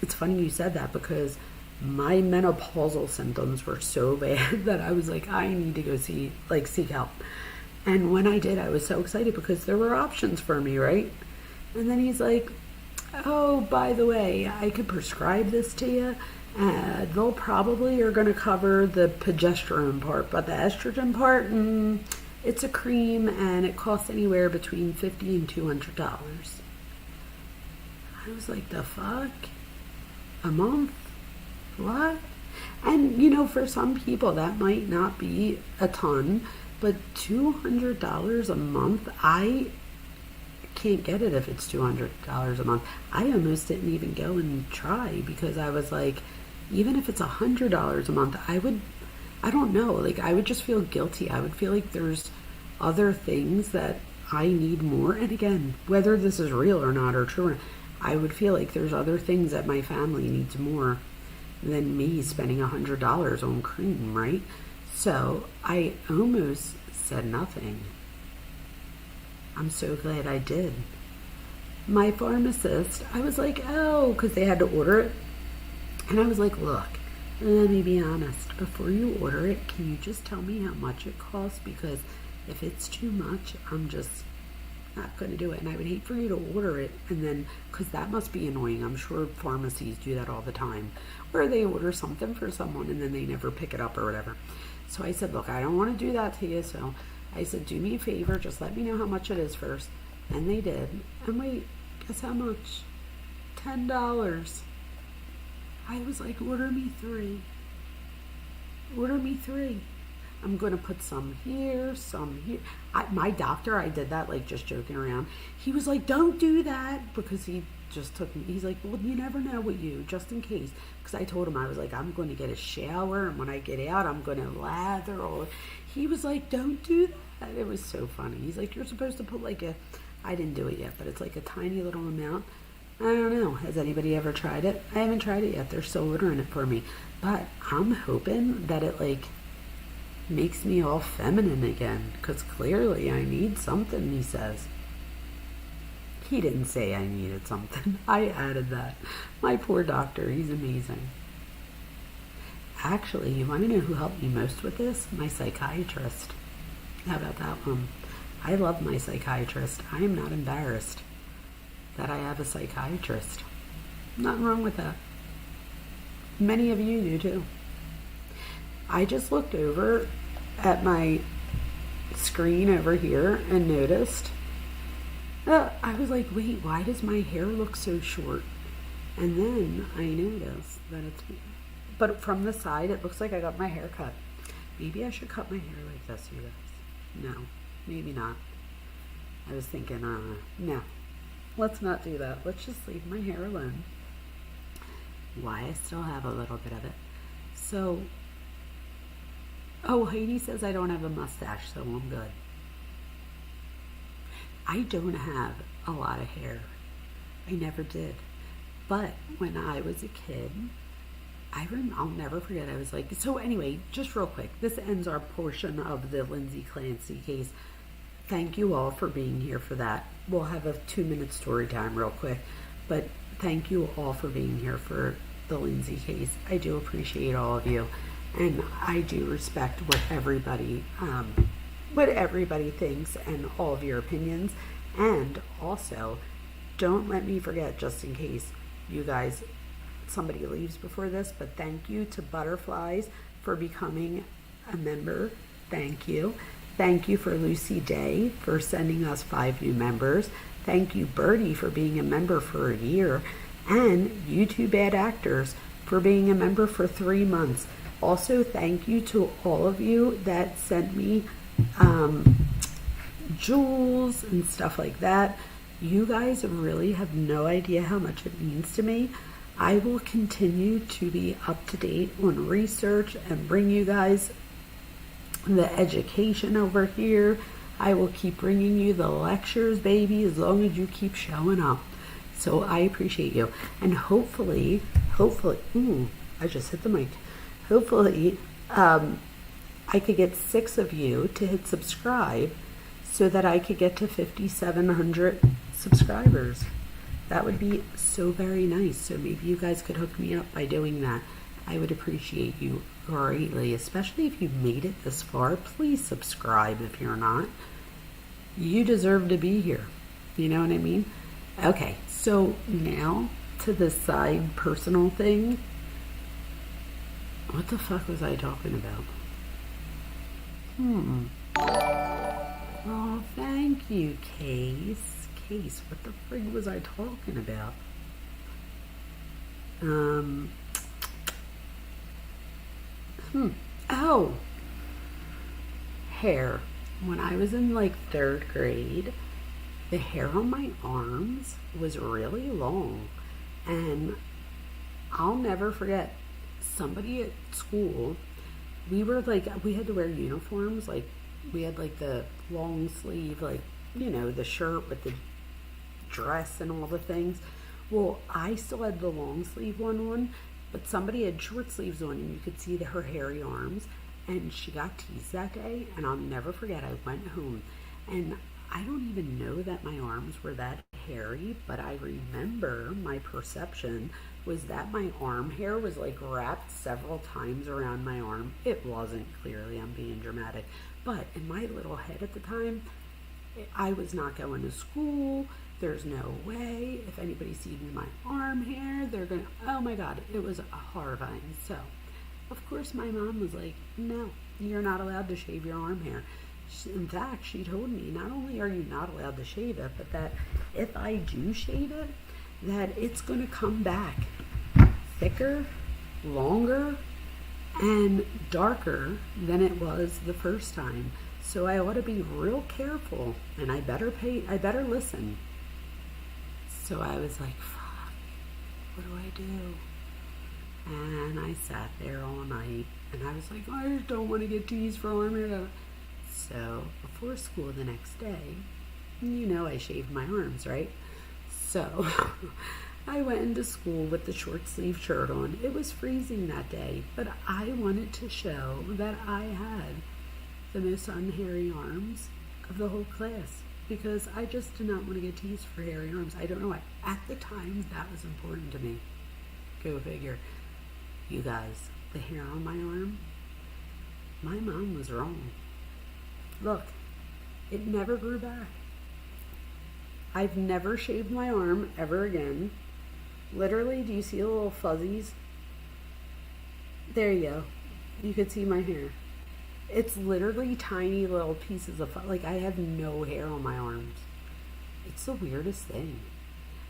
it's funny you said that because my menopausal symptoms were so bad that I was like, I need to go seek help. And when I did, I was so excited because there were options for me, right? And then he's like, oh, by the way, I could prescribe this to you. They'll probably are going to cover the progesterone part, but the estrogen part, it's a cream and it costs anywhere between $50 and $200. I was like, the fuck? A month? What? And, for some people that might not be a ton, but $200 a month, I can't get it if it's $200 a month. I almost didn't even go and try because I was like, even if it's $100 a month, I don't know, like I would just feel guilty. I would feel like there's other things that I need more. And again, whether this is real or not or true or not, I would feel like there's other things that my family needs more than me spending $100 on cream, right? So I almost said nothing. I'm so glad I did. My pharmacist, I was like, oh, because they had to order it. And I was like, look, let me be honest. Before you order it, can you just tell me how much it costs? Because if it's too much, I'm just not going to do it. And I would hate for you to order it and then, because that must be annoying. I'm sure pharmacies do that all the time, where they order something for someone and then they never pick it up or whatever. So I said, look, I don't want to do that to you. So I said, do me a favor, just let me know how much it is first. And they did. And wait, guess how much? $10. I was like, order me 3. Order me 3. I'm going to put some here, some here. My doctor, I did that like just joking around. He was like, don't do that, because he just took me. He's like, well, you never know with you, just in case. Because I told him, I was like, I'm going to get a shower, and when I get out, I'm going to lather. Or he was like, don't do that. It was so funny. He's like, you're supposed to put like I didn't do it yet, but it's like a tiny little amount. I don't know. Has anybody ever tried it? I haven't tried it yet. They're still ordering it for me. But I'm hoping that it like makes me all feminine again, because clearly I need something, he says. He didn't say I needed something. I added that. My poor doctor, he's amazing. Actually, you want to know who helped me most with this? My psychiatrist. How about that one? I love my psychiatrist. I am not embarrassed that I have a psychiatrist. Nothing wrong with that. Many of you do too. I just looked over at my screen over here and noticed, I was like, wait, why does my hair look so short? And then I noticed that but from the side, it looks like I got my hair cut. Maybe I should cut my hair like this, you guys. No, maybe not. I was thinking, no, let's not do that. Let's just leave my hair alone. Why I still have a little bit of it. So, oh, Heidi says I don't have a mustache, so I'm good. I don't have a lot of hair. I never did. But when I was a kid, I'll never forget, I was like, so anyway, just real quick, this ends our portion of the Lindsay Clancy case. Thank you all for being here for that. We'll have a 2-minute story time real quick, but thank you all for being here for the Lindsay case. I do appreciate all of you, and I do respect what everybody thinks and all of your opinions. And also, don't let me forget, just in case you guys, somebody leaves before this, but thank you to Butterflies for becoming a member. Thank you. Thank you for Lucy Day for sending us 5 new members. Thank you, Birdie, for being a member for a year. And you two bad actors for being a member for 3 months. Also, thank you to all of you that sent me jewels and stuff like that. You guys really have no idea how much it means to me. I will continue to be up to date on research and bring you guys the education over here. I will keep bringing you the lectures, baby, as long as you keep showing up. So I appreciate you. And hopefully, I just hit the mic. Hopefully, I could get 6 of you to hit subscribe so that I could get to 5,700 subscribers. That would be so very nice. So maybe you guys could hook me up by doing that. I would appreciate you greatly, especially if you've made it this far. Please subscribe if you're not. You deserve to be here. You know what I mean? Okay, so now to the side personal thing. What the fuck was I talking about? Oh, thank you, Case. What the frig was I talking about? Oh, hair. When I was in like 3rd grade, the hair on my arms was really long, and I'll never forget, somebody at school, we had to wear uniforms, like we had like the long sleeve, like, you know, the shirt with the dress and all the things. Well, I still had the long sleeve one on, but somebody had short sleeves on, and you could see her hairy arms, and she got teased that day. And I'll never forget, I went home, and I don't even know that my arms were that hairy, but I remember my perception was that my arm hair was like wrapped several times around my arm. It wasn't, clearly, I'm being dramatic, but in my little head at the time, I was not going to school. There's no way. If anybody sees my arm hair, they're going to, oh my God, it was horrifying. So, of course, my mom was like, no, you're not allowed to shave your arm hair. In fact, she told me, not only are you not allowed to shave it, but that if I do shave it, that it's going to come back thicker, longer, and darker than it was the first time. So I ought to be real careful, and I better listen. So I was like, fuck, what do I do? And I sat there all night, and I was like, I just don't want to get teased for arm hair. So before school the next day, you know I shaved my arms, right? So I went into school with the short sleeve shirt on. It was freezing that day, but I wanted to show that I had the most unhairy arms of the whole class. because I just did not want to get teased for hairy arms. I don't know why. At the time, that was important to me. Go figure. You guys, the hair on my arm, my mom was wrong. Look, it never grew back. I've never shaved my arm ever again. Literally, do you see the little fuzzies? There you go. You could see my hair. It's literally tiny little pieces of, like, I have no hair on my arms. It's the weirdest thing.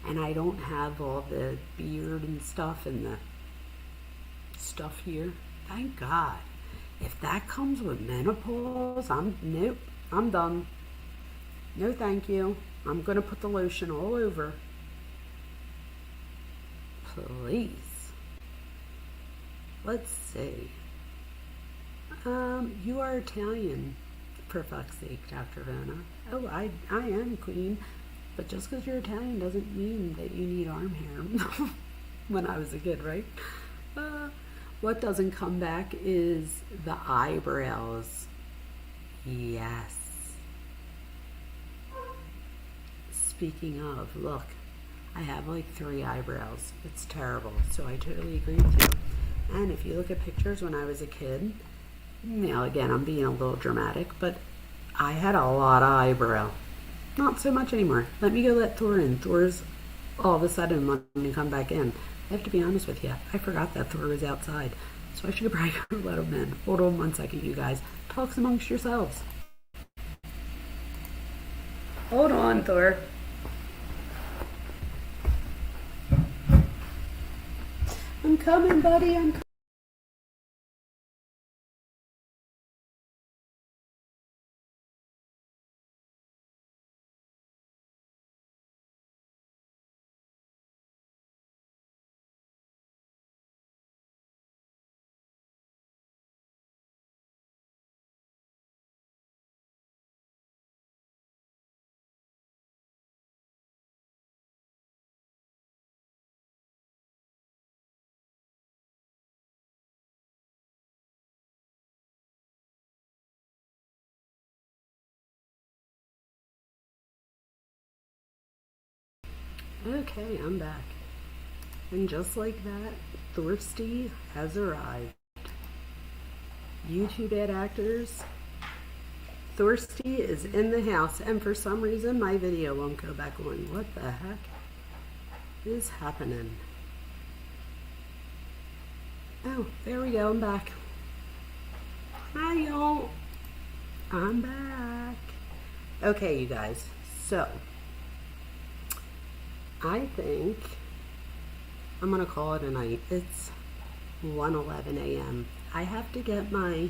And I don't have all the beard and stuff and the stuff here. Thank God. If that comes with menopause, nope, I'm done. No thank you. I'm gonna put the lotion all over. Please. Let's see. You are Italian, for fuck's sake, Dr. Vona. Oh, I am queen, but just because you're Italian doesn't mean that you need arm hair. When I was a kid, right? What doesn't come back is the eyebrows. Yes. Speaking of, look, I have like 3 eyebrows. It's terrible, so I totally agree with you. And if you look at pictures when I was a kid, now again, I'm being a little dramatic, but I had a lot of eyebrow. Not so much anymore. Let me go let Thor in. Thor's all of a sudden wanting to come back in. I have to be honest with you. I forgot that Thor was outside, so I should have probably let him in. Hold on one second, you guys. Talks amongst yourselves. Hold on, Thor. I'm coming, buddy. I'm coming. Okay, I'm back. And just like that, Thorsty has arrived. You two bad actors, Thorsty is in the house, and for some reason my video won't go back on. What the heck is happening? Oh, there we go, I'm back. Hi y'all, I'm back. Okay, you guys, so I think I'm gonna call it a night. It's 1:11 a.m. I have to get my,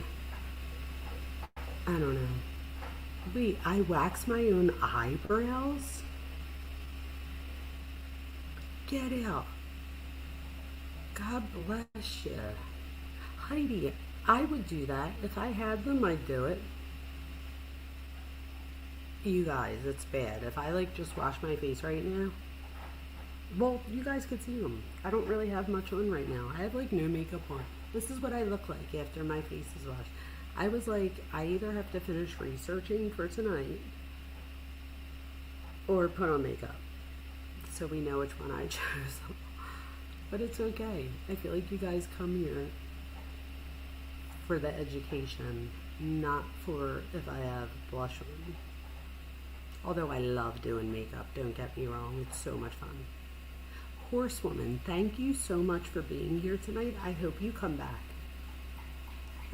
I don't know. Wait, I wax my own eyebrows? Get out. God bless you. Heidi, I would do that. If I had them, I'd do it. You guys, it's bad. If I like just wash my face right now, well, you guys could see them. I don't really have much on right now. I have like no makeup on. This is what I look like after my face is washed. I was like, I either have to finish researching for tonight or put on makeup. So we know which one I chose. But it's okay. I feel like you guys come here for the education, not for if I have blush on. Although I love doing makeup, don't get me wrong, it's so much fun. Horsewoman, thank you so much for being here tonight. I hope you come back.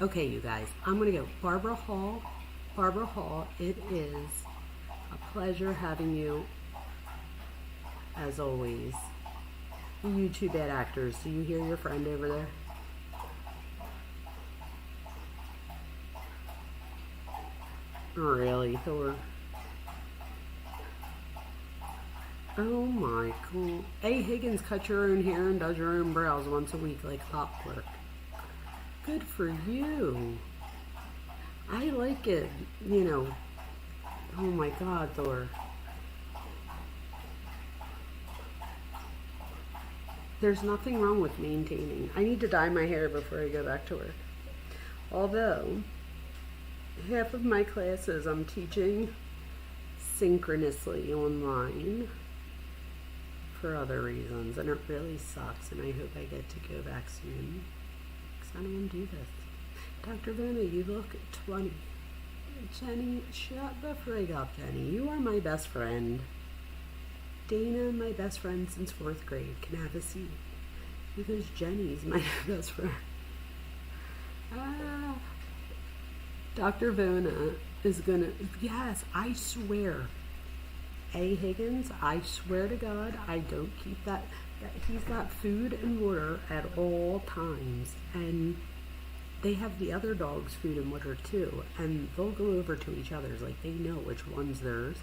Okay, you guys, I'm gonna go. Barbara Hall, it is a pleasure having you, as always. You two bad actors, do you hear your friend over there? Really, Thor? Oh my god. A. Higgins cuts your own hair and does your own brows once a week like clockwork. Good for you. I like it, you know. Oh my god, Thor. There's nothing wrong with maintaining. I need to dye my hair before I go back to work. Although, half of my classes I'm teaching synchronously online for other reasons, and it really sucks, and I hope I get to go back soon, because I don't want to do this. Dr. Vanna, you look 20. Jenny, shut the frig up, Jenny. You are my best friend. Dana, my best friend since 4th grade. Can I have a seat? Because Jenny's my best friend. Dr. Vanna is gonna, yes, I swear. A. Higgins, I swear to God, I don't keep that he's got food and water at all times, and they have the other dog's food and water too, and they'll go over to each other's, like they know which one's theirs.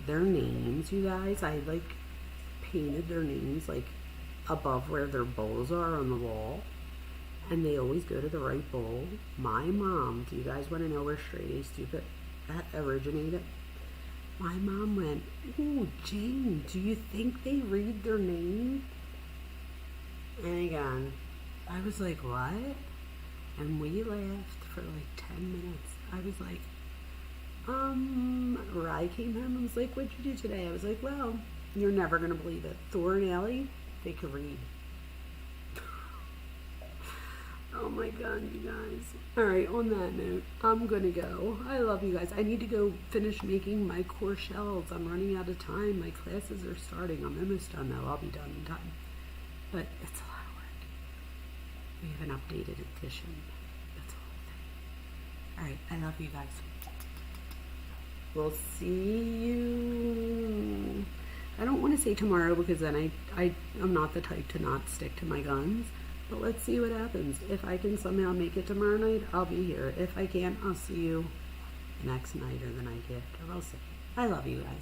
Their names, you guys, I like painted their names like above where their bowls are on the wall, and they always go to the right bowl. My mom, do you guys want to know where Straight A Stupid that originated? My mom went, "Ooh, Jane, do you think they read their name?" And again, I was like, "What?" And we laughed for like 10 minutes. I was like, Rye came home and was like, "What'd you do today?" I was like, "Well, you're never gonna believe it. Thor and Ellie, they could read." Oh my God, you guys. Alright, on that note, I'm gonna go. I love you guys. I need to go finish making my core shells. I'm running out of time. My classes are starting. I'm almost done though. I'll be done in time. But it's a lot of work. We have an updated edition. That's all. Alright, I love you guys. We'll see you. I don't want to say tomorrow because then I'm not the type to not stick to my guns. But let's see what happens. If I can somehow make it tomorrow night, I'll be here. If I can't, I'll see you the next night or the night after. We'll see. I love you guys.